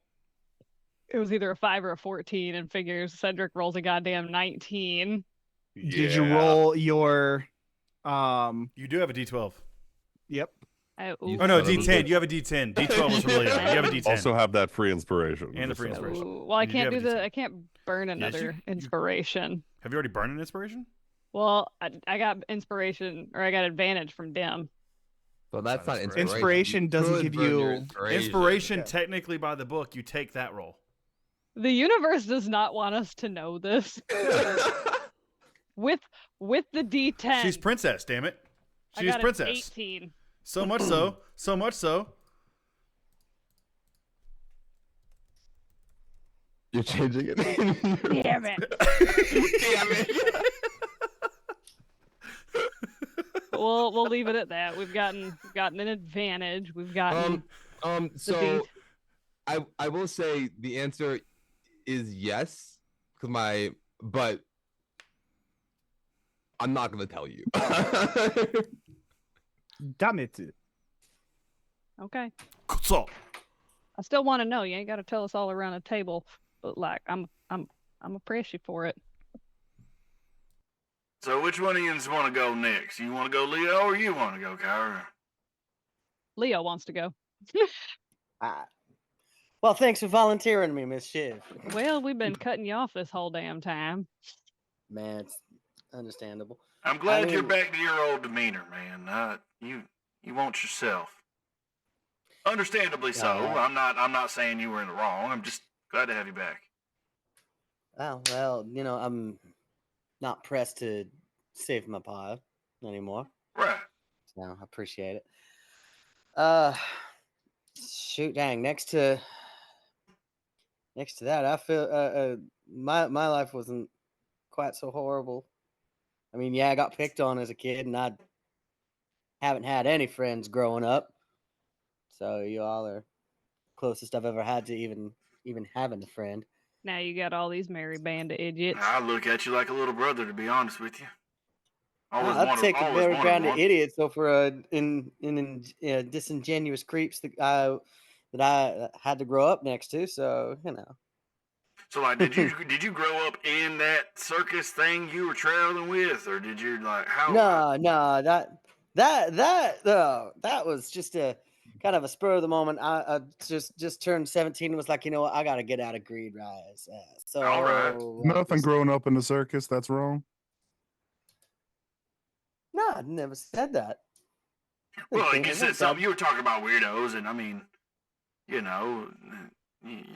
It was either a 5 or a 14, and figures Cedric rolls a goddamn 19. Did you roll your You do have a D12. Yep. Oh no, son of a D10. bitch. You have a D10. D12 was from Leo. You have a D10. Also have that free inspiration. And the just free so- inspiration. Ooh, well, I You do can't have do a the. D10. I can't burn Yes, another you- inspiration. Have you already burned an inspiration? Well, I got inspiration, or I got advantage from Dim. So that's not Inspiration. inspiration. Inspiration doesn't Could give burn your you- Inspiration, Okay. technically by the book, you take that roll. The universe does not want us to know this. With the D10, She's princess, damn it. I She's got an princess. 18. So much so. So much so. You're changing it. Damn it. Damn it. We'll leave it at that. We've gotten an advantage. We've gotten So I will say the answer is yes, but I'm not gonna tell you. Damn it. okay. So, I still want to know. You ain't got to tell us all around a table, but like I'm a press you for it. So which one of you want to go next? You want to go Leo or you want to go Kyra? Leo wants to go. Well, thanks for volunteering me, Miss Shiv. Well, we've been cutting you off this whole damn time. Man, it's understandable. I'm glad you're mean- back to your old demeanor, man. You want yourself. Understandably so. Alright. I'm not saying you were in the wrong. I'm just glad to have you back. Oh, well, I'm not pressed to save my pie anymore. Right. So I appreciate it. Shoot, dang. Next to that, I feel my life wasn't quite so horrible. I mean, yeah, I got picked on as a kid, and I haven't had any friends growing up. So you all are closest I've ever had to even having a friend. Now you got all these merry band of idiots. I look at you like a little brother, to be honest with you. Always I've wanted, taken always very wanted grounded one. idiots over disingenuous creeps that I had to grow up next to. So So, like, did you grow up in that circus thing you were traveling with, or did you like how? No, that was just a kind of a spur of the moment. I just turned 17 and was like, you know what, I gotta get out of Greed Rise. So All right. Nothing growing up in the circus. That's wrong. No, I never said that. Well, Okay, you well, said that's something. bad. You were talking about weirdos, and I mean, you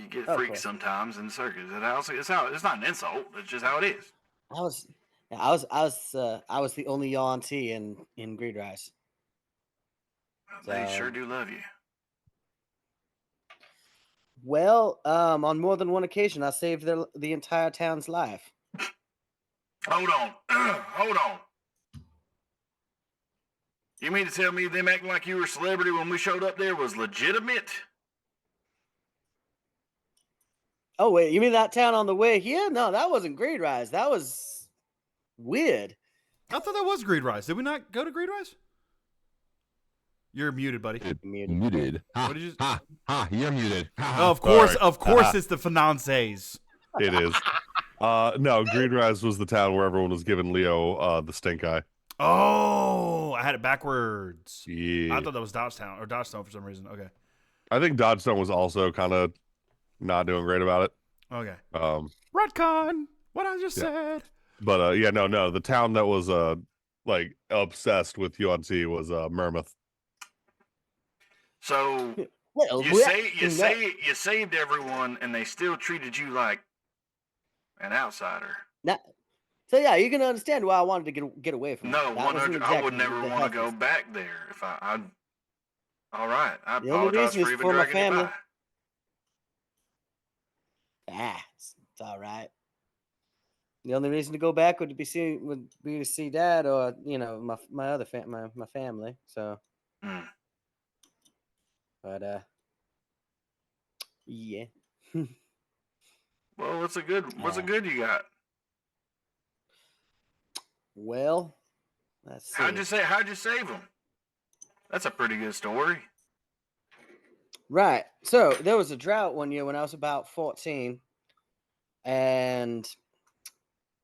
get Okay. freaks sometimes in the circus. It's not an insult. It's just how it is. I was the only auntie in Greed Rise. They So- sure do love you. Well, on more than one occasion, I saved the entire town's life. Hold on, hold on. You mean to tell me them acting like you were a celebrity when we showed up there was legitimate? Oh wait, you mean that town on the way here? No, that wasn't Greed Rise. That was weird. I thought that was Greed Rise. Did we not go to Greed Rise? You're muted, buddy. Muted. Ha, What did you- ha, ha, you're muted. Ha, ha. Oh, of course, Sorry. of course, it's the finances. It is. No, Green Rise was the town where everyone was giving Leo the stink eye. Oh, I had it backwards. Yeah. I thought that was Dodgetown or Dodgestone for some reason. Okay. I think Dodgestone was also kind of not doing great about it. Okay. Um, What I just Yeah. said. but yeah, no, the town that was like obsessed with UNT was Mermouth. So Well, you saved everyone, and they still treated you like an outsider. So yeah, you can understand why I wanted to get away from No, it. That wasn't 100. I would exactly never the want to go healthiest. back there. If I all right. I The only apologize reason for is even for my dragging you family. by. It's all right. The only reason to go back would be to see Dad or my other my family. So, but yeah. Well, what's a good you got? Well, let's see. How'd you save them? That's a pretty good story. Right. So there was a drought one year when I was about 14, and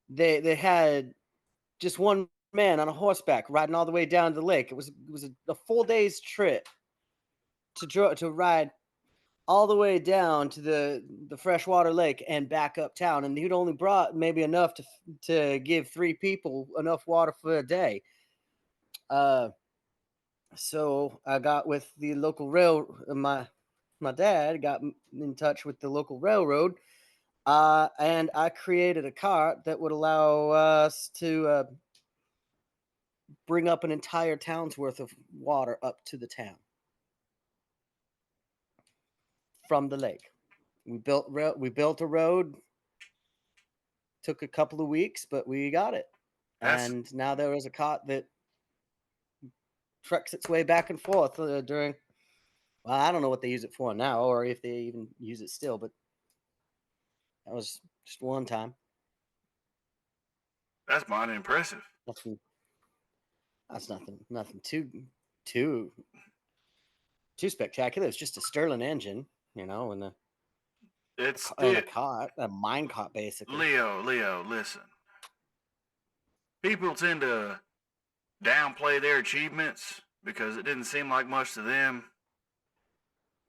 they had just one man on a horseback riding all the way down to the lake. It was a full day's trip to ride all the way down to the freshwater lake and back uptown, and he'd only brought maybe enough to give 3 people enough water for a day. So I got with the local my dad got in touch with the local railroad, and I created a cart that would allow us to bring up an entire town's worth of water up to the town from the lake. We built a road. Took a couple of weeks, but we got it. And now there is a cart that trucks its way back and forth during. Well, I don't know what they use it for now, or if they even use it still. But that was just one time. That's mighty impressive. That's nothing too spectacular. It's just a Stirling engine, and a cart, a mine cart, basically. Leo, listen. People tend to downplay their achievements because it didn't seem like much to them.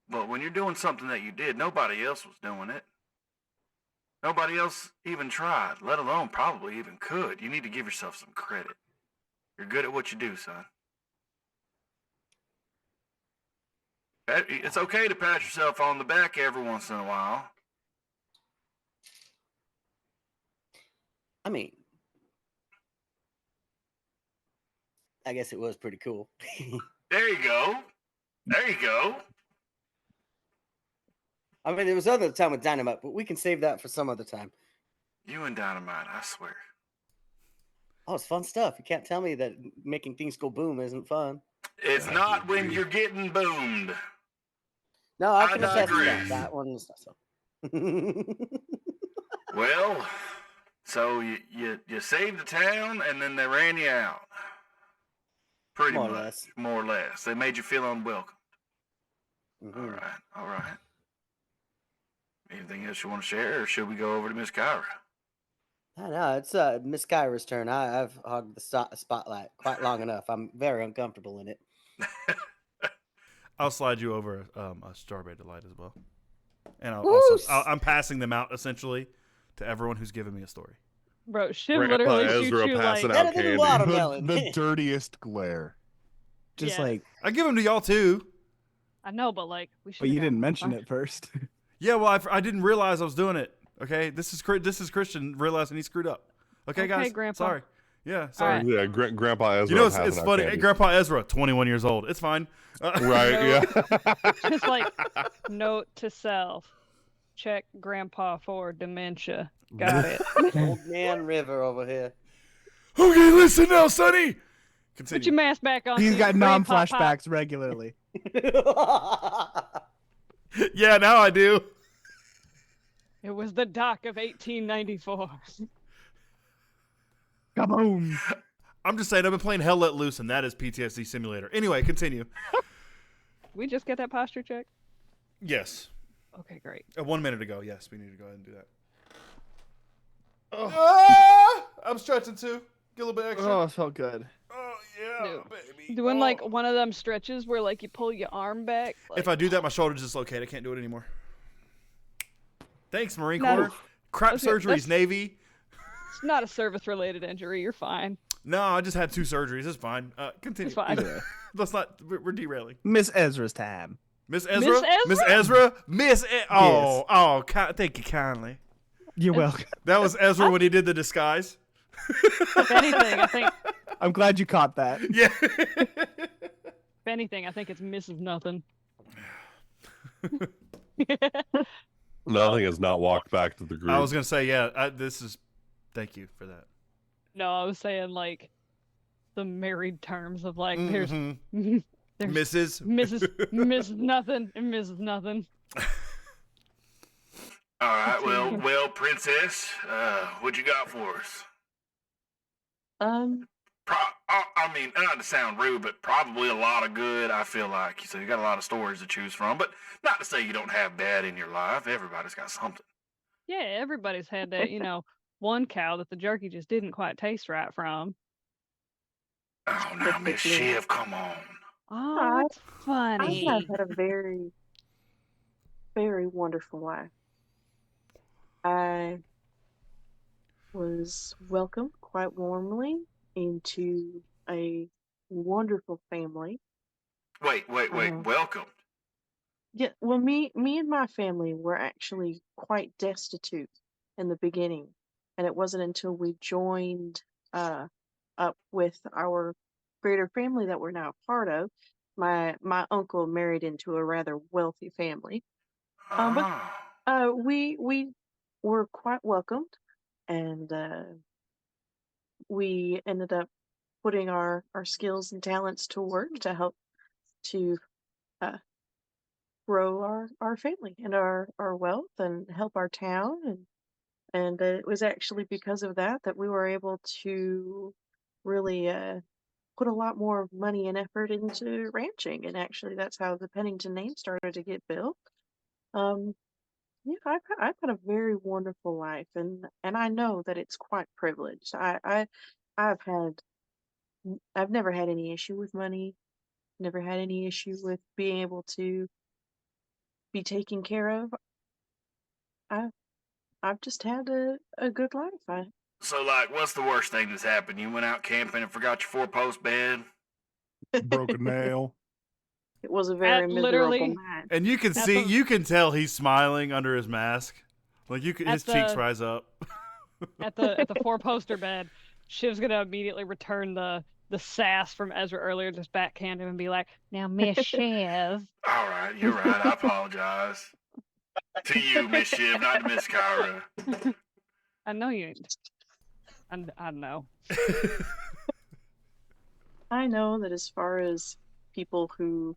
But when you're doing something that you did, nobody else was doing it. Nobody else even tried, let alone probably even could. You need to give yourself some credit. You're good at what you do, son. It's okay to pat yourself on the back every once in a while. I mean, I guess it was pretty cool. There you go. I mean, there was other time with Dynamite, but we can save that for some other time. You and Dynamite, I swear. Oh, it's fun stuff. You can't tell me that making things go boom isn't fun. It's not when you're getting boomed. No, I can attest to digress. that. That one's not so. Well, so you saved the town and then they ran you out. Pretty much. More or less. They made you feel unwelcome. Mm-hmm. All right. Anything else you want to share, or should we go over to Miss Kyra? No, it's Miss Kyra's turn. I've hogged the spotlight quite long enough. I'm very uncomfortable in it. I'll slide you over a Strawberry Delight as well, and I'm passing them out essentially to everyone who's giving me a story. Bro, Shiv literally shoots you like better than watermelon. the dirtiest glare. Just Yeah. I give them to y'all too. I know, but we should. But you didn't mention it first. Yeah, well, I didn't realize I was doing it. Okay, this is Christian realizing he screwed up. Okay, guys. Grandpa. Sorry. Yeah, sorry. Right. Yeah, Grandpa Ezra. You know, it's funny. Hey, Grandpa Ezra, 21 years old. It's fine. Right? Yeah. Just note to self: check Grandpa for dementia. Got it. Old man River over here. Okay, listen now, Sonny. Continue. Put your mask back on. He's got Grandpa flashbacks regularly. Yeah, now I do. It was the dock of 1894. Kaboom! I'm just saying, I've been playing Hell Let Loose, and that is PTSD Simulator. Anyway, continue. We just get that posture check? Yes. Okay, great. 1 minute ago, yes, we need to go ahead and do that. Oh. I'm stretching too. Get a little bit extra. Oh, it felt good. Oh, yeah, baby. Doing one of them stretches where you pull your arm back. If I do that, my shoulder's dislocated. I can't do it anymore. Thanks, Marine No. Corps. Crap Okay, surgeries, that's- Navy. It's not a service-related injury. You're fine. No, I just had 2 surgeries. It's fine. Continue. It's fine. Let's not. We're derailing. Miss Ezra's time. Miss Ezra. Thank you kindly. You're welcome. That was Ezra when he did the disguise. If anything, I think. I'm glad you caught that. Yeah. If anything, I think it's Mrs. Nothing. Nothing has not walked back to the group. I was gonna say, yeah. Thank you for that. No, I was saying like the married terms of like there's Mrs. Mrs. Nothing and Mrs. Nothing. All right, well, Princess, what you got for us? I mean, not to sound rude, but probably a lot of good. I feel like so you got a lot of stories to choose from, but not to say you don't have bad in your life. Everybody's got something. Yeah, everybody's had that, one cow that the jerky just didn't quite taste right from. Oh, now, Miss Shiv, come on. Oh, it's funny. I have had a very, very wonderful life. I was welcomed quite warmly into a wonderful family. Wait, welcomed? Yeah, well, me and my family were actually quite destitute in the beginning, and it wasn't until we joined up with our greater family that we're now a part of. My uncle married into a rather wealthy family, but we were quite welcomed, and we ended up putting our skills and talents to work to help to grow our family and our wealth and help our town, and it was actually because of that we were able to really put a lot more money and effort into ranching, and actually that's how the Pennington name started to get built. Yeah, I've had a very wonderful life, and I know that it's quite privileged. I've never had any issue with money, never had any issue with being able to be taken care of. I've just had a good life. So, like, what's the worst thing that's happened? You went out camping and forgot your 4-post bed? Broke a nail. It was a very miserable night. And you can tell he's smiling under his mask. Like his cheeks rise up. At the 4-poster bed, Shiv's gonna immediately return the sass from Ezra earlier, just backhand him and be like, "Now, Miss Shiv." All right, you're right. I apologize. To you, Miss Shiv, not to Miss Kyra. I know you. I know. I know that as far as people who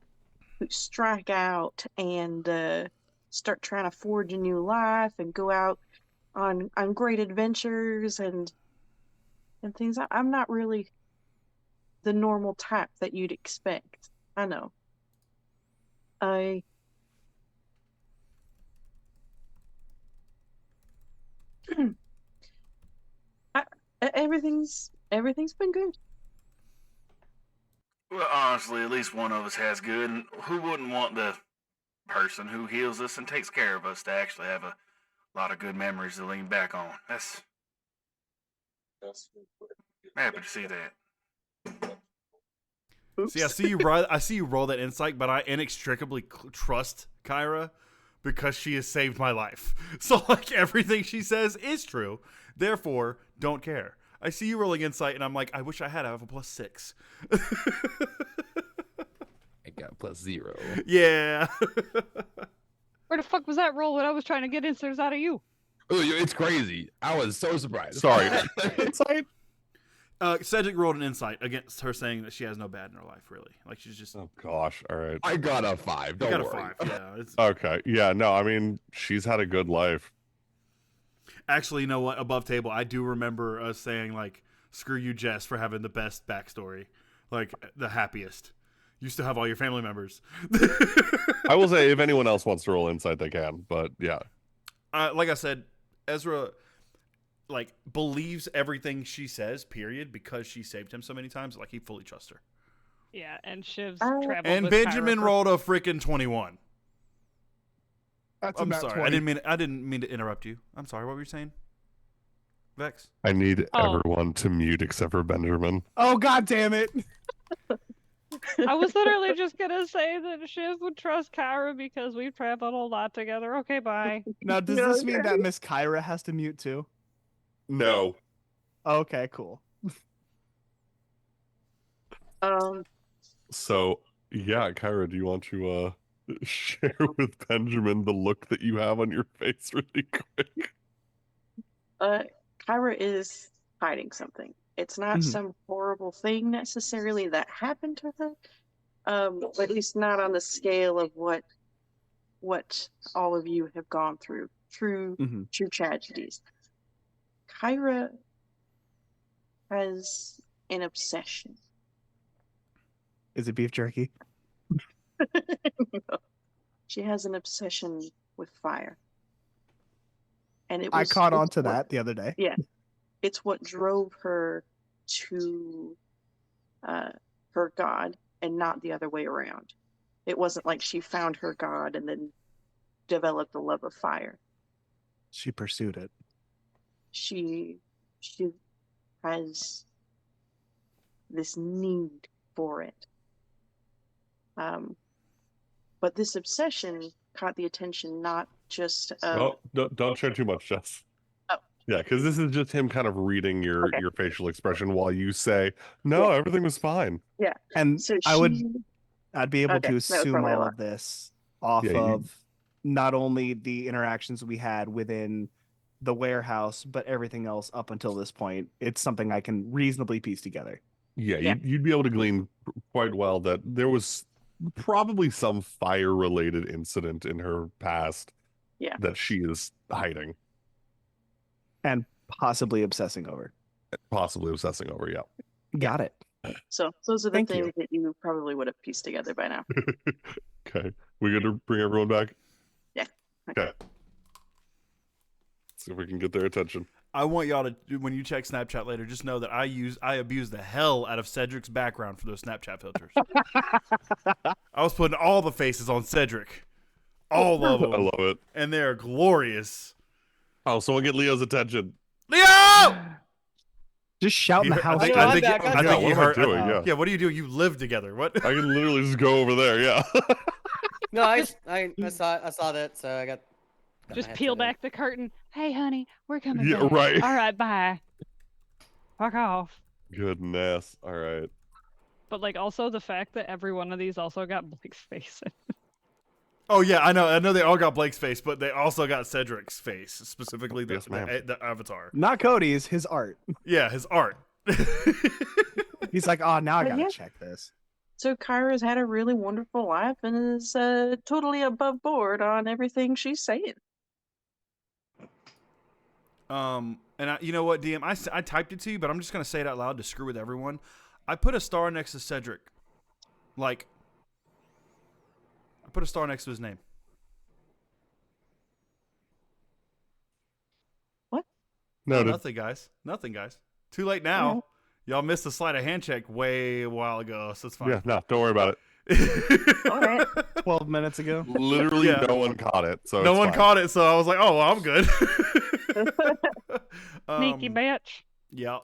strike out and start trying to forge a new life and go out on great adventures and things, I'm not really the normal type that you'd expect. I know. Everything's been good. Well, honestly, at least one of us has good. And who wouldn't want the person who heals us and takes care of us to actually have a lot of good memories to lean back on? That's happy to see that. Oops. See, I see you roll that insight, but I inextricably trust Kyra because she has saved my life. So, like, everything she says is true. Therefore, don't care. I see you rolling insight, and I'm like, I wish I have a +6. I got +0. Yeah. Where the fuck was that roll when I was trying to get inserts out of you? Oh, it's crazy. I was so surprised. Sorry. Insight. Cedric rolled an insight against her saying that she has no bad in her life, really. Like, she's just... Oh, gosh. All right. I got a 5. Don't got worry. a 5, yeah. It's... Okay. Yeah, no, I mean, she's had a good life. Actually, you know what? Above table, I do remember us saying, like, screw you, Jess, for having the best backstory. Like, the happiest. You still have all your family members. I will say, if anyone else wants to roll insight, they can. But, yeah. Like I said, Ezra, like, believes everything she says, period, because she saved him so many times. Like, he fully trusts her. Yeah, and Shiv's traveled And with Benjamin Kyra rolled a freaking 21. That's I'm about sorry. 20. I didn't mean to interrupt you. I'm sorry. What were you saying? Vex. I need Oh. everyone to mute except for Benjamin. Oh god damn it! I was literally just gonna say that Shiv would trust Kyra because we've traveled a lot together. Okay, bye. Now, does this mean that Miss Kyra has to mute too? No. Okay, cool. So, yeah, Kyra, do you want to share with Benjamin the look that you have on your face really quick? Kyra is hiding something. It's not some horrible thing necessarily that happened to her, at least not on the scale of what all of you have gone through, true tragedies. Kyra has an obsession. Is it beef jerky? No. She has an obsession with fire. And I caught on to that the other day. Yeah. It's what drove her to her god and not the other way around. It wasn't like she found her god and then developed a love of fire. She pursued it. She has this need for it. But this obsession caught the attention not just of... Don't share too much, Jess. Oh. Yeah, because this is just him kind of reading your facial expression while you say, no, everything was fine. Yeah. And so I'd be able to assume all of this off of not only the interactions we had within the warehouse, but everything else up until this point. It's something I can reasonably piece together. Yeah, you'd be able to glean quite well that there was probably some fire-related incident in her past that she is hiding. And possibly obsessing over. Yeah. Got it. So those are the things that you probably would have pieced together by now. Okay. We good to bring everyone back? Yeah. Okay. See if we can get their attention. I want y'all to, when you check Snapchat later, just know that I abuse the hell out of Cedric's background for those Snapchat filters. I was putting all the faces on Cedric. All of them. I love it. And they're glorious. Oh, someone get Leo's attention. Leo! Just shout in the house. I think you heard. Yeah. Yeah, what do? You live together. What? I can literally just go over there, yeah. No, I saw that, so I got Just peel back the curtain. Hey, honey, we're coming Yeah, back. right. All right, bye. Fuck off. Goodness. All right. But like also the fact that every one of these also got Blake's face in it. Oh yeah, I know they all got Blake's face, but they also got Cedric's face, specifically the avatar. Not Cody's, his art. Yeah, his art. He's like, oh, now I gotta check this. So Kyra's had a really wonderful life and is totally above board on everything she's saying. And you know what, DM? I typed it to you, but I'm just gonna say it out loud to screw with everyone. I put a star next to Cedric. Like, I put a star next to his name. What? No, nothing, guys. Nothing, guys. Too late now. Right. Y'all missed the sleight of hand check way a while ago, so it's fine. Yeah, no, don't worry about it. All right. 12 minutes ago. Literally no one caught it. So no it's one fine. caught it, so I was like, oh, well, I'm good. Sneaky bitch. Yeah.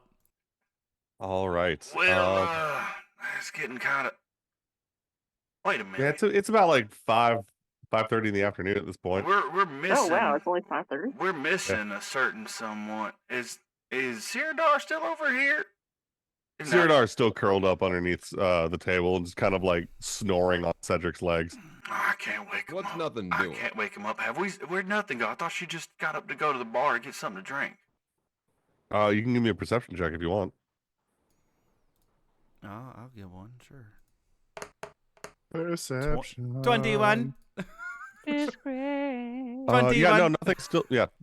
All right. Well, it's getting kind of... Wait a minute. Yeah, it's about like 5:30 in the afternoon at this point. We're missing... Oh, wow, it's only 5:30. We're missing a certain someone. Is Siradar still over here? Siradar's still curled up underneath the table and just kind of like snoring on Cedric's legs. I can't wake him up. What's nothing I doing? can't wake him up. Where'd nothing go? I thought she just got up to go to the bar to get something to drink. You can give me a perception check if you want. I'll give one, sure. Perception. 21. It's great. 21. Yeah, no,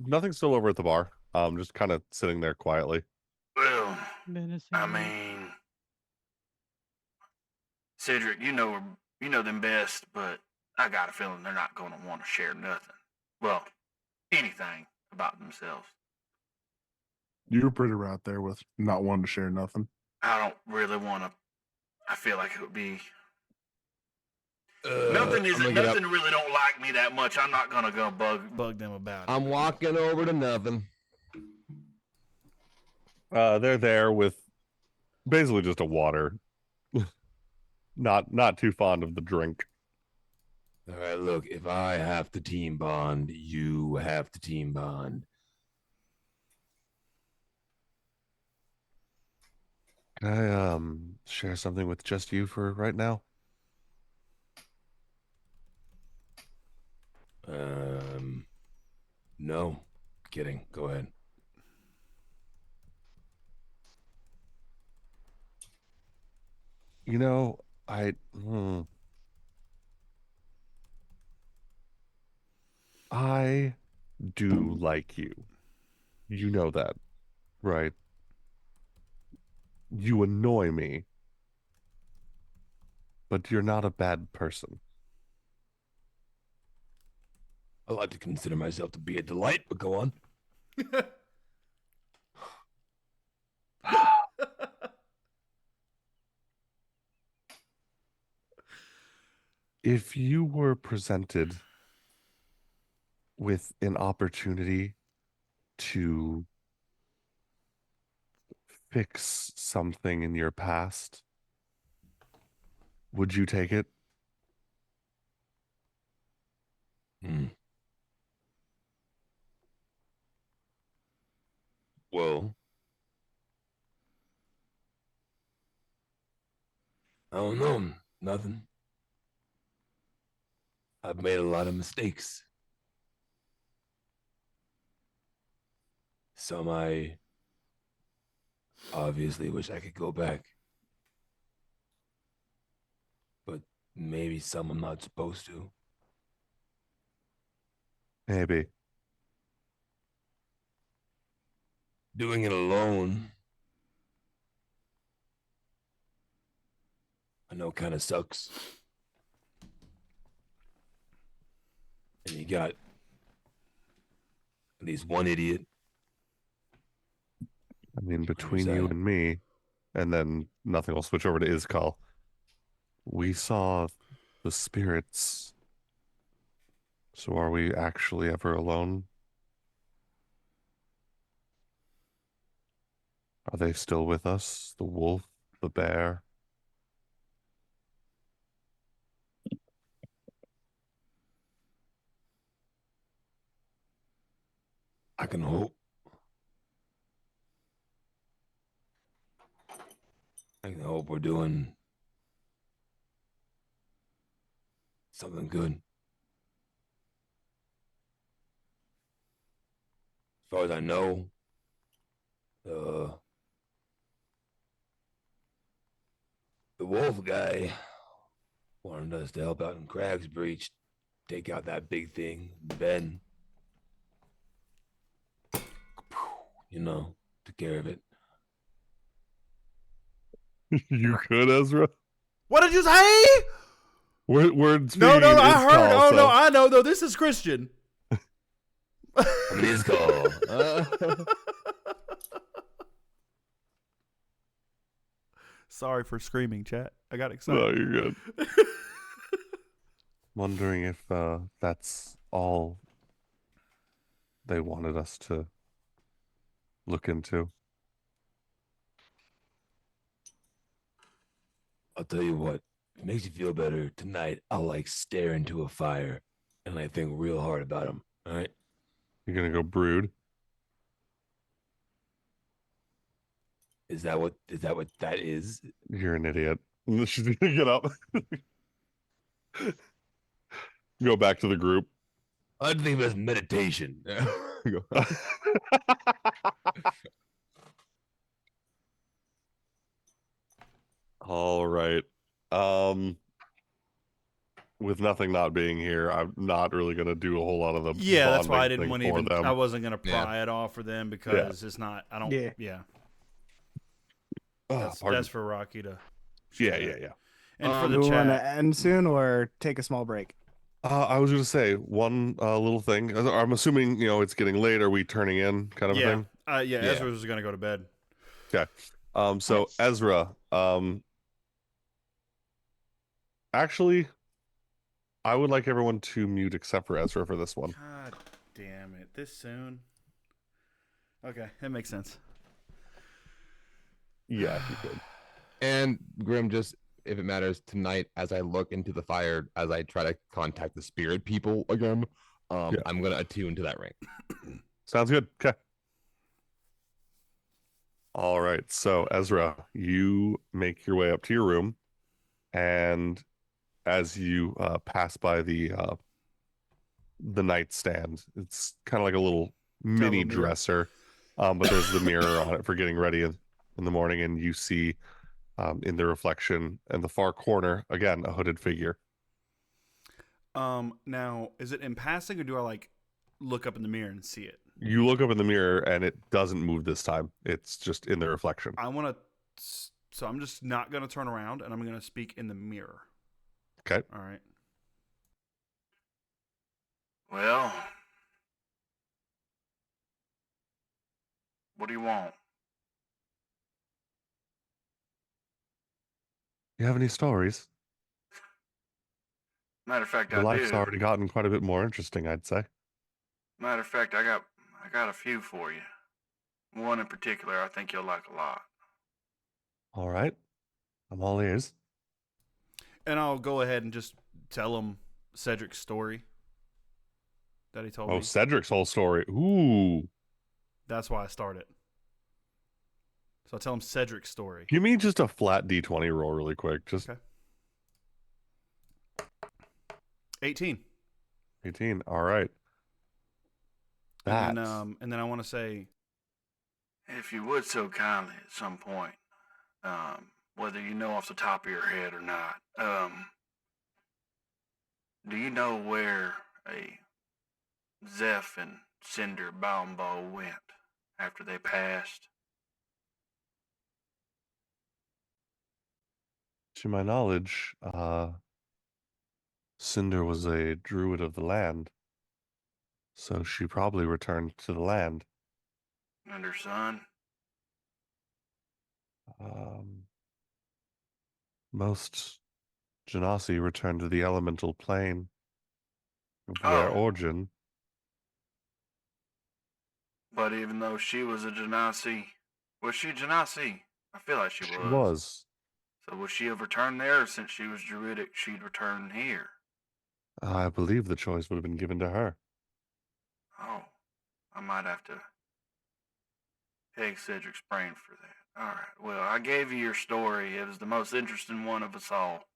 nothing's still over at the bar. Just kind of sitting there quietly. Well, I mean, Cedric, you know them best, but I got a feeling they're not going to want to share nothing. Well, anything about themselves. You were pretty right there with not wanting to share nothing. I don't really want to. I feel like it would be. Nothing really don't like me that much. I'm not gonna go bug them about it. I'm walking over to nothing. They're there with basically just a water. Not too fond of the drink. All right, look, if I have to team bond, you have to team bond. Can I share something with just you for right now? No. Kidding. Go ahead. You know, I do like you. You know that, right? You annoy me, but you're not a bad person. I like to consider myself to be a delight, but go on. If you were presented with an opportunity to fix something in your past, would you take it? Well, I don't know. Nothing. I've made a lot of mistakes. Some I obviously wish I could go back. But maybe some I'm not supposed to. Maybe. Doing it alone, I know kind of sucks. And you got at least one idiot. I mean, between you and me, and then nothing will switch over to Iskal. We saw the spirits. So are we actually ever alone? Are they still with us? The wolf, the bear? I can hope. I can hope we're doing something good. As far as I know, the wolf guy wanted us to help out in Crag's Breach, take out that big thing, Ben. You know, took care of it. You could, Ezra? What did you say? We're No, speaking I Iskal, heard. Oh, so- no, I know, though. This is Christian. It is called. Sorry for screaming, chat. I got excited. No, you're good. Wondering if that's all they wanted us to look into. I'll tell you what, if it makes you feel better tonight, I'll like stare into a fire and I think real hard about them. All right. You're gonna go brood? Is that what that is? You're an idiot. She's gonna get up. Go back to the group. I think that's meditation. All right. With nothing not being here, I'm not really gonna do a whole lot of the Yeah, that's why I bonding didn't want to thing for even. them. I wasn't gonna pry it off for them because it's not. I don't. Yeah. That's for Rocky to. Yeah. And for do the we want to chat. end soon or take a small break? I was gonna say one little thing. I'm assuming it's getting late. Are we turning in, kind of a thing? Yeah. Ezra was gonna go to bed. Okay. So Ezra, actually, I would like everyone to mute except for Ezra for this one. God damn it! This soon. Okay, that makes sense. Yeah, if you could. And Grim, just if it matters tonight, as I look into the fire, as I try to contact the spirit people again, I'm gonna attune to that ring. Sounds good. Okay. All right. So Ezra, you make your way up to your room, and as you pass by the nightstand, it's kind of like a little mini mirror. dresser, but there's the mirror on it for getting ready in the morning, and you see in the reflection in the far corner again a hooded figure. Now, is it in passing, or do I like look up in the mirror and see it? You look up in the mirror and it doesn't move this time. It's just in the reflection. I want to, so I'm just not going to turn around, and I'm going to speak in the mirror. Okay. All right. Well, what do you want? You have any stories? Matter of fact, Your I life's do. already gotten quite a bit more interesting, I'd say. Matter of fact, I got a few for you. One in particular I think you'll like a lot. All right. I'm all ears. And I'll go ahead and just tell him Cedric's story that he told me. Oh, Cedric's whole story. Ooh. That's why I started. So I tell him Cedric's story. Give me just a flat D20 roll really quick. Just Okay. 18. 18. All right. And then I want to say, If you would so kindly at some point, whether you know off the top of your head or not, do you know where a Zeph and Cinder Baumbo went after they passed? to my knowledge, Cinder was a druid of the land, so she probably returned to the land. And her son? Most Genasi returned to the elemental plane of their Oh. origin. But even though she was a Genasi, was she a Genasi? I feel like she was. She was. So would she have returned there, or since she was druidic, she'd return here? I believe the choice would have been given to her. Oh, I might have to peg Cedric's brain for that. All right. Well, I gave you your story. It was the most interesting one of us all.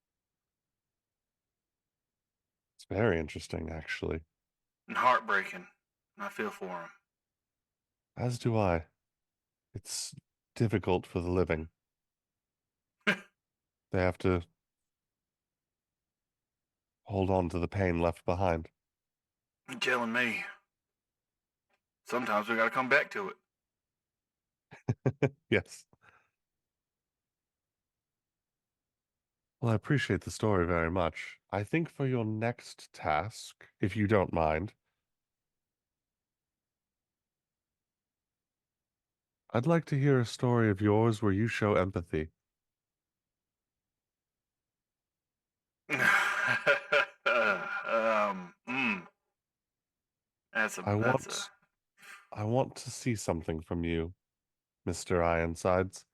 It's very interesting, actually. And heartbreaking. I feel for him. As do I. It's difficult for the living. They have to hold on to the pain left behind. You're telling me. Sometimes we gotta come back to it. Yes. Well, I appreciate the story very much. I think for your next task, if you don't mind, I'd like to hear a story of yours where you show empathy. I want to see something from you, Mr. Ironsides.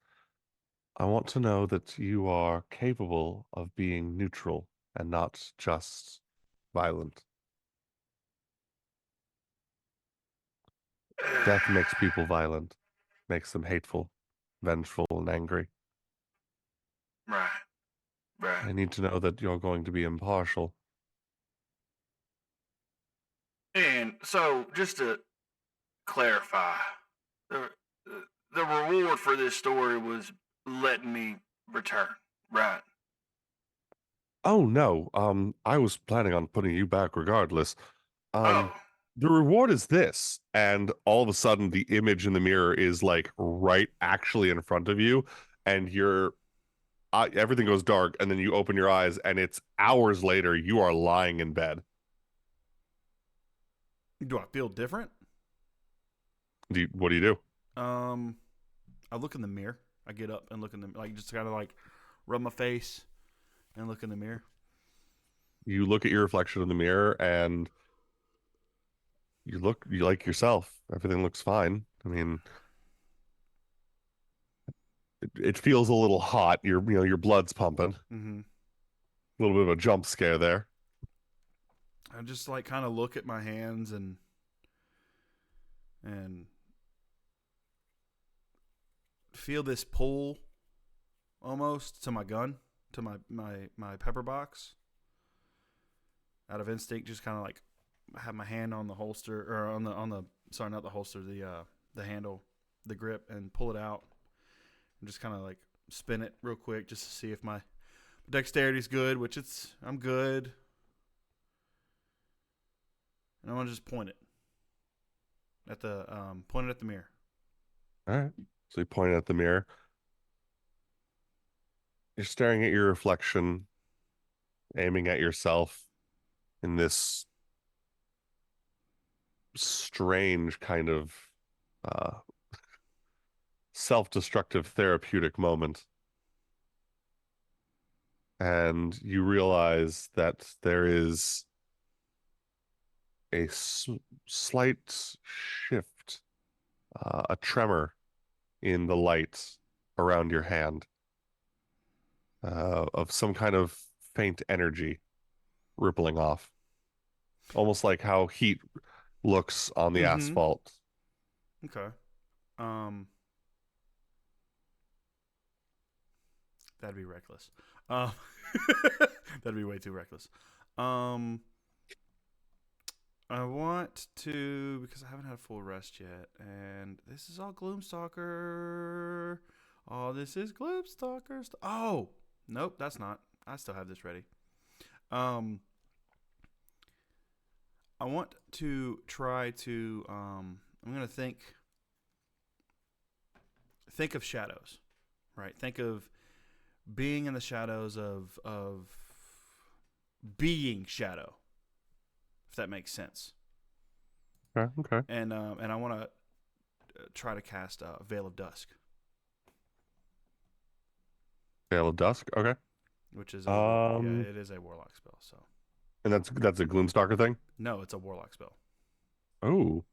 I want to know that you are capable of being neutral and not just violent. Death makes people violent, makes them hateful, vengeful, and angry. Right. I need to know that you're going to be impartial. And so, just to clarify, the reward for this story was letting me return, right? Oh no, I was planning on putting you back regardless. Oh, The reward is this, and all of a sudden the image in the mirror is like right actually in front of you, and everything goes dark, and then you open your eyes, and it's hours later. You are lying in bed. do I feel different? What do you do? I look in the mirror. I get up and look in the, like, just kind of like rub my face and look in the mirror. You look at your reflection in the mirror, and you like yourself. Everything looks fine. I mean, it feels a little hot. Your blood's pumping. Mm-hmm. A little bit of a jump scare there. I just like kind of look at my hands and feel this pull almost to my gun, to my pepper box. Out of instinct, just kind of like have my hand on the holster or on the sorry, not the holster, the handle, the grip, and pull it out and just kind of like spin it real quick just to see if my dexterity's good, which I'm good. And I want to just point it at the mirror. All right. So you point at the mirror. You're staring at your reflection, aiming at yourself in this strange kind of self-destructive therapeutic moment. And you realize that there is a slight shift, a tremor in the light around your hand, of some kind of faint energy rippling off. Almost like how heat looks on the asphalt. Okay. That'd be reckless. That'd be way too reckless. I want to, because I haven't had a full rest yet, and this is all Gloomstalker. Oh, this is Gloomstalker. Oh, nope, that's not. I still have this ready. I want to try to. I'm gonna think of shadows, right? Think of being in the shadows of being shadow, if that makes sense. Okay. And I want to try to cast Veil of Dusk. Veil of Dusk. Okay. Which is it is a warlock spell. So. And that's a Gloomstalker thing? No, it's a warlock spell. Oh.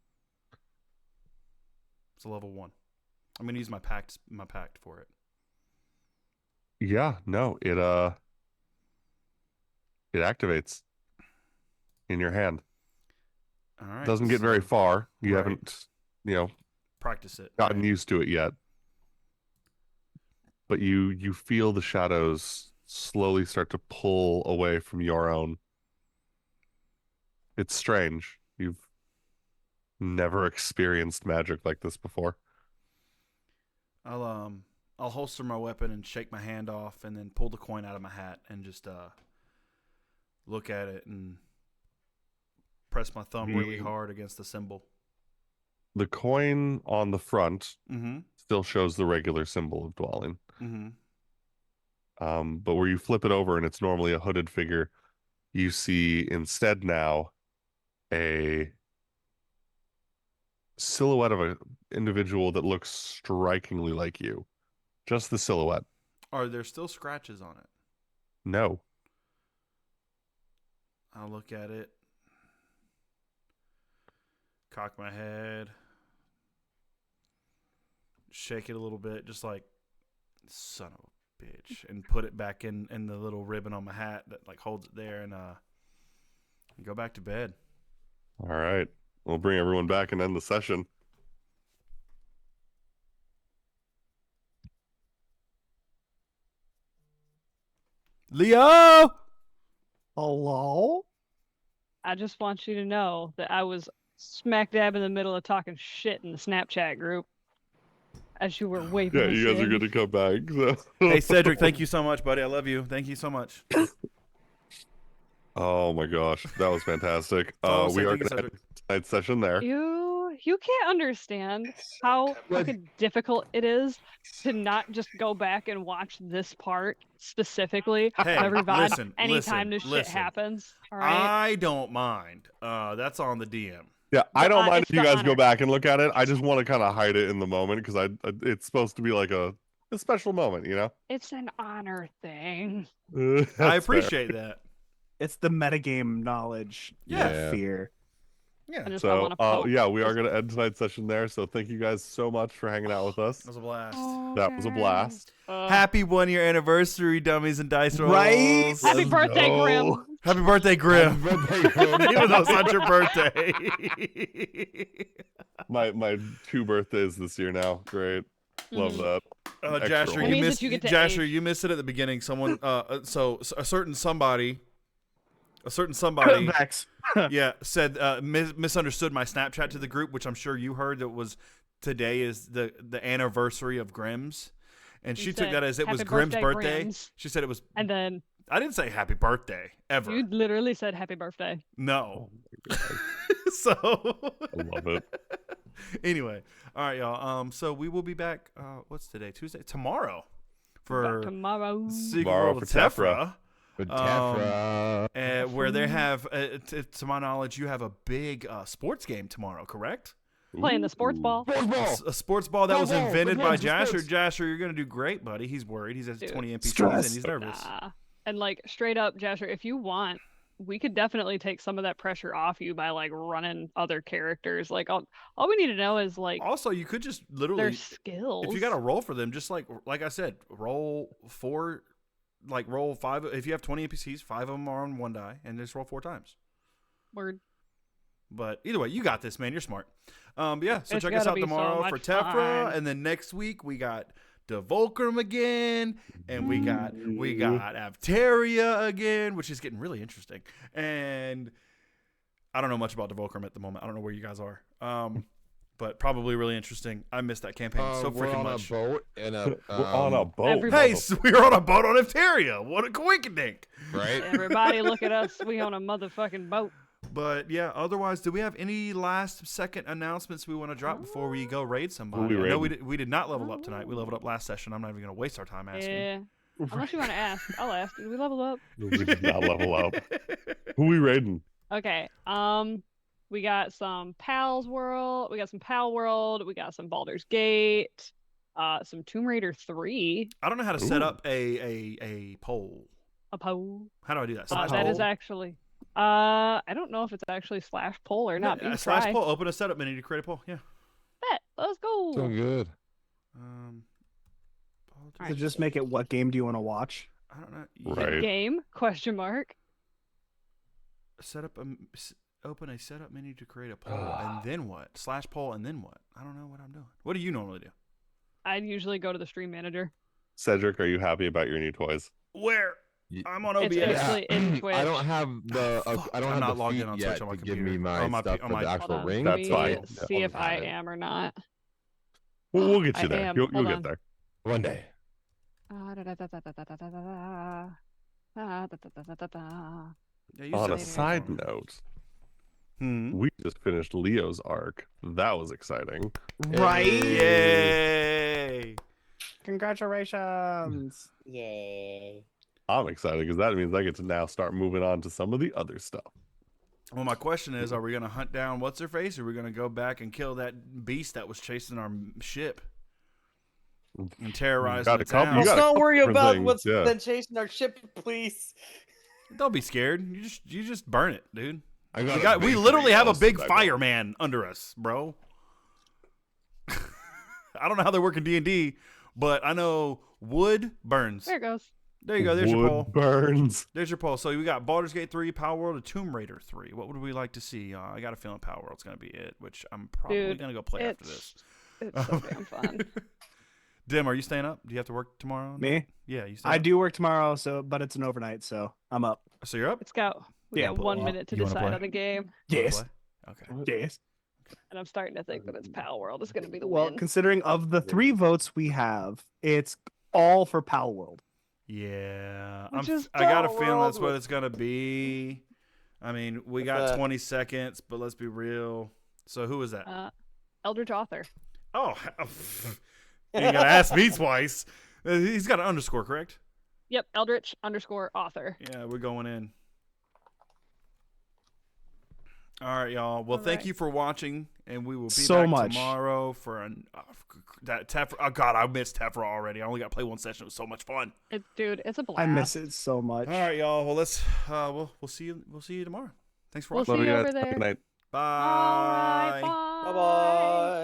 It's a level 1. I'm gonna use my pact for it. Yeah, no, it activates in your hand. All right. Doesn't get very far. You haven't, practice it. Gotten used to it yet. But you feel the shadows slowly start to pull away from your own. It's strange. You've never experienced magic like this before. I'll holster my weapon and shake my hand off, and then pull the coin out of my hat and just look at it and press my thumb really hard against the symbol. The coin on the front Mm-hmm. still shows the regular symbol of dwelling. Mm-hmm. But where you flip it over and it's normally a hooded figure, you see instead now a silhouette of an individual that looks strikingly like you. Just the silhouette. Are there still scratches on it? No. I'll look at it, cock my head, shake it a little bit, just like, son of a bitch, and put it back in the little ribbon on my hat that like holds it there, and go back to bed. All right. We'll bring everyone back and end the session. Leo! Hello? I just want you to know that I was smack dab in the middle of talking shit in the Snapchat group as you were waving. Yeah, you guys are in. going to come back. So. Hey, Cedric, thank you so much, buddy. I love you. Thank you so much. Oh my gosh, that was fantastic. all We I'll are say. Thank you, going to end tonight's session there. You can't understand how fucking difficult it is to not just go back and watch this part specifically Hey, every VOD listen, anytime listen, this shit happens. All right. I don't mind. That's on the DM. Yeah, I don't mind it's if you the guys go honor. back and look at it. I just want to kind of hide it in the moment because it's supposed to be like a special moment, you know? It's an honor thing. I appreciate that. It's the metagame knowledge. Yeah. That fear. Yeah. I just So, want to yeah, we are going to end tonight's session there. So, thank you guys so much for hanging out with us. That was a blast. That was a blast. Happy 1-year anniversary, dummies and dice rolls. Right? Happy birthday, Grimm. Happy birthday, Grimm. Happy birthday, Grimm. Even though it's not your birthday. My 2 birthdays this year now. Great. Love that. Extra Jasher, one. That you means missed that you get to Jasher, age. you missed it at the beginning. Someone so a certain somebody Vex. yeah, said misunderstood my Snapchat to the group, which I'm sure you heard. That was today is the anniversary of Grimm's, and You she took said, that as it was "Happy Grimm's birthday, birthday. Grimm's." She said it was. And then I didn't say happy birthday ever. you literally said happy birthday. No. Oh So I love it. anyway, all right, y'all. So we will be back. What's today? Tuesday. Tomorrow for Tomorrow. Secret Tomorrow World of for Tefra. But Tefra. where they have, to my knowledge, you have a big sports game tomorrow, correct? Playing the sports ball. Sports ball. A sports ball that was Ball, invented ball, by ball, Jasher. sports. Jasher, you're gonna do great, buddy. He's worried. He's at Dude. 20 NPCs Stress. and he's nervous. Nah. And like straight up, Jasher, if you want, we could definitely take some of that pressure off you by like running other characters. Like all we need to know is like Also, you could just their literally, skills. if you got to roll for them, just like I said, roll 4, like roll 5. If you have 20 NPCs, 5 of them are on 1 die, and just roll 4 times. Word. But either way, you got this, man. You're smart. But yeah, so It's check us gotta out be so tomorrow for much Tefra, fun. and then next week we got Devulcrum again, and we got Avteria again, which is getting really interesting. And I don't know much about Devulcrum at the moment. I don't know where you guys are. But probably really interesting. I missed that campaign so We're freaking on much. a boat and a We're on a boat. everybody- Hey, so we were on a boat on Avteria. What a coinkydink. right. Everybody look at us. We on a motherfucking boat. But yeah, otherwise, do we have any last second announcements we want to drop before we go raid somebody? we I know raiding? we did not level up tonight. We leveled up last session. I'm not even going to waste our time asking. Yeah. Unless you want to ask, I'll ask. Did we level up? We did not level up. Who we raiding? Okay. We got some Pals World. We got some Pal World. We got some Baldur's Gate. Some Tomb Raider 3. I don't know how to set up a poll. A poll. How do I do that? That is actually. I don't know if it's actually /poll or not. But you slash try. poll. Open a setup menu to create a poll. Yeah. Bet. Let's go. So good. So just make it what game do you want to watch? I don't know. Right. Game? Question mark. Set up open a setup menu to create a poll, and then what? /poll and then what? I don't know what I'm doing. What do you normally do? I'd usually go to the stream manager. Cedric, are you happy about your new toys? Where? I'm on It's OBS. actually in Twitch. I don't have the I don't I'm have not the logged feed in on yet Twitch on my to give computer. me my On my stuff on for my- the Hold actual on, ring. let That's me fine. See if I am or not. We'll get you I there. am. You'll Hold get on. there. One day. Yeah, you On set a it side for me. note, Hmm. we just finished Leo's arc. That was exciting. Right? Yay! Congratulations. Yay. I'm excited because that means I get to now start moving on to some of the other stuff. Well, my question is, are we going to hunt down what's her face, or are we going to go back and kill that beast that was chasing our ship and terrorizing got the a couple- town? you Let's got a not couple worry different about things, what's yeah. been chasing our ship, please. Don't be scared. You just burn it, dude. I We literally have a big fireman under us, bro. I don't know how they work in D&D, but I know wood burns. There it goes. There you go. There's your Wood poll. burns. There's your poll. So we got Baldur's Gate 3, Power World, and Tomb Raider 3. What would we like to see? I got a feeling Power World's going to be it, which I'm probably Dude, going to go play after this. It's so damn fun. Dim, are you staying up? Do you have to work tomorrow? Me? Yeah, you staying I up? do work tomorrow, but it's an overnight, so I'm up. So you're up? Let's go. We Yeah, got but 1 well, minute to you wanna decide play? on the game. Yes. Okay. Yes. And I'm starting to think that it's Pal World is going to be the Well, win. considering of the 3 votes we have, it's all for Pal World. Yeah. Which is I got a Power feeling that's World. what it's going to be. I mean, we got What's that? 20 seconds, but let's be real. So who is that? Eldritch Author. Oh, you ain't got to ask me twice. He's got an underscore, correct? Yep, Eldritch_author. Yeah, we're going in. All right, y'all. Well, All thank right. you for watching, and we will be So back much. tomorrow for that Tefra. Oh God, I missed Tefra already. I only got to play one session. It was so much fun. Dude, it's a blast. I miss it so much. All right, y'all. Well, let's we'll see you. We'll see you tomorrow. Thanks for We'll watching. see you Love over guys. Have a there. good night. Bye. All right, Bye bye.